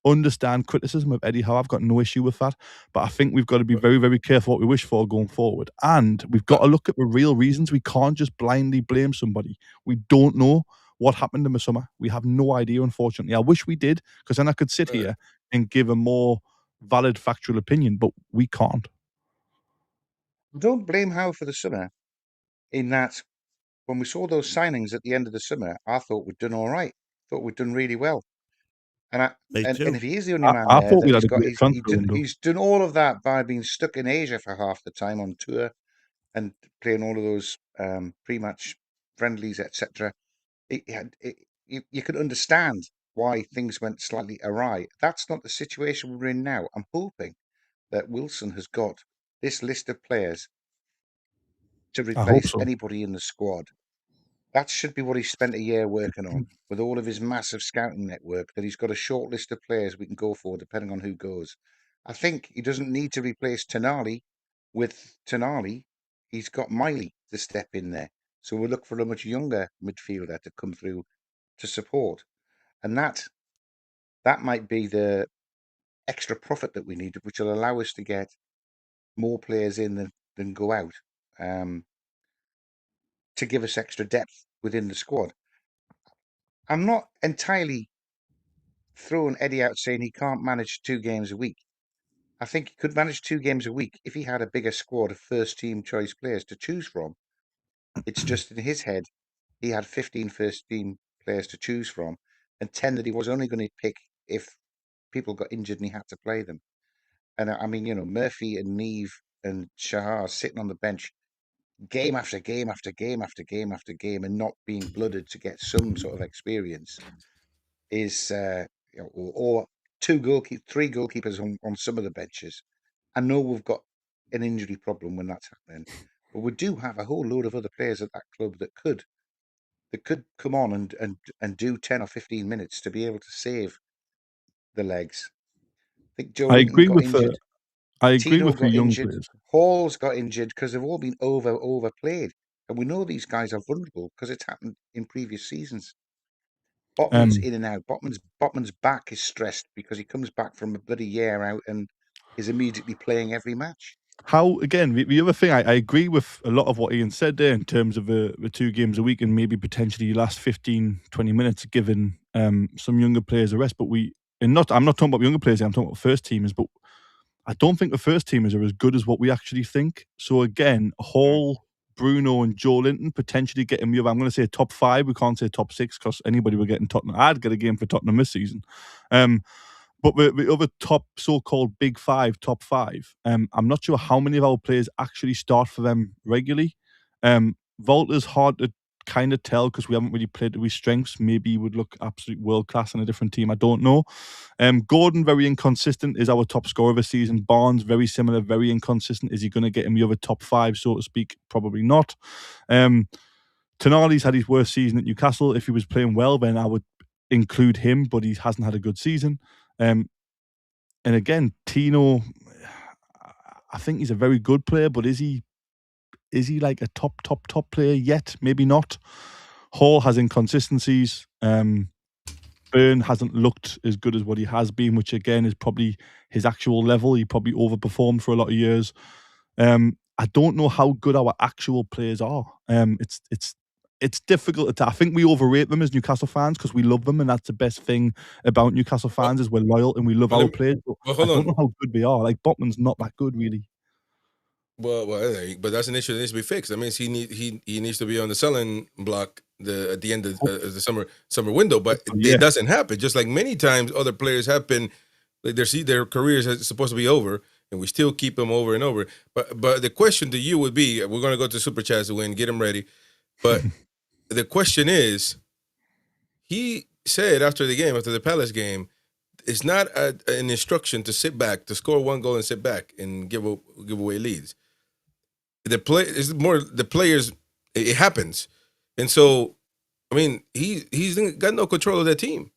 understand criticism of Eddie Howe. I've got no issue with that. But I think we've got to be very, very careful what we wish for going forward. And we've got to look at the real reasons. We can't just blindly blame somebody. We don't know what happened in the summer. We have no idea, unfortunately. I wish we did, because then I could sit here and give a more valid factual opinion, but we can't. Don't blame Howe for the summer. In that, when we saw those signings at the end of the summer, I thought we'd done all right. Thought we'd done really well. And Me too. if he is the only man I there, thought we then had a great transfer window. he's done all of that by being stuck in Asia for half the time on tour and playing all of those pre-match friendlies, etc. You can understand why things went slightly awry. That's not the situation we're in now. I'm hoping that Wilson has got this list of players to I hope replace so. anybody in the squad. That should be what he spent a year working on, with all of his massive scouting network, that he's got a short list of players we can go for, depending on who goes. I think he doesn't need to replace Tonali with Tonali. He's got Miley to step in there. So we'll look for a much younger midfielder to come through to support. And that might be the extra profit that we need, which will allow us to get more players in than go out. to give us extra depth within the squad. I'm not entirely throwing Eddie out saying he can't manage 2 games a week. I think he could manage 2 games a week if he had a bigger squad of first-team choice players to choose from. It's just in his head, he had 15 first-team players to choose from and 10 that he was only going to pick if people got injured and he had to play them. And I mean, Murphy and Neve and Shahar sitting on the bench game after game after game after game after game and not being blooded to get some sort of experience is, or 3 goalkeepers on some of the benches. I know we've got an injury problem when that's happening, but we do have a whole load of other players at that club that could come on and do 10 or 15 minutes to be able to save the legs. I think Joe I Linton agree got with injured. I agree Tino with the got young injured. players. Hall's got injured because they've all been overplayed. And we know these guys are vulnerable because it's happened in previous seasons. Botman's in and out. Botman's back is stressed because he comes back from a bloody year out and is immediately playing every match. How, again, the other thing, I agree with a lot of what Ian said there in terms of the 2 games a week and maybe potentially last 15, 20 minutes giving some younger players a rest. But I'm not talking about younger players, I'm talking about first teamers, but I don't think the first teamers are as good as what we actually think. So again, Hall, Bruno and Joe Linton potentially getting me up. I'm going to say top 5. We can't say top 6 because anybody will get in Tottenham. I'd get a game for Tottenham this season. But the other top so-called big 5, top 5, I'm not sure how many of our players actually start for them regularly. Volta's hard to kind of tell because we haven't really played to his strengths. Maybe he would look absolute world-class on a different team. I don't know. Gordon, very inconsistent, is our top scorer this season. Barnes, very similar, very inconsistent. Is he going to get him the other top 5, so to speak? Probably not. Tonali's had his worst season at Newcastle. If he was playing well, then I would include him, but he hasn't had a good season. And again, Tino, I think he's a very good player, but is he like a top player yet? Maybe not. Hall has inconsistencies. Byrne hasn't looked as good as what he has been, which again is probably his actual level. He probably overperformed for a lot of years. I don't know how good our actual players are. It's difficult to. I think we overrate them as Newcastle fans because we love them, and that's the best thing about Newcastle fans is we're loyal and we love our players. But I don't know how good they are. Like Botman's not that good, really. Well, but that's an issue that needs to be fixed. That means he needs to be on the selling block at the end of the summer window. But it doesn't happen. Just like many times other players have been, like their careers are supposed to be over, and we still keep them over and over. But the question to you would be: we're going to go to Super Chats to win, get them ready. But the question is, he said after the Palace game, it's not an instruction to sit back, to score 1 goal and sit back and give away leads. It's more the players. It happens, and so I mean he's got no control of that team.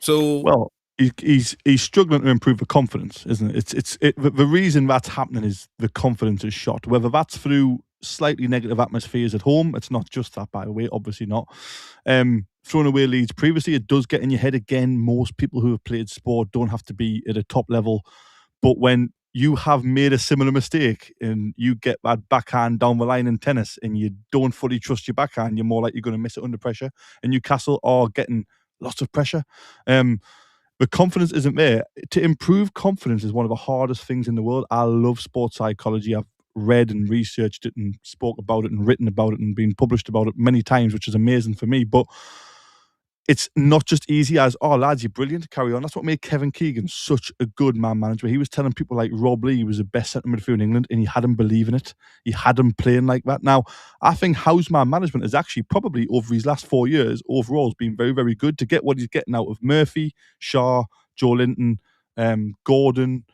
So well, he's struggling to improve the confidence, isn't it? The reason that's happening is the confidence is shot. Whether that's through slightly negative atmospheres at home, it's not just that, by the way. Obviously not. Throwing away leads previously, it does get in your head again. Most people who have played sport don't have to be at a top level, but when you have made a similar mistake and you get that backhand down the line in tennis and you don't fully trust your backhand, you're more likely going to miss it under pressure. And Newcastle are getting lots of pressure. The confidence isn't there. To improve confidence is one of the hardest things in the world. I love sports psychology. I've read and researched it and spoke about it and written about it and been published about it many times, which is amazing for me. But it's not just easy as, oh, lads, you're brilliant, carry on. That's what made Kevin Keegan such a good man manager. He was telling people like Rob Lee was the best centre midfielder in England and he had him believing it. He had him playing like that. Now, I think Howe's man management has actually probably over his last 4 years overall has been very, very good to get what he's getting out of Murphy, Shaw, Joe Linton, Gordon,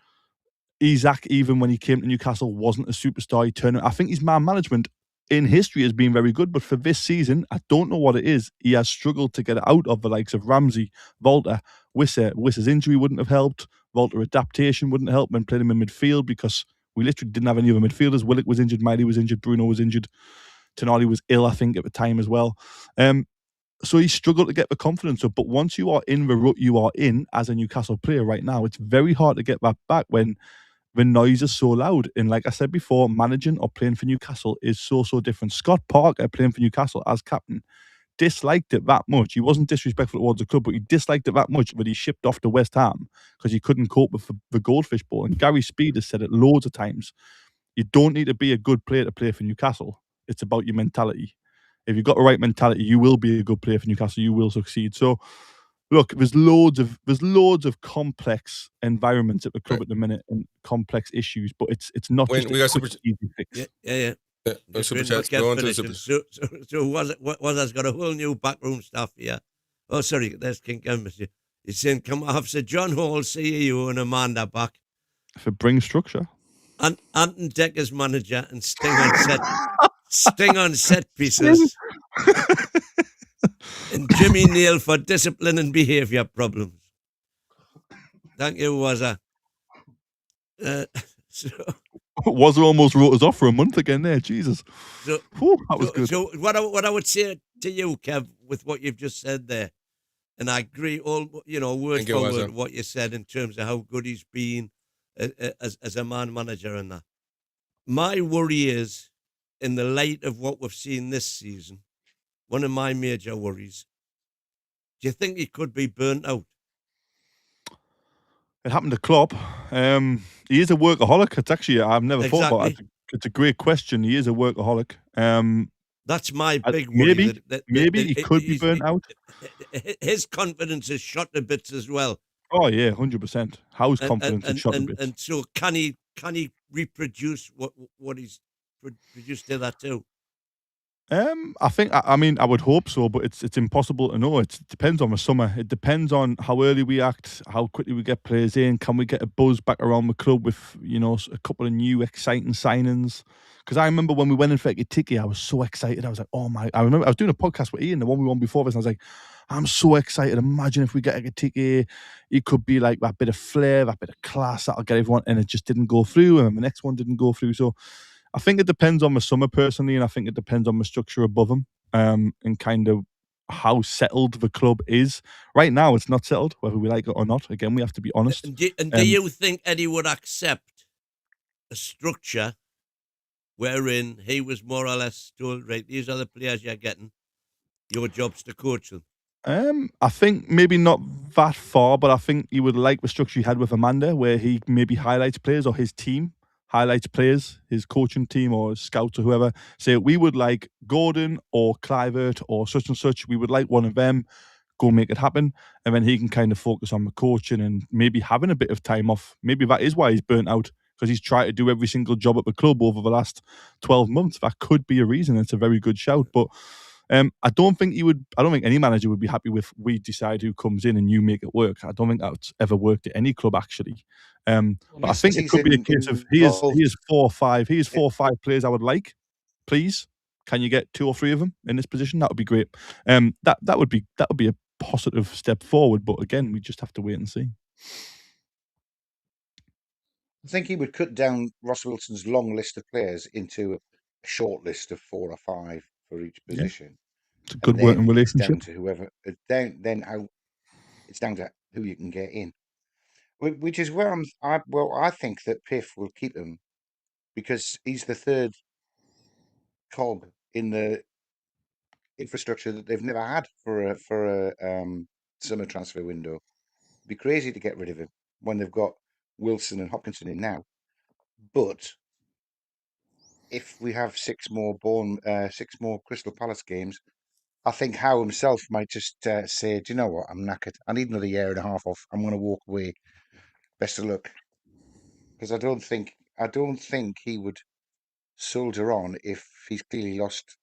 Isak, even when he came to Newcastle, wasn't a superstar. He turned. I think his man management in history has been very good, but for this season, I don't know what it is. He has struggled to get it out of the likes of Ramsey, Volta, Wissa. Wissa's injury wouldn't have helped. Volta adaptation wouldn't help when playing him in midfield because we literally didn't have any other midfielders. Willock was injured, Miley was injured, Bruno was injured. Tonali was ill, I think, at the time as well. So he struggled to get the confidence up. But once you are in the rut you are in as a Newcastle player right now, it's very hard to get that back when the noise is so loud. And like I said before, managing or playing for Newcastle is so different. Scott Parker playing for Newcastle as captain disliked it that much. He wasn't disrespectful towards the club, but he disliked it that much that he shipped off to West Ham because he couldn't cope with the Goldfish Bowl. And Gary Speed has said it loads of times. You don't need to be a good player to play for Newcastle. It's about your mentality. If you've got the right mentality, you will be a good player for Newcastle. You will succeed. So, look, there's loads of complex environments at the club at the minute and complex issues, but it's not When just we a got quick, super- easy fix. Yeah. Super Just chats. get Go on to the finishing. super. So was got a whole new backroom staff here. Oh, sorry, there's King Monsieur. He's saying, come Officer John Hall, CEO and Amanda back. If it brings structure. And Anton Decker's manager and Sting on set pieces. And Jimmy Neal for discipline and behaviour problems. Thank you, Wazza. Wazza almost wrote us off for a month again there. Jesus. Whew, that was good. So what I would say to you, Kev, with what you've just said there, and I agree word for word what you said in terms of how good he's been as a manager and that. My worry is, in the light of what we've seen this season, one of my major worries, do you think he could be burnt out? It happened to Klopp. He is a workaholic. It's actually, I've never thought about it. It's a great question. He is a workaholic. That's my big worry. Maybe he could be burnt out. His confidence is shot to bits as well. Oh yeah, 100%. Howe's confidence is shot to bits. And so can he reproduce what he's produced to that too? I mean, I would hope so, but it's impossible to know. It depends on the summer. It depends on how early we act, how quickly we get players in. Can we get a buzz back around the club with, a couple of new exciting signings? Because I remember when we went in for Ekitike, I was so excited. I was like, oh my! I remember I was doing a podcast with Ian, the one we won before this, and I was like, I'm so excited. Imagine if we get Ekitike, it could be like that bit of flair, that bit of class that'll get everyone. And it just didn't go through, and the next one didn't go through. So I think it depends on the summer personally, and I think it depends on the structure above him, and kind of how settled the club is. Right now, it's not settled, whether we like it or not. Again, we have to be honest. And do you think Eddie would accept a structure wherein he was more or less told, right, these are the players you're getting, your job's to coach them? I think maybe not that far, but I think he would like the structure he had with Amanda, where he maybe highlights players, or his team highlights players, his coaching team or scouts or whoever, say, we would like Gordon or Clivert or such and such. We would like one of them. Go make it happen. And then he can kind of focus on the coaching and maybe having a bit of time off. Maybe that is why he's burnt out, because he's tried to do every single job at the club over the last 12 months. That could be a reason. It's a very good shout. But I don't think any manager would be happy with, we decide who comes in and you make it work. I don't think that's ever worked at any club, actually. But I think it could be a case of he is 4 or 5 players I would like. Please, can you get 2 or 3 of them in this position? That would be great. That would be a positive step forward. But again, we just have to wait and see. I think he would cut down Ross Wilson's long list of players into a short list of 4 or 5 for each position. It's a good working relationship. Down to whoever. It's down to who you can get in. Which is where I think that Piff will keep him, because he's the third cog in the infrastructure that they've never had for a summer transfer window. It'd be crazy to get rid of him when they've got Wilson and Hopkinson in now. But if we have 6 more Crystal Palace games, I think Howe himself might just say, do you know what? I'm knackered. I need another year and a half off. I'm going to walk away. Best of luck. Because I don't think he would soldier on if he's clearly lost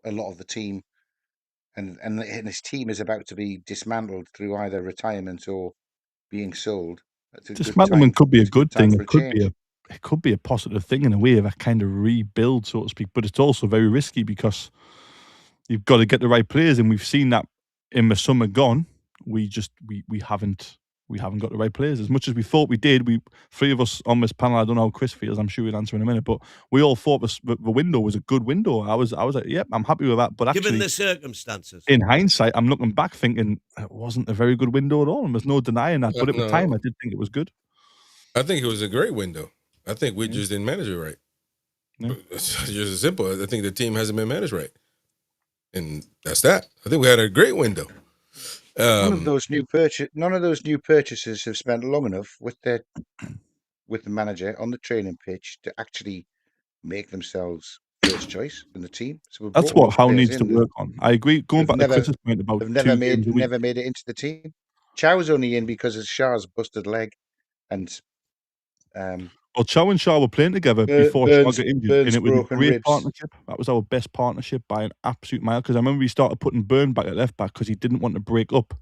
a lot of the team, and his team is about to be dismantled through either retirement or being sold. Dismantlement could be a good thing. It could be a positive thing in a way of a kind of rebuild, so to speak. But it's also very risky because you've got to get the right players, and we've seen that in the summer gone. We haven't got the right players as much as we thought we did. 3 of us on this panel, I don't know how Chris feels, I'm sure he'll answer in a minute, but we all thought the window was a good window. I was like, yep, I'm happy with that. But given actually, the circumstances, in hindsight, I'm looking back thinking it wasn't a very good window at all, and there's no denying that. But at the time, I did think it was good. I think it was a great window. I think we just didn't manage it right. Yeah. It's just as simple. I think the team hasn't been managed right, and that's that. I think we had a great window. None of those new purchases have spent long enough with the manager on the training pitch to actually make themselves first choice in the team. So we That's brought what those Howe players needs to in work on. I agree. Going who've back to never Chris's point about have 2 games a week. never made it into the team. Chow's only in because of Shah's busted leg, and Well, Chow and Shaw were playing together before Shaw got injured, and Burns it was a broken great ribs. partnership. That was our best partnership by an absolute mile. Because I remember we started putting Burn back at left back because he didn't want to break up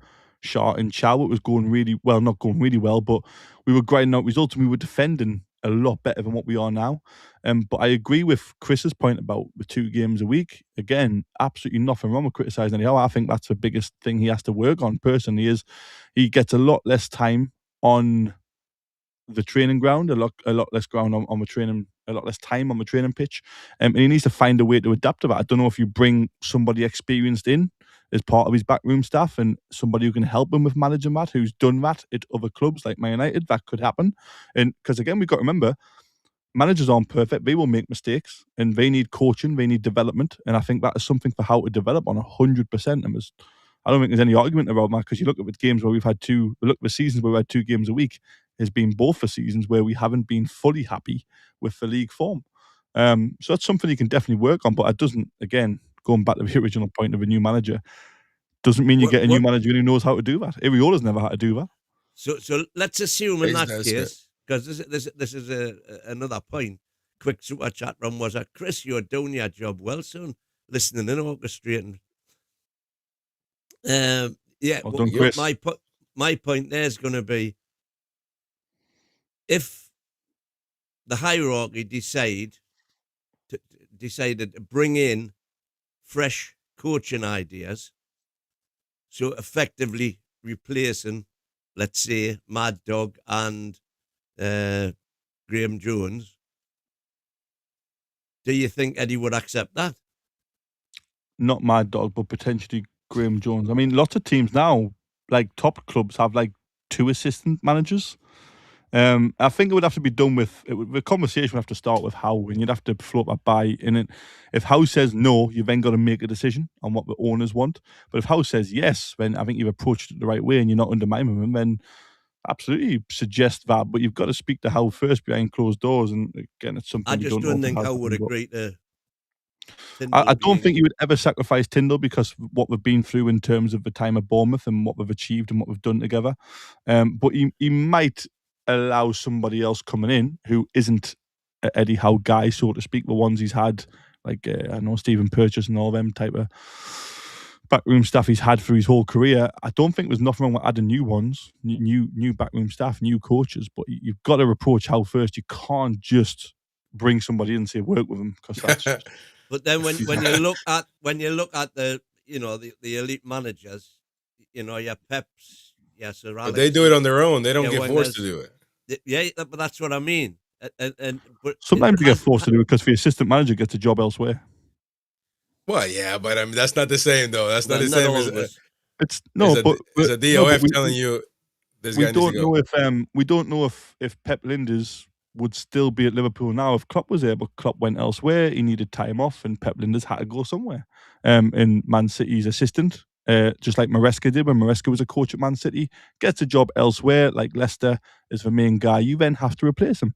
Shaw and Chow. It was going really well, not going really well, but we were grinding out results and we were defending a lot better than what we are now. But I agree with Chris's point about the 2 games a week. Again, absolutely nothing wrong with criticising Eddie Howe. I think that's the biggest thing he has to work on personally. Is he gets a lot less time on the training ground, a lot less ground on the training, a lot less time on the training pitch, and he needs to find a way to adapt to that. I don't know if you bring somebody experienced in as part of his backroom staff and somebody who can help him with managing that, who's done that at other clubs like Man United. That could happen, and because again, we've got to remember, managers aren't perfect; they will make mistakes, and they need coaching, they need development, and I think that is something for how to develop on 100%. And I don't think there's any argument about that because you look at the games where we've had look at the seasons where we had 2 games a week. Has been both the seasons where we haven't been fully happy with the league form. So that's something you can definitely work on, but it doesn't, again, going back to the original point of a new manager, doesn't mean you get a new manager who knows how to do that. Iraola's never had to do that. So let's assume in that That's case, because this is another point. Quick super chat room was that Chris, you're doing your job well, son. Listening and orchestrating. Yeah, Well done, Chris. my point there is going to be, if the hierarchy decided to bring in fresh coaching ideas, so effectively replacing, let's say, Mad Dog and Graham Jones, do you think Eddie would accept that? Not Mad Dog, but potentially Graham Jones. I mean, lots of teams now, like top clubs, have like 2 assistant managers. I think it would have to be done with the conversation would have to start with Howe, and you'd have to float that by. And if Howe says no, you then got to make a decision on what the owners want. But if Howe says yes, then I think you've approached it the right way, and you're not undermining him. Then absolutely suggest that. But you've got to speak to Howe first behind closed doors. And again, it's something I just don't think Howe would agree to. I don't think he would ever sacrifice Tyndall because of what we've been through in terms of the time at Bournemouth and what we've achieved and what we've done together. But he might allow somebody else coming in who isn't an Eddie Howe guy, so to speak, the ones he's had, like I know Stephen Purchase and all them type of backroom staff he's had through his whole career. I don't think there's nothing wrong with adding new ones, new backroom staff, new coaches, but you've got to approach Howe first. You can't just bring somebody in and say work with them because that's just... But then when you look at the the elite managers, your Peps, Sir Alex, but they do it on their own. They don't get forced to do it. Yeah, but that's what I mean. But sometimes you get forced to do it because the assistant manager gets a job elsewhere. Well, yeah, but I mean that's not the same though. That's not the same as it's no, but it's a DOF telling you this guy needs to go. We don't know if Pep Linders would still be at Liverpool now if Klopp was there, but Klopp went elsewhere. He needed time off, and Pep Linders had to go somewhere. And Man City's assistant, just like Maresca did when Maresca was a coach at Man City, gets a job elsewhere, like Leicester is the main guy. You then have to replace him.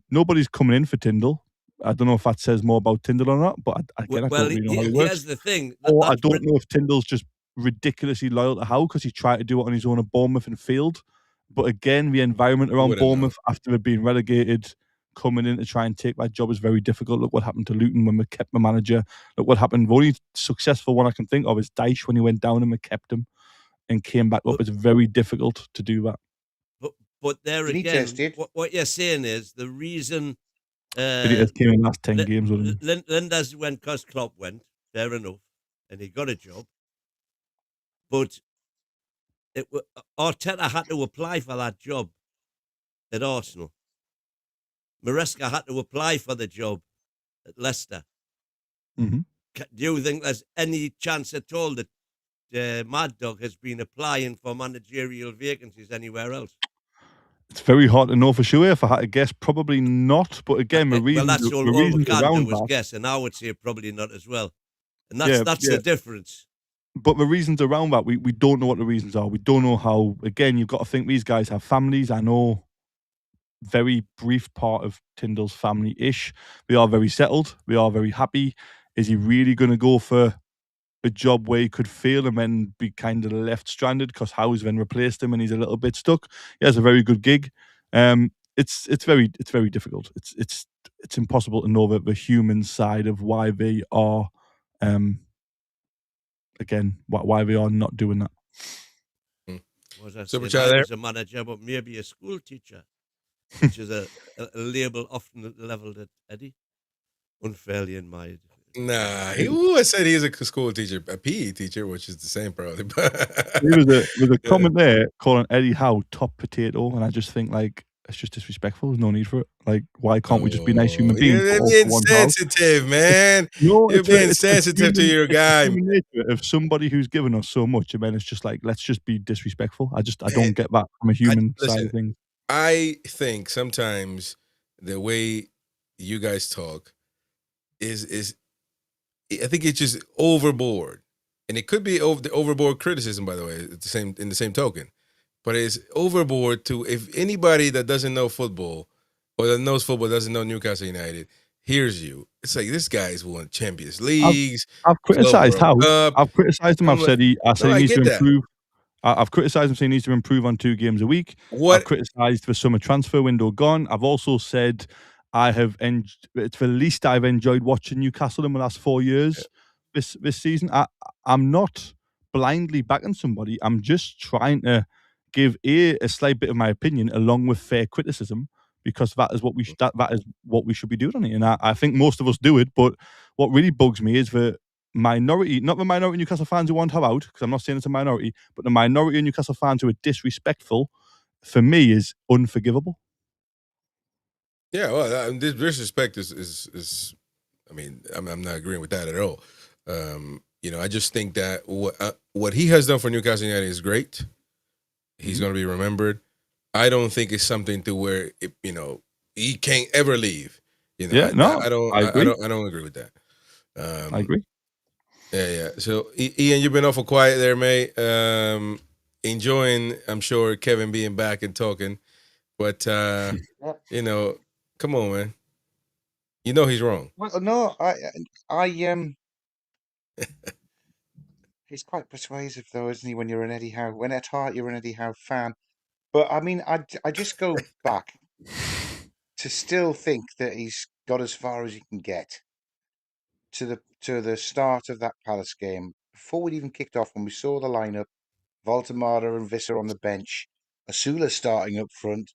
Nobody's coming in for Tyndall. I don't know if that says more about Tyndall or not, but I don't really know how he works. Here's the thing. Or I don't know if Tyndall's just ridiculously loyal to Howe because he tried to do it on his own at Bournemouth and failed. But again, the environment around Bournemouth after they've been relegated, coming in to try and take that job is very difficult. Look what happened to Luton when we kept the manager. Look what happened. The only successful one I can think of is Dyche when he went down and we kept him and came back up. It's very difficult to do that. But there again, what you're saying is the reason Benitez came in last 10 games with him. Linders went because Klopp went, fair enough, and he got a job. But Arteta had to apply for that job at Arsenal. Maresca had to apply for the job at Leicester. Mm-hmm. Do you think there's any chance at all that Mad Dog has been applying for managerial vacancies anywhere else? It's very hard to know for sure. If I had to guess, probably not. But again, the Well, reasons, that's all the we reasons can around do is that, guess, and I would say probably not as well. And yeah, that's yeah. the difference. But the reasons around that, we don't know what the reasons are. We don't know how. Again, you've got to think these guys have families. I know very brief part of Tyndall's family-ish. We are very settled. We are very happy. Is he really going to go for a job where he could fail and then be kind of left stranded because Howe's then replaced him and he's a little bit stuck? He has a very good gig. It's very difficult. It's impossible to know the human side of why they are again why they are not doing that. Was I Super saying chat I there. was a manager, but maybe a school teacher, which is a label often leveled at Eddie, unfairly in my. Nah, who said he's a school teacher, a PE teacher, which is the same probably. There was a comment there calling Eddie Howe top potato, and I just think like it's just disrespectful. There's no need for it. Like, why can't we just be nice human beings? You're but being also one pal? sensitive, man. No, You're being it's sensitive to your it's guy. human nature of somebody who's given us so much, and then it's just like let's just be disrespectful. I don't get that from a human side listen, of things. I think sometimes the way you guys talk is I think it's just overboard, and it could be overboard criticism. By the way, in the same token, but it's overboard to if anybody that doesn't know football or that knows football doesn't know Newcastle United hears you. It's like this guy's won Champions Leagues. I've criticised Howe. I've criticised him. I'm I've said he needs to improve. I've criticised him saying he needs to improve on 2 games a week. I've criticised the summer transfer window gone. I've also said it's the least I've enjoyed watching Newcastle in the last 4 years this season. I'm not blindly backing somebody. I'm just trying to give a slight bit of my opinion along with fair criticism, because that is what we should be doing on it. And I think most of us do it. But what really bugs me is the minority, not the minority Newcastle fans who want Howe out, because I'm not saying it's a minority, but the minority of Newcastle fans who are disrespectful, for me, is unforgivable. Yeah, well, this disrespect is. I mean, I'm not agreeing with that at all. I just think that what he has done for Newcastle United is great. He's going to be remembered. I don't think it's something to where he can't ever leave. I don't agree with that. I agree. Yeah. So Ian, you've been awful quiet there, mate. Enjoying, I'm sure, Kevin being back and talking, but come on, man. You know he's wrong. Well, no, he's quite persuasive, though, isn't he? When you're an Eddie Howe, when at heart you're an Eddie Howe fan. But I mean, I just go back to still think that he's got as far as he can get to the start of that Palace game. Before we'd even kicked off, when we saw the lineup, Voltemada and Visser on the bench, Asula starting up front,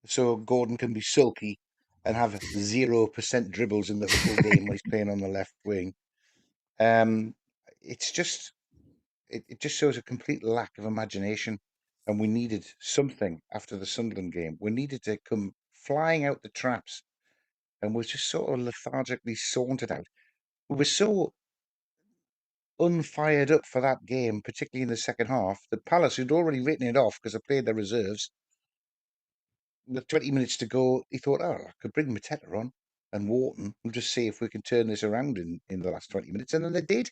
so Gordon can be sulky and have 0% dribbles in the whole game when he's playing on the left wing. It's just it just shows a complete lack of imagination, and we needed something after the Sunderland game. We needed to come flying out the traps, and we're just sort of lethargically sauntered out. We were so unfired up for that game, particularly in the second half. The Palace, who'd already written it off because they played their reserves, with 20 minutes to go, he thought, I could bring Mateta on and Wharton. We'll just see if we can turn this around in the last 20 minutes. And then they did,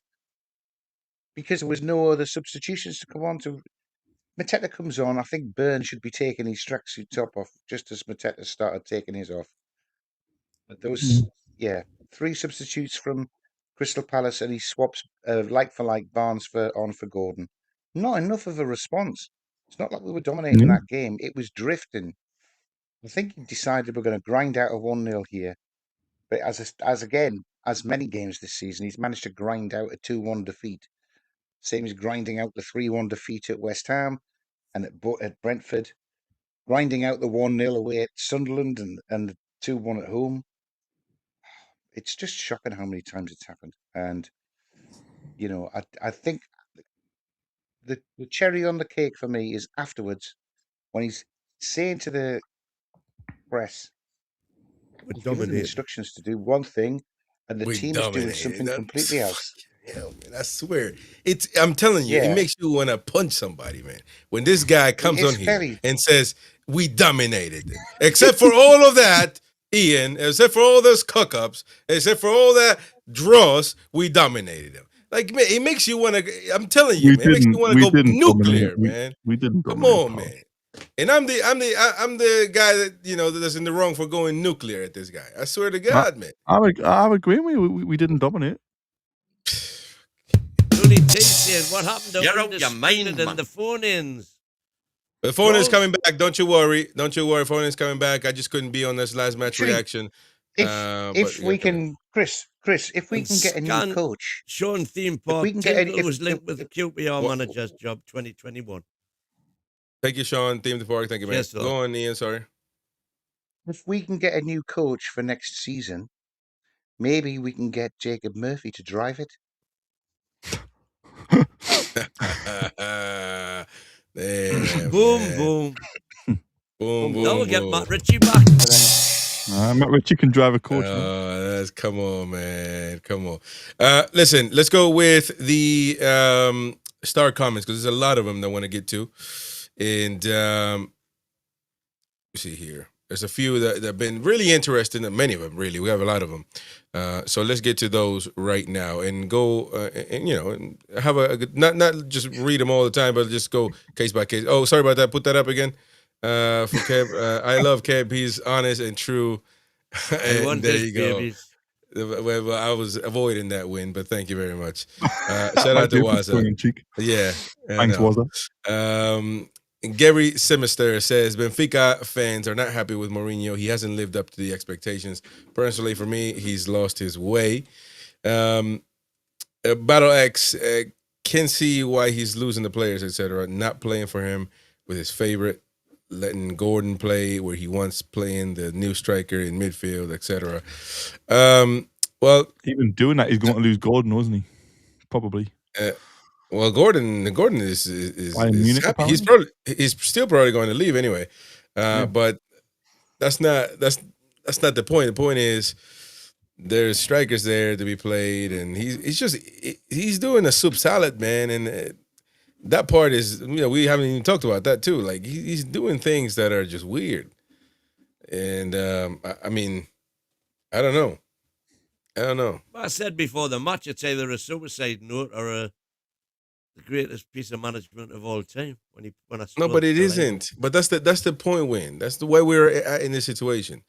because there was no other substitutions to come on to. Mateta comes on. I think Byrne should be taking his tracksuit top off just as Mateta started taking his off. But those, 3 substitutes from Crystal Palace, and he swaps like for like Barnes on for Gordon. Not enough of a response. It's not like we were dominating that game. It was drifting. I think he decided we're going to grind out a 1-0 here. But as many games this season, he's managed to grind out a 2-1 defeat. Same as grinding out the 3-1 defeat at West Ham and at Brentford. Grinding out the 1-0 away at Sunderland and the 2-1 at home. It's just shocking how many times it's happened. And, I think the cherry on the cake for me is afterwards when he's saying to the press, he's given them instructions to do one thing, and the team is doing something completely else. Hell, man, I swear. I'm telling you, it makes you want to punch somebody, man. When this guy comes on here and says, we dominated them. Except for all of that, Ian, except for all those cook-ups, except for all that draws, we dominated them. Like, man, it makes you want to. I'm telling you, man, it makes you want to go nuclear, man. We didn't. Come on, man. And I'm the guy that that's in the wrong for going nuclear at this guy. I swear to God, man. I'm agreeing with you. We didn't dominate. Only T said, what happened to You're out your mind, man. the phone-ins? The phone is coming back. Don't you worry. Phone is coming back. I just couldn't be on this last match reaction. If we can, Chris, if we can get a new coach, Sean Theme Park was linked with the QPR manager's job 2021. Thank you, Sean. Theme Park. Thank you, man. Yes, go on, Ian. Sorry. If we can get a new coach for next season, maybe we can get Jacob Murphy to drive it. Damn, boom. Now we'll get Matt Ritchie back. Matt Ritchie can drive a coach. Come on, man. Come on. Listen, let's go with the star comments because there's a lot of them that I want to get to. And let's see here. There's a few that have been really interesting. Many of them, really. We have a lot of them. So let's get to those right now and go and have a good, not just read them all the time, but just go case by case. Oh, sorry about that. Put that up again. For Kev. I love Kev. He's honest and true. And there you go. Well, I was avoiding that win, but thank you very much. Shout out to Waza. Yeah. Thanks, Waza. Gary Simister says Benfica fans are not happy with Mourinho. He hasn't lived up to the expectations. Personally, for me, he's lost his way. Battle X can see why he's losing the players, etc. Not playing for him with his favorite, letting Gordon play where he wants playing the new striker in midfield, etc. Well, even doing that, he's going to lose Gordon, wasn't he? Probably. Well, Gordon is happy. He's still probably going to leave anyway. But that's not the point. The point is there's strikers there to be played, and he's doing a soup salad, man. And that part is we haven't even talked about that too. Like he's doing things that are just weird. And I mean, I don't know. Well, I said before the match, it's either a suicide note or the greatest piece of management of all time. No, but it isn't. But that's the point, Win. That's the way we're at in this situation.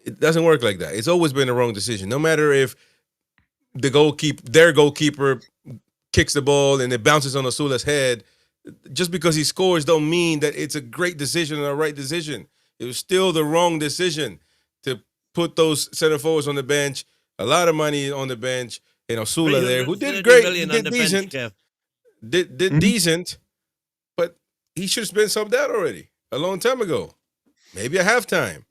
It doesn't work like that. It's always been a wrong decision. No matter if their goalkeeper kicks the ball and it bounces on Osula's head, just because he scores don't mean that it's a great decision or a right decision. It was still the wrong decision to put those center forwards on the bench, a lot of money on the bench, and Osula there, who did great, did decent. Did decent, but he should have been subbed out already a long time ago. Maybe at halftime.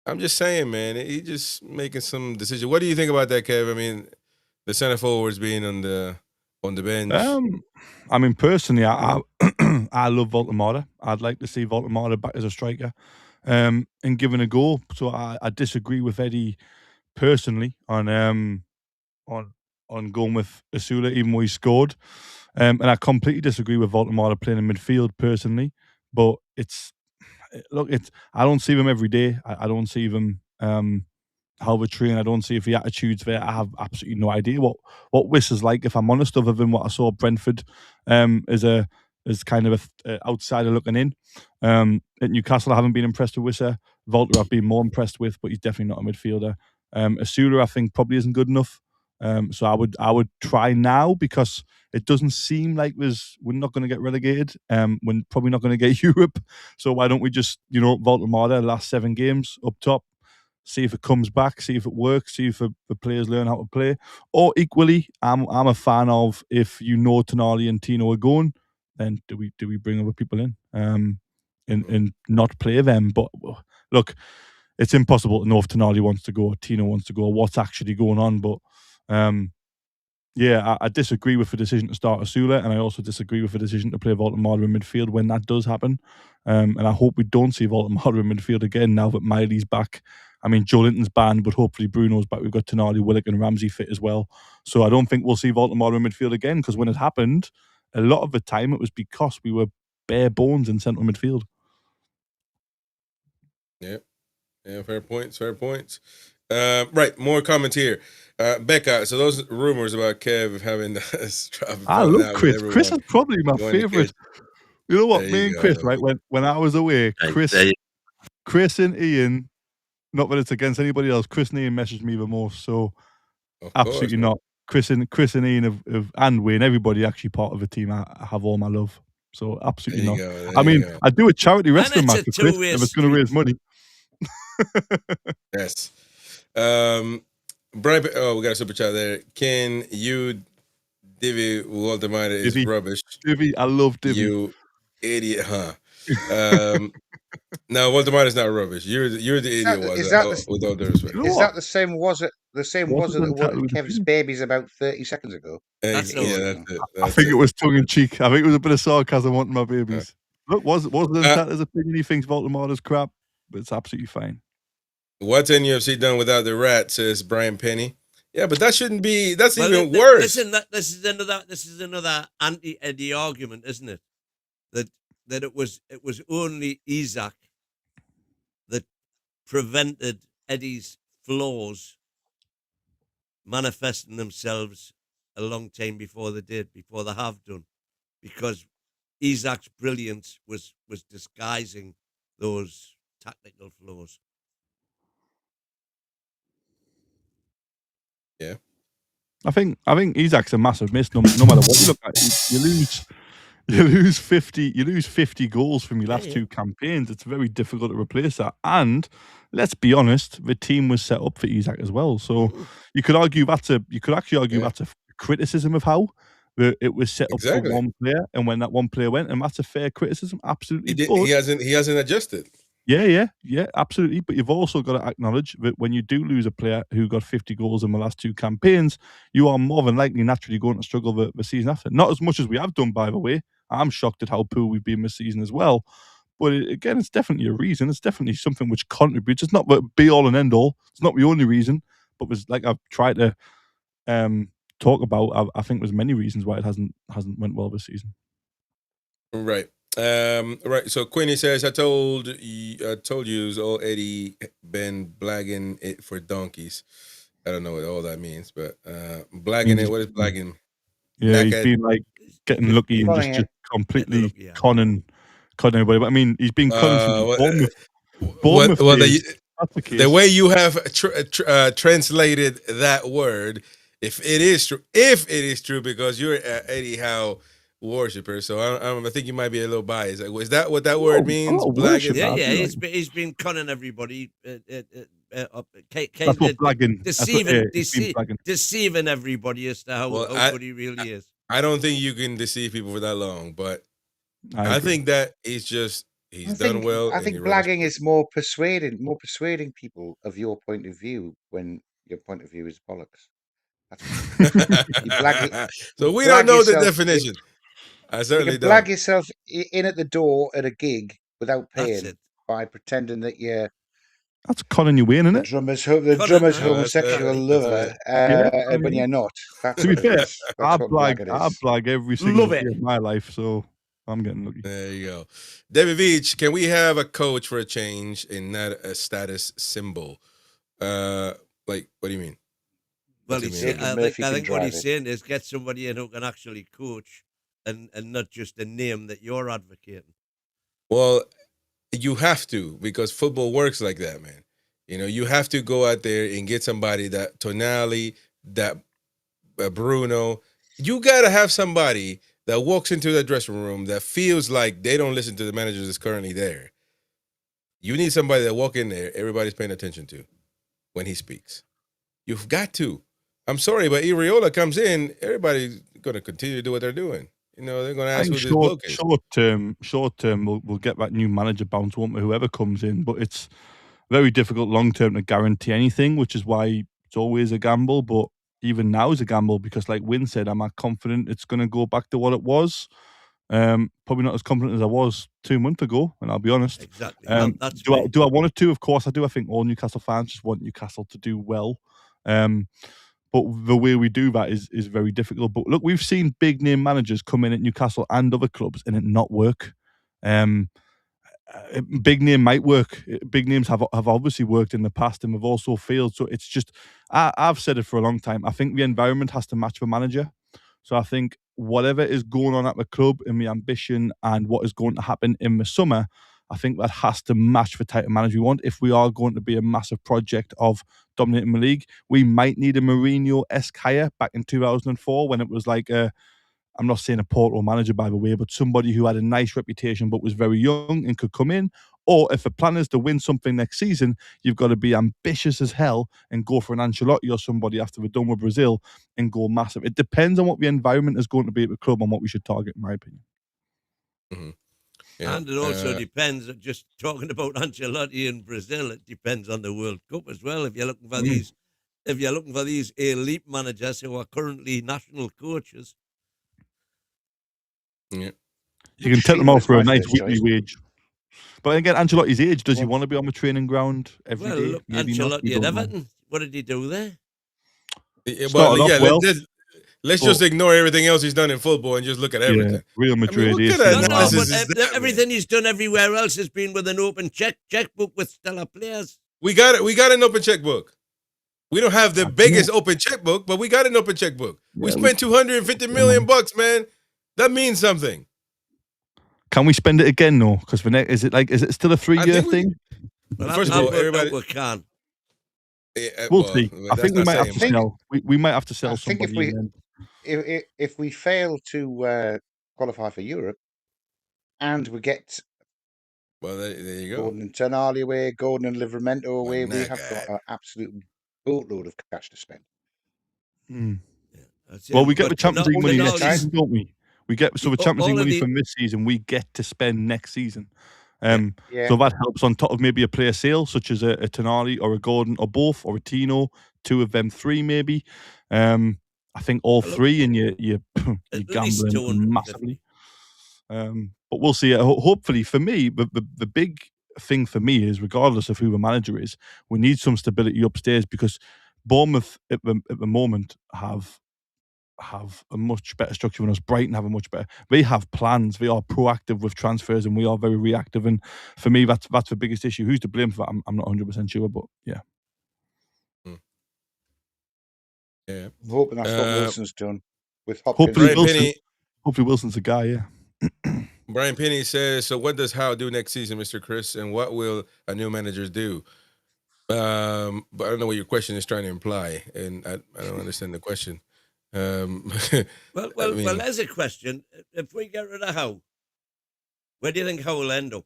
I'm just saying, man, he just making some decisions. What do you think about that, Kev? I mean, the center forwards being on the bench. I mean, personally, I love Voltemata. I'd like to see Voltemata back as a striker, and given a go. So I disagree with Eddie personally on going with Osula, even though he scored. And I completely disagree with Voltemata playing in midfield personally. But I don't see them every day. I don't see them how they train. I don't see if the attitude's there. I have absolutely no idea what Wiss is like, if I'm honest, other than what I saw Brentford as kind of a outsider looking in. At Newcastle, I haven't been impressed with Wisser. Volter I've been more impressed with, but he's definitely not a midfielder. Osula, I think, probably isn't good enough. So I would try now, because it doesn't seem like we're not going to get relegated. We're probably not going to get Europe. So why don't we just, Voltemata last 7 games up top, see if it comes back, see if it works, see if the players learn how to play. Or equally, I'm a fan of, if Tonali and Tino are going, then do we bring other people in and not play them? But look, it's impossible to know if Tonali wants to go, Tino wants to go, what's actually going on. But I disagree with the decision to start Osula, and I also disagree with the decision to play Voltemata in midfield when that does happen. And I hope we don't see Voltemata in midfield again now that Miley's back. I mean, Joe Linton's banned, but hopefully Bruno's back. We've got Tonali, Willock and Ramsey fit as well. So I don't think we'll see Voltemata in midfield again, because when it happened, a lot of the time it was because we were bare bones in central midfield. Yeah, fair points. Right, more comments here. Becca, so those rumors about Kev having I falling love out with Chris. Chris everyone, is probably my going to favorite. kids. You know what? There Me you and go. Chris, right? When I was away, Chris and Ian. Not that it's against anybody else. Chris and Ian messaged me the most, so Of absolutely course, man. not. Chris and Ian have and Wayne, everybody actually part of the team. I have all my love. So absolutely There not. you go. I There you mean, go. I'd do a charity And wrestling it's match a with Chris two-way if it's going to raise street. money. Yes. Brian, we got a super chat there. Can you Divi Waldemar is Divi. rubbish. Divi, I love Divi. You idiot, huh? No, Waldemar is not rubbish. You're the idiot. With all due respect. You know Is what? that the same? Was it the same? Was it that entitled with Kev's opinion. babies about 30 seconds ago? That's Yeah, all. that's it. I think it was tongue in cheek. I think it was a bit of sarcasm wanting my babies. Look, wasn't that his opinion? He thinks Voldemort is crap, but it's absolutely fine. What's NUFC done without the rat? Says Brian Penny. Yeah, but that shouldn't be. That's Well, even worse. Listen, this is another anti-Eddie argument, isn't it? That it was only Isaac that prevented Eddie's flaws manifesting themselves a long time before they have done, because Isaac's brilliance was disguising those tactical flaws. Yeah. I think Isaac's a massive miss. No matter what you look at, you lose 50 goals from your last two campaigns. It's very difficult to replace that. And let's be honest, the team was set up for Isaac as well. So you could argue that's a criticism of how it was set up for one player, and when that one player went, and that's a fair criticism. Absolutely, he hasn't adjusted. Yeah, absolutely. But you've also got to acknowledge that when you do lose a player who got 50 goals in the last two campaigns, you are more than likely naturally going to struggle the season after. Not as much as we have done, by the way. I'm shocked at how poor we've been this season as well. But again, it's definitely a reason. It's definitely something which contributes. It's not the be all and end all. It's not the only reason. But there's, like I've tried to talk about, I think there's many reasons why it hasn't went well this season. Right. Right. So Queenie says, I told you all Eddie been blagging it for donkeys. I don't know what all that means, but blagging it. What is blagging? Yeah, he's been like getting lucky and just completely conning everybody. But I mean, he's been conning since Bournemouth. The way you have translated that word, if it is true, because you're Eddie Howe worshipper, so I think you might be a little biased. Is that what that word means? Yeah. He's been conning everybody. That's what blagging. Deceiving everybody as to how good he really is. I don't think you can deceive people for that long, but I think that he's done well. I think blagging is more persuading people of your point of view when your point of view is bollocks. So we don't know the definition. I certainly don't. Blag yourself in at the door at a gig without paying by pretending that you're. That's conning you in, isn't it? The drummer's homosexual lover, when you're not. That's to be fair, I blag every single day of my life, so I'm getting lucky. There you go. David Veach, can we have a coach for a change and not a status symbol? What do you mean? Well, I think what he's saying is get somebody in who can actually coach and not just a name that you're advocating. Well, you have to, because football works like that, man. You know, you have to go out there and get somebody that Tonali, that Bruno. You got to have somebody that walks into the dressing room that feels like they don't listen to the manager that's currently there. You need somebody that walk in there, everybody's paying attention to when he speaks. You've got to. I'm sorry, but Iraola comes in, everybody's going to continue to do what they're doing. You know, they're going to ask who this bloke is. Short term, we'll get that new manager bounce, won't we, whoever comes in, but it's very difficult long term to guarantee anything, which is why it's always a gamble. But even now is a gamble because, like Wynn said, I'm not confident it's going to go back to what it was. Probably not as confident as I was 2 months ago, and I'll be honest. Exactly. Do I want it to? Of course I do. I think all Newcastle fans just want Newcastle to do well. But the way we do that is very difficult. But look, we've seen big name managers come in at Newcastle and other clubs and it not work. big name might work. Big names have obviously worked in the past and have also failed. So it's just, I've said it for a long time. I think the environment has to match the manager. So I think whatever is going on at the club and the ambition and what is going to happen in the summer, I think that has to match the type of manager we want. If we are going to be a massive project of dominating the league, we might need a Mourinho-esque hire back in 2004 when it was like I'm not saying a Porto manager, by the way, but somebody who had a nice reputation but was very young and could come in. Or if the plan is to win something next season, you've got to be ambitious as hell and go for an Ancelotti or somebody after we're done with Brazil and go massive. It depends on what the environment is going to be at the club and what we should target, in my opinion. Mm-hmm. Yeah. And it also depends, just talking about Ancelotti in Brazil, it depends on the World Cup as well. If you're looking for these elite managers who are currently national coaches. Yeah. You can take them out for a nice weekly wage. But again, Ancelotti's age, does he want to be on the training ground every day? Look, Maybe Ancelotti at Everton, what did he do there? Let's just ignore everything else he's done in football and just look at everything. Yeah, Real Madrid. Everything he's done everywhere else has been with an open checkbook with stellar players. We got an open checkbook. We don't have the biggest open checkbook, but we got an open checkbook. Yeah, we spent $250 million, man. That means something. Can we spend it again, though? Because is it still a 3-year thing? First of all, everybody we can. We'll see. I think we might have to sell. We might have to sell somebody. If we fail to qualify for Europe, and we get there you go. Gordon and Toon Army away, Gordon and Livramento away, we have got an absolute boatload of cash to spend. Mm. Well, we get the Champions League money next season, don't we? So the Champions League money from this season, we get to spend next season. So that helps on top of maybe a player sale, such as a Tonali or a Gordon or both, or a Tino, 2 of them 3 maybe. I think all 3, and you're gambling massively. But we'll see. Hopefully, for me, the big thing for me is, regardless of who the manager is, we need some stability upstairs, because Bournemouth at the moment have a much better structure than us. Brighton have a much better. They have plans. They are proactive with transfers, and we are very reactive. And for me, that's the biggest issue. Who's to blame for that? I'm not 100% sure, but yeah. Yeah, I'm hoping that's what Wilson's done with Hopkins. Hopefully Wilson's a guy. Yeah. Brian Penny says, so what does Howe do next season, Mr. Chris, and what will a new manager do? But I don't know what your question is trying to imply, and I don't understand the question. Well, there's a question. If we get rid of Howe, where do you think Howe will end up?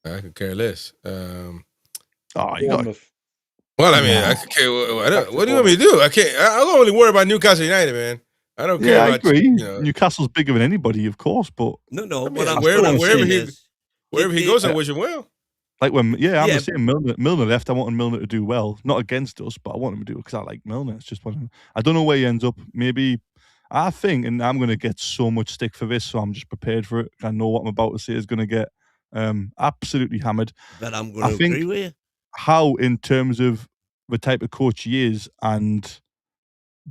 I could care less. Well, I mean, I could care. What do you want me to do? I can't. I'm only worried about Newcastle United, man. I don't care. I agree. Newcastle's bigger than anybody, of course, but no. I mean, wherever he goes, I wish him well. Like I'm the same. Milner left. I wanted Milner to do well, not against us, but I want him to do it because I like Milner. It's just I don't know where he ends up. Maybe I think, and I'm going to get so much stick for this, so I'm just prepared for it. I know what I'm about to say is going to get absolutely hammered. But I'm going to agree with you. How, in terms of the type of coach he is and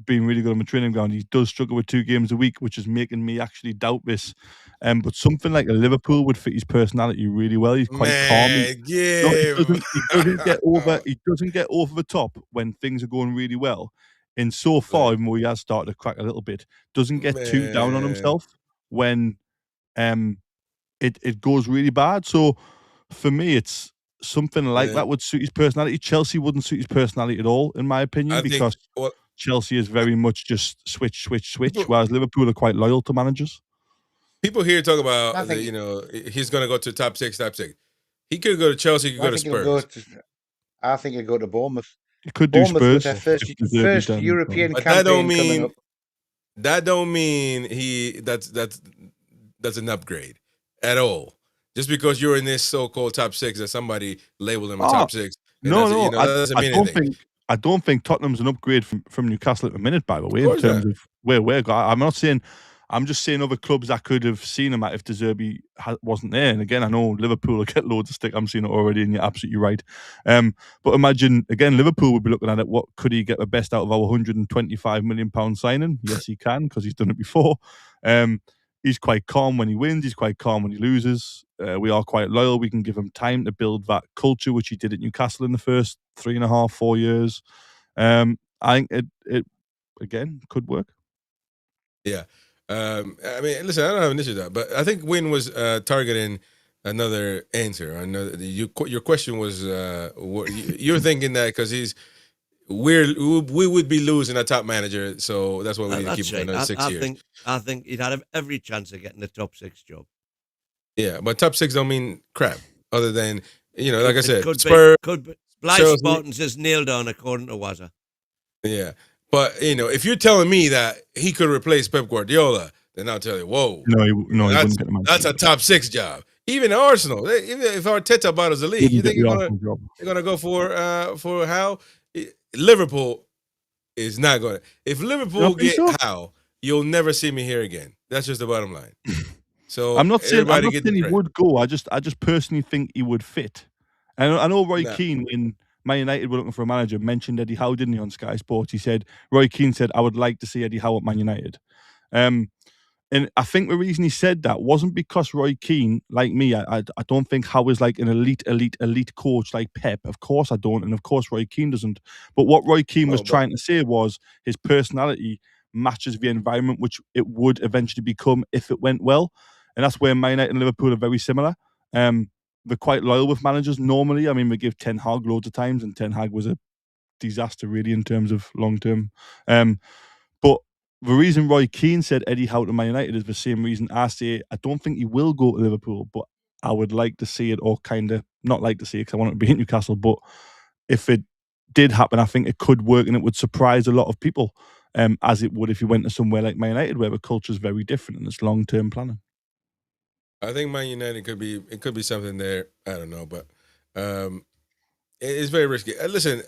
being really good on the training ground, he does struggle with 2 games a week, which is making me actually doubt this. But something like a Liverpool would fit his personality really well. He's quite calm. He doesn't get over the top when things are going really well. And so far, even though he has started to crack a little bit, doesn't get too down on himself when it goes really bad. So for me, it's something like that would suit his personality. Chelsea wouldn't suit his personality at all, in my opinion, because Chelsea is very much just switch, whereas Liverpool are quite loyal to managers. People here talk about, he's going to go to top six. He could go to Chelsea, he could go to Spurs. I think he'd go to Bournemouth. He could do Spurs. First European but campaign coming up. That don't mean that's an upgrade at all. Just because you're in this so-called top 6 that somebody labeled him a top 6. No, that doesn't mean anything. I don't think Tottenham's an upgrade from Newcastle at the minute, by the way, in terms of where we're going. I'm just saying other clubs that could have seen him at if De Zerbi wasn't there. And again, I know Liverpool will get loads of stick. I'm seeing it already, and you're absolutely right. But imagine, again, Liverpool would be looking at it. What could he get the best out of our £125 million signing? Yes, he can, because he's done it before. He's quite calm when he wins. He's quite calm when he loses. We are quite loyal. We can give him time to build that culture, which he did at Newcastle in the first 3.5, 4 years. I think it again could work. Yeah. I mean, listen, I don't have an issue with that, but I think Wynn was targeting another answer. Your question was you're thinking that because we would be losing a top manager, so that's why we need to keep him for another 6 years. I think he'd have every chance of getting the top 6 job. Yeah, but top 6 don't mean crap. Other than like I said, Spurs. Blythe Spartans is nailed on according to Wazza. Yeah, but if you're telling me that he could replace Pep Guardiola, then I'll tell you, whoa, No, he wouldn't get the that's a top 6 job. Even Arsenal, if Arteta bottles the league, you think they're gonna go for Howe? Liverpool is not going to. If Liverpool get Howe, you'll never see me here again. That's just the bottom line. So I'm not saying he would go. I just personally think he would fit. And I know Roy Keane, when Man United were looking for a manager, mentioned Eddie Howe, didn't he, on Sky Sports? He said, Roy Keane said, I would like to see Eddie Howe at Man United. And I think the reason he said that wasn't because Roy Keane, like me, I don't think Howe is like an elite coach like Pep. Of course I don't, and of course Roy Keane doesn't. But what Roy Keane was trying to say was his personality matches the environment which it would eventually become if it went well. And that's where Man United and Liverpool are very similar. They're quite loyal with managers normally. I mean, we give Ten Hag loads of times, and Ten Hag was a disaster really in terms of long-term. But the reason Roy Keane said Eddie Howe to Man United is the same reason I say I don't think he will go to Liverpool, but I would like to see it, or kind of not like to see it because I want it to be in Newcastle. But if it did happen, I think it could work and it would surprise a lot of people, as it would if you went to somewhere like Man United where the culture is very different and it's long-term planning. I think Man United could be something there. I don't know, but it's very risky. Listen,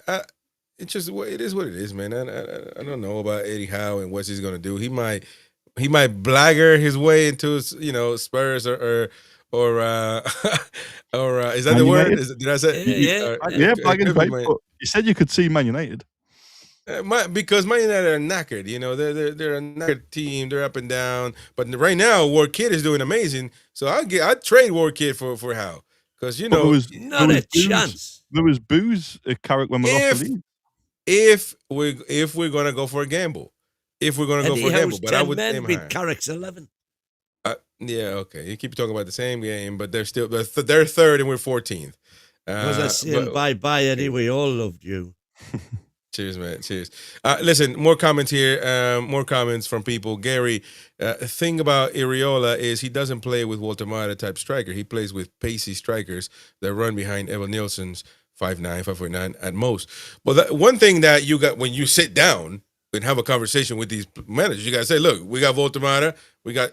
it's just it is what it is, man. I don't know about Eddie Howe and what he's gonna do. He might blagger his way into Spurs or is that the word? Did I say? Yeah, blagging right. But you said you could see Man United. Because Man United are knackered, they're a knackered team. They're up and down. But right now, Ward Kidd is doing amazing. So I'd trade Ward Kidd for Howe because not a chance. There was booze at Carrick when we lost the league. If we're gonna go for a gamble, but I would aim higher. Carrick's 11. Yeah, okay. You keep talking about the same game, but they're still they're third and we're 14th. Was I saying bye, Eddie? We all loved you. Cheers, man. Cheers. Listen, more comments here. More comments from people. Gary, the thing about Iraola is he doesn't play with Walter Mata type striker. He plays with pacey strikers that run behind Evan Nielsen's 5'9", 5'9" at most. But one thing that you got when you sit down and have a conversation with these managers, you got to say, look, we got Walter Mata.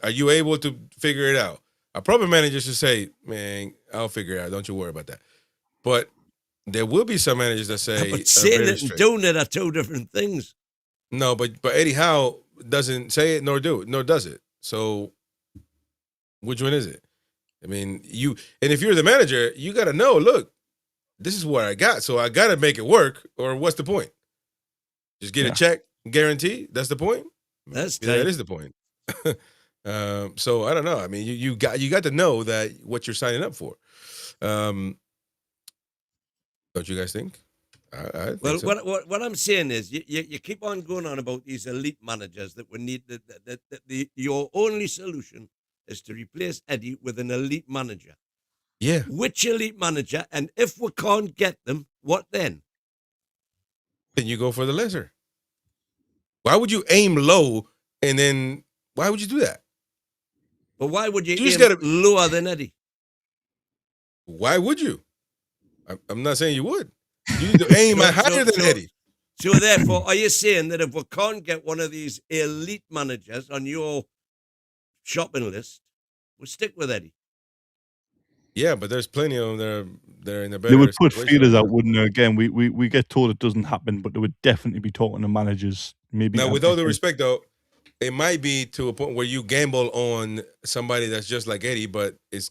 Are you able to figure it out? A proper manager should say, man, I'll figure it out. Don't you worry about that. But there will be some managers that say, but saying it and doing it are two different things. No, but Eddie Howe doesn't say it nor does it. So which one is it? I mean, if you're the manager, you got to know, look, this is what I got, so I got to make it work, or what's the point? Just get a check, guarantee? That's the point? That is the point. So I don't know. I mean, you got to know that what you're signing up for. Don't you guys think? I think so. What I'm saying is, you keep on going on about these elite managers that we need. Your only solution is to replace Eddie with an elite manager. Yeah. Which elite manager? And if we can't get them, what then? Then you go for the lesser. Why would you aim low and then why would you do that? But why would you aim lower than Eddie? Why would you? I'm not saying you would. You need to aim higher than Eddie. So therefore, are you saying that if we can't get one of these elite managers on your shopping list, we'll stick with Eddie? Yeah, but there's plenty of them. They're in a better. They would put feelers out, wouldn't they? Again, we get told it doesn't happen, but they would definitely be talking to managers. Maybe now, with all due respect, though, it might be to a point where you gamble on somebody that's just like Eddie, but is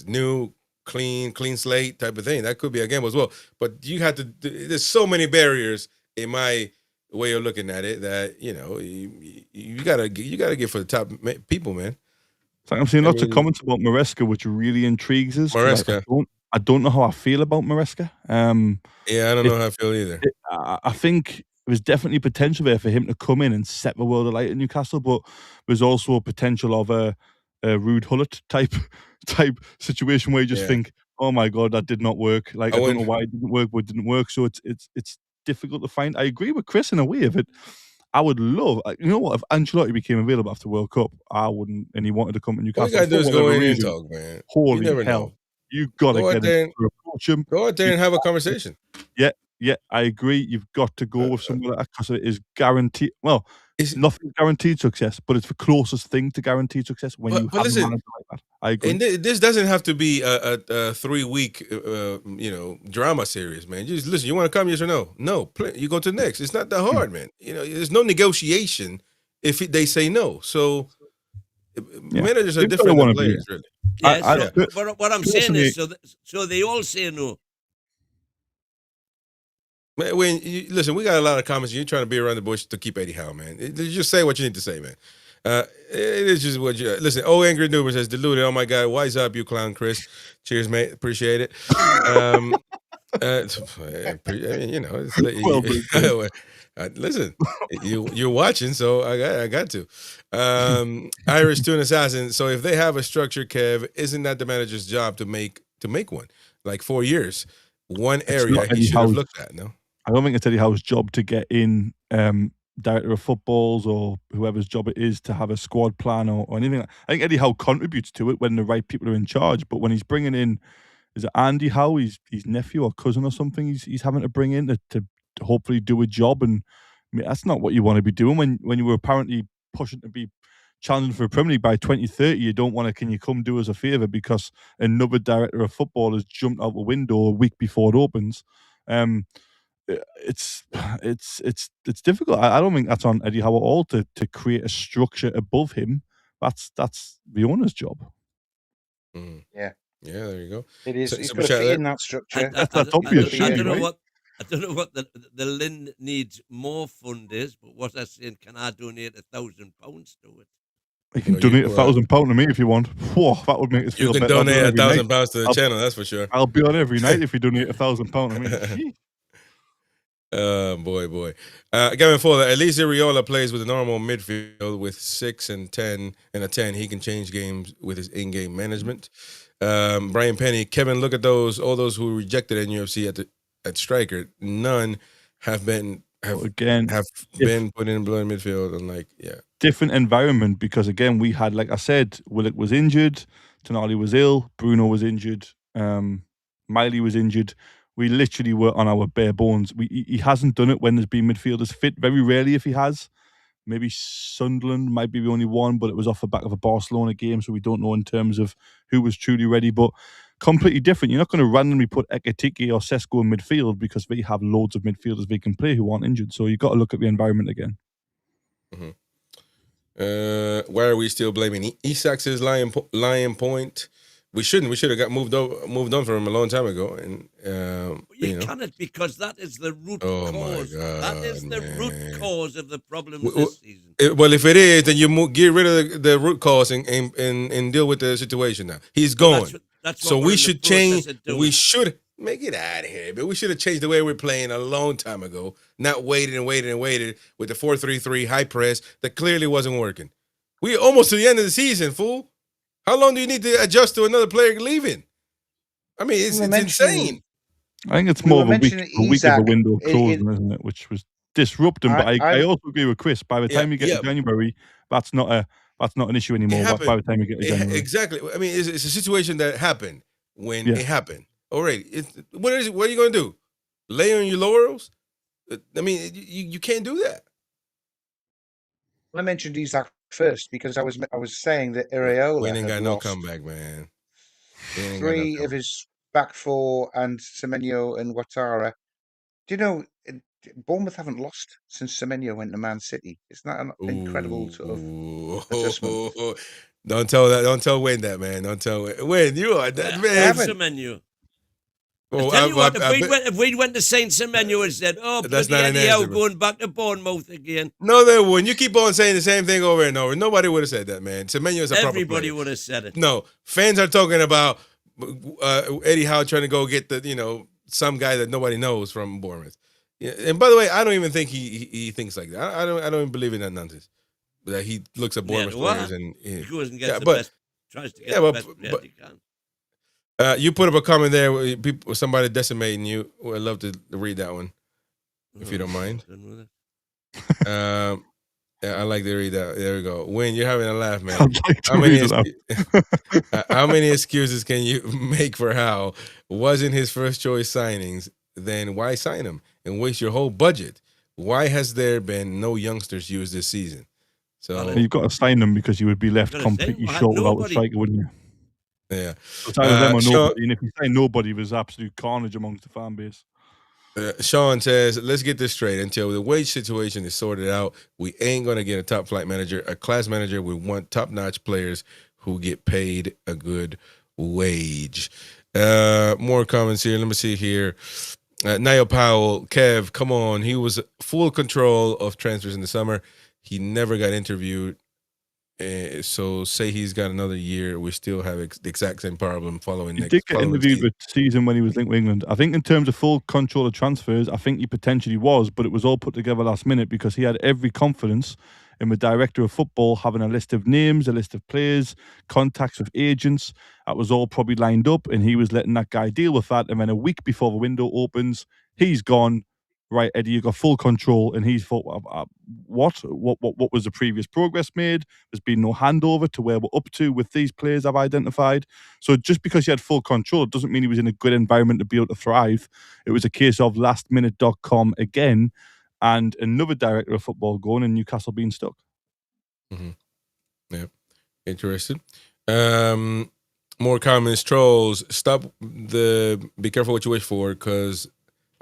new, clean slate type of thing. That could be a gamble as well. But you have to. There's so many barriers, in my way of looking at it. That you gotta get for the top people, man. It's like I'm seeing lots of comments about Maresca, which really intrigues us. 'Cause Maresca. I don't know how I feel about Maresca. Yeah, I don't know how I feel either. I think there's definitely potential there for him to come in and set the world alight at Newcastle, but there's also a potential of a Rude Hullet type situation where you just think, oh my God, that did not work. Like I don't know why it didn't work, but it didn't work. So it's difficult to find. I agree with Chris in a way of it. I would love, you know what, if Ancelotti became available after World Cup, I wouldn't, and he wanted to come to Newcastle. All you gotta do is go in and talk, man. Holy you never hell. know. You gotta get him to approach him. Go out there and have a conversation. Yeah, I agree. You've got to go with someone like that because it is guaranteed. Well, nothing's guaranteed success, but it's the closest thing to guaranteed success when you have a manager like that. I agree. And this doesn't have to be a 3-week, drama series, man. Just listen. You want to come? Yes or no? No. You go to the next. It's not that hard, man. There's no negotiation if they say no. So managers are different than players, really. Yes, but what I'm saying is, so they all say no. Man, listen, we got a lot of comments. You're trying to be around the bush to keep Eddie Howe, man. Just say what you need to say, man. It is just what you listen. Oh, Angry Noober says deluded. Oh my God, wise up, you clown, Chris. Cheers, mate. Appreciate it. Listen, you're watching, so I got to. Irish Toon Assassin. So if they have a structure, Kev, isn't that the manager's job to make one? Like 4 years, one area he should have looked at. No, I don't think it's Eddie Howe's job to get in. Director of footballs or whoever's job it is to have a squad plan or anything. I think Eddie Howe contributes to it when the right people are in charge, but when he's bringing in, is it Andy Howe, his nephew or cousin or something, he's having to bring in to hopefully do a job, and I mean, that's not what you want to be doing when you were apparently pushing to be challenging for a Premier League by 2030. You don't want to, can you come do us a favour because another director of football has jumped out the window a week before it opens. It's difficult. I don't think that's on Eddie Howe at all to create a structure above him. That's the owner's job. Yeah, there you go. It is. He's got to fit in that structure. That's obvious. I don't know what the Lynn needs more fund is, but what I'm saying, can I donate £1,000 to it? You can donate £1,000 to me if you want. Whoa, that would make us feel better. You can donate £1,000 to the channel, that's for sure. I'll be on every night if you donate £1,000 to me. Boy. Gavin Fowler, at least Iraola plays with a normal midfield with 6 and 10 and a 10. He can change games with his in-game management. Brian Penny, Kevin, look at all those who rejected NUFC at striker. None have been put in blue in midfield and different environment because again we had, like I said, Willock was injured, Tonali was ill, Bruno was injured, Miley was injured. We literally were on our bare bones. He hasn't done it when there's been midfielders fit. Very rarely if he has. Maybe Sunderland might be the only one, but it was off the back of a Barcelona game, so we don't know in terms of who was truly ready. But completely different. You're not going to randomly put Ekitike or Sesko in midfield because they have loads of midfielders they can play who aren't injured. So you've got to look at the environment again. Mm-hmm. Why are we still blaming Isak's Lion Point? We shouldn't. We should have got moved on from him a long time ago. And you cannot, because that is the root cause. My God, that is the root cause of the problem this season. Well, if it is, then you get rid of the root cause and deal with the situation now. He's gone. That's so we should change. We should make it out of here. But we should have changed the way we're playing a long time ago. Not waited with the 4-3-3 high press that clearly wasn't working. We're almost to the end of the season, fool. How long do you need to adjust to another player leaving? I mean, it's insane. I think it's more of a week of a window closing, isn't it? Which was disrupting. But I also agree with Chris. By the time you get to January, that's not an issue anymore. By the time you get to January, exactly. I mean, it's a situation that happened when it happened already. What is it? What are you going to do? Lay on your laurels? I mean, you can't do that. I mentioned Isak first because I was saying that Iraola ain't got no comeback, man. 3 of his back 4 and Semenyo and Ouattara. Do you know Bournemouth haven't lost since Semenyo went to Man City? It's not an incredible sort of adjustment. Don't tell Wayne that, man. Don't tell Wayne. You are that man. Semenyo. I tell you what, if we went to Saint Semenyo and said, "Oh, That's bloody not an Eddie Howe answer, bro. going back to Bournemouth again," No, they wouldn't. You keep on saying the same thing over and over. Nobody would have said that, man. Semenyo is a proper everybody player. would have said it. No, fans are talking about Eddie Howe trying to go get some guy that nobody knows from Bournemouth. Yeah, and by the way, I don't even think he thinks like that. I don't even believe in that nonsense. That he looks at Bournemouth players and he goes and gets the best, tries to get the best players he can. You put up a comment there with somebody decimating you. Well, I'd love to read that one, if you don't mind. Yeah, I like to read that. There we go. Win, you're having a laugh, man. How many excuses can you make for Howe? Wasn't his first choice signings? Then why sign him and waste your whole budget? Why has there been no youngsters used this season? So you've got to sign them because you would be left completely short without a striker, wouldn't you? Yeah. It's either them or nobody. And if you say nobody, there's absolute carnage amongst the fan base. Sean says, let's get this straight. Until the wage situation is sorted out, we ain't going to get a top flight manager. A class manager, we want top-notch players who get paid a good wage. More comments here. Let me see here. Niall Powell, Kev, come on. He was full control of transfers in the summer. He never got interviewed. So say he's got another year, we still have the exact same problem following next. He did get interviewed with season when he was linked with England. I think in terms of full control of transfers, I think he potentially was, but it was all put together last minute because he had every confidence in the director of football having a list of names, a list of players, contacts with agents. That was all probably lined up, and he was letting that guy deal with that. And then a week before the window opens, he's gone. Right, Eddie, you got full control, and he's thought, what was the previous progress made? There's been no handover to where we're up to with these players I've identified. So just because he had full control, it doesn't mean he was in a good environment to be able to thrive. It was a case of lastminute.com again, and another director of football going, and Newcastle being stuck. Mm-hmm. Yeah, interesting. More comments, trolls. Be careful what you wish for, because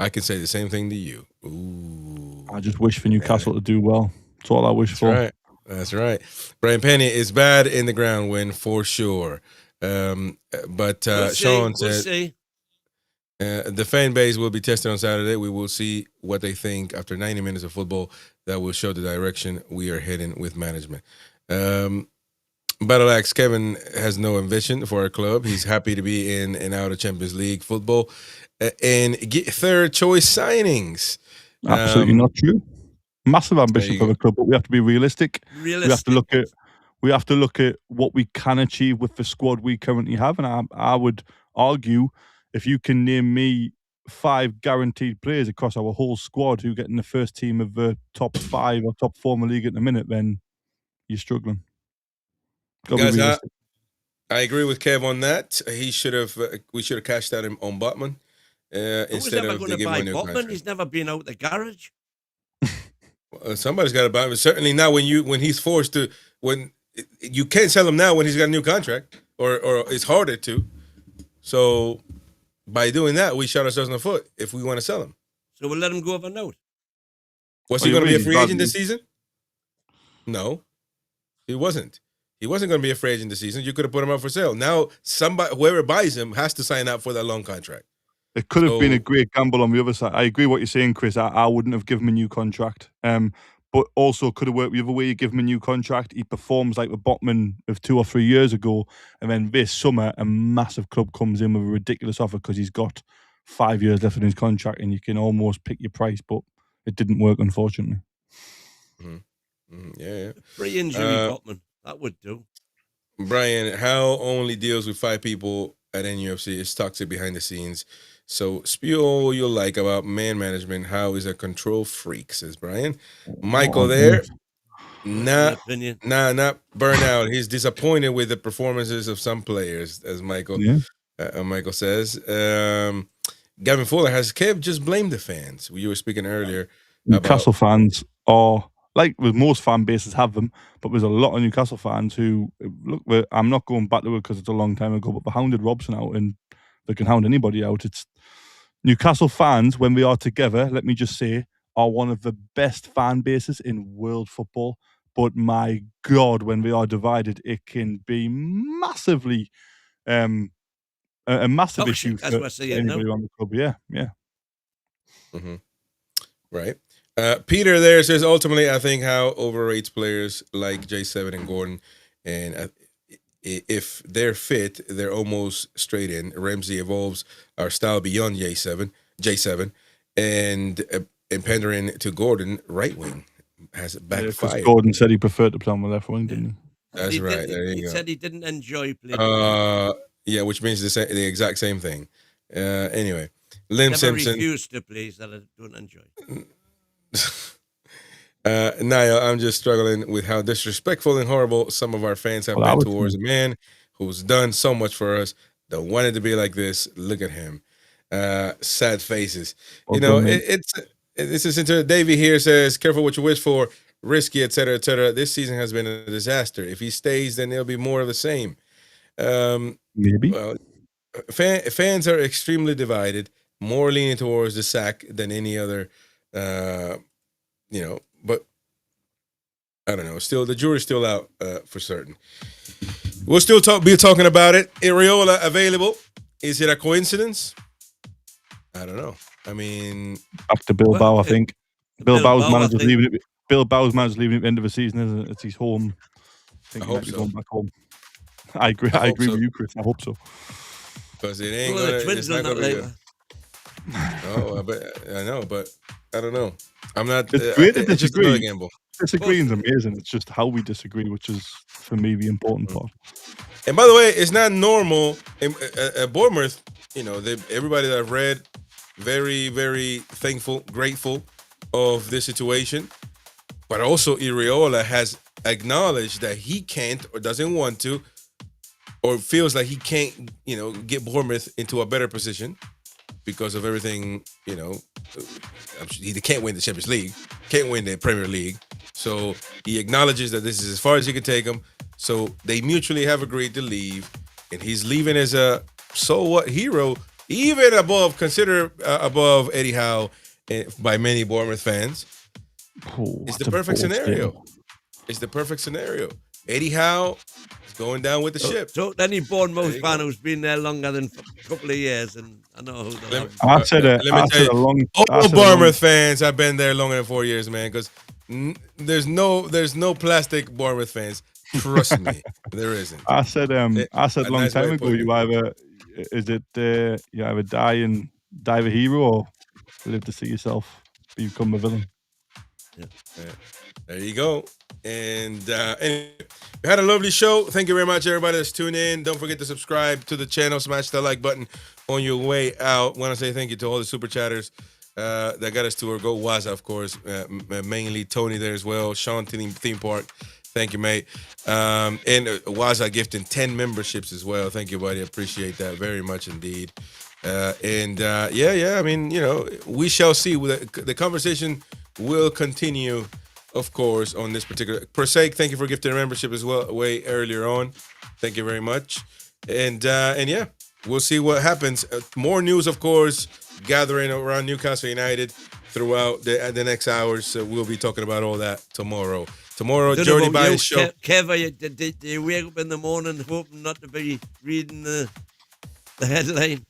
I can say the same thing to you. Ooh. I just wish for Newcastle to do well. That's all I wish for. Right. That's right. Brian Penny is bad in the ground win for sure. But Sean said the fan base will be tested on Saturday. We will see what they think after 90 minutes of football. That will show the direction we are heading with management. Battle Axe Kevin has no ambition for our club. He's happy to be in and out of Champions League football and get third choice signings. Absolutely not true. Massive ambition for the club, but we have to be realistic. We have to look at what we can achieve with the squad we currently have. And I would argue, if you can name me 5 guaranteed players across our whole squad who get in the first team of the top 5 or top 4 in the league at the minute, then you're struggling. Guys, I agree with Kev on that. We should have cashed out on Botman instead of giving him a new contract. He's never been out the garage. Somebody's got to buy him. Certainly not when he's forced to. When you can't sell him now when he's got a new contract, or it's harder to. So by doing that, we shot ourselves in the foot if we want to sell him. So we'll let him go of a note. Was he going to be a free agent this season? No, he wasn't. He wasn't going to be a free agent this season. You could have put him up for sale. Now, whoever buys him has to sign up for that long contract. It could have been a great gamble on the other side. I agree what you're saying, Chris. I wouldn't have given him a new contract. But also could have worked the other way. You give him a new contract, he performs like the Botman of 2 or 3 years ago, and then this summer a massive club comes in with a ridiculous offer because he's got 5 years left in his contract, and you can almost pick your price, but it didn't work, unfortunately. Mm-hmm. Mm-hmm. Yeah. Free injury Botman. That would do. Brian, Howe only deals with 5 people at NUFC. It's toxic behind the scenes. So spew all you like about man management. Howe is a control freak, says Brian. Michael there. Not burnout. He's disappointed with the performances of some players, as Michael says. Gavin Fuller has Kev just blamed the fans. You were speaking earlier. Newcastle fans are, like with most fan bases have them, but there's a lot of Newcastle fans who, look, I'm not going back to it because it's a long time ago, but they hounded Robson out, and they can hound anybody out. It's Newcastle fans, when we are together, let me just say, are one of the best fan bases in world football. But my God, when we are divided, it can be massively a massive Toxic, issue as for we're seeing anybody now. around the club. Yeah. Right. Peter there says, ultimately, I think Howe overrates players like J7 and Gordon. And if they're fit, they're almost straight in. Ramsey evolves our style beyond J7. And pandering to Gordon, right wing, has Because backfired. Gordon said he preferred to play on the left wing, didn't he? That's He right. There He you go. said he didn't enjoy playing. Yeah, which means the exact same thing. Anyway, Lim Never Simpson. refused to play that I don't enjoy. Niall, I'm just struggling with how disrespectful and horrible some of our fans have been towards a man who's done so much for us. Don't want it to be like this. Look at him. Sad faces. You know, it's into Davey here says, careful what you wish for, risky, etc., etc. This season has been a disaster. If he stays, then it'll be more of the same. Maybe. Well, fans are extremely divided, more leaning towards the sack than any other. But I don't know. Still, the jury's still out for certain. We'll still be talking about it. Iraola available. Is it a coincidence? I don't know. I mean, back to Bilbao, I think. Bilbao's manager's leaving it. Bilbao's manager's leaving at the end of the season, isn't it? It's his home. I hope so. Going back home. I agree. I agree with you, Chris. I hope so. Because it ain't the Twins it's not will gonna not be later. I know, but I don't know. I'm not. It's great to it's just another disagree. gamble. Disagreeing is amazing. It's just how we disagree, which is for me the important part. And by the way, it's not normal at Bournemouth. You know, everybody that I've read, very, very thankful, grateful of this situation. But also, Iraola has acknowledged that he can't or doesn't want to, or feels like he can't, get Bournemouth into a better position because of everything. He can't win the Champions League, can't win the Premier League. So he acknowledges that this is as far as he can take him. So they mutually have agreed to leave, and he's leaving as a so what hero, even considered above Eddie Howe by many Bournemouth fans. It's the perfect scenario. It's the perfect scenario. Eddie Howe is going down with the ship. So any Bournemouth fan who's been there longer than a couple of years, and I know who they are. I said all Bournemouth fans have been there longer than 4 years, man, because there's no plastic Bournemouth fans. Trust me, there isn't. I said a long time ago, you either die a hero or live to see yourself become a villain. Yeah. There you go. And anyway, we had a lovely show. Thank you very much, everybody that's tuned in. Don't forget to subscribe to the channel. Smash the like button on your way out. Want to say thank you to all the super chatters that got us to our Go Waza, of course. Mainly Tony there as well. Sean Theme Park. Thank you, mate. And Waza gifting 10 memberships as well. Thank you, buddy. I appreciate that very much indeed. I mean, we shall see. The conversation will continue, of course, on this particular. Prosaic, thank you for gifting a membership as well way earlier on. Thank you very much. And yeah, we'll see what happens. More news, of course, gathering around Newcastle United throughout the next hours. So we'll be talking about all that tomorrow. Jordy By's show. Kev, did you wake up in the morning hoping not to be reading the headline?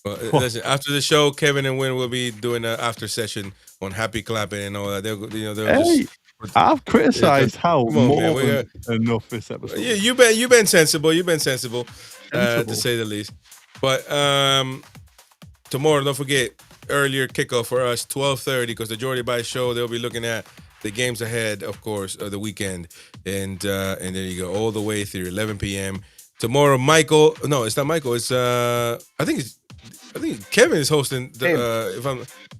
Well, listen, after the show, Kevin and Wynn will be doing an after session on Happy Clapping and all that. I've criticized how more than enough this episode. Yeah, you've been sensible. You've been sensible, to say the least. But tomorrow, don't forget, earlier kickoff for us, 12:30, because the Jordy By show, they'll be looking at the games ahead, of course, of the weekend. And there you go, all the way through 11 p.m. Tomorrow, Michael. No, it's not Michael. It's I think Kevin is hosting.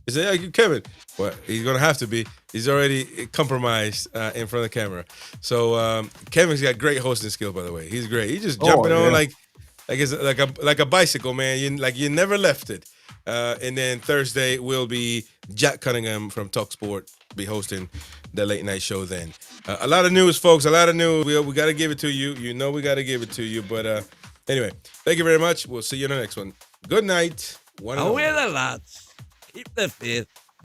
Is it Kevin? Well, he's gonna have to be. He's already compromised in front of the camera. So Kevin's got great hosting skill, by the way. He's great. He's just jumping on like it's like a bicycle, man. You never left it. And then Thursday will be Jack Cunningham from TalkSport be hosting the late night show. Then a lot of news, folks. A lot of news. We got to give it to you. We got to give it to you. But anyway, thank you very much. We'll see you in the next one. Good night. Away the lads. Keep the faith.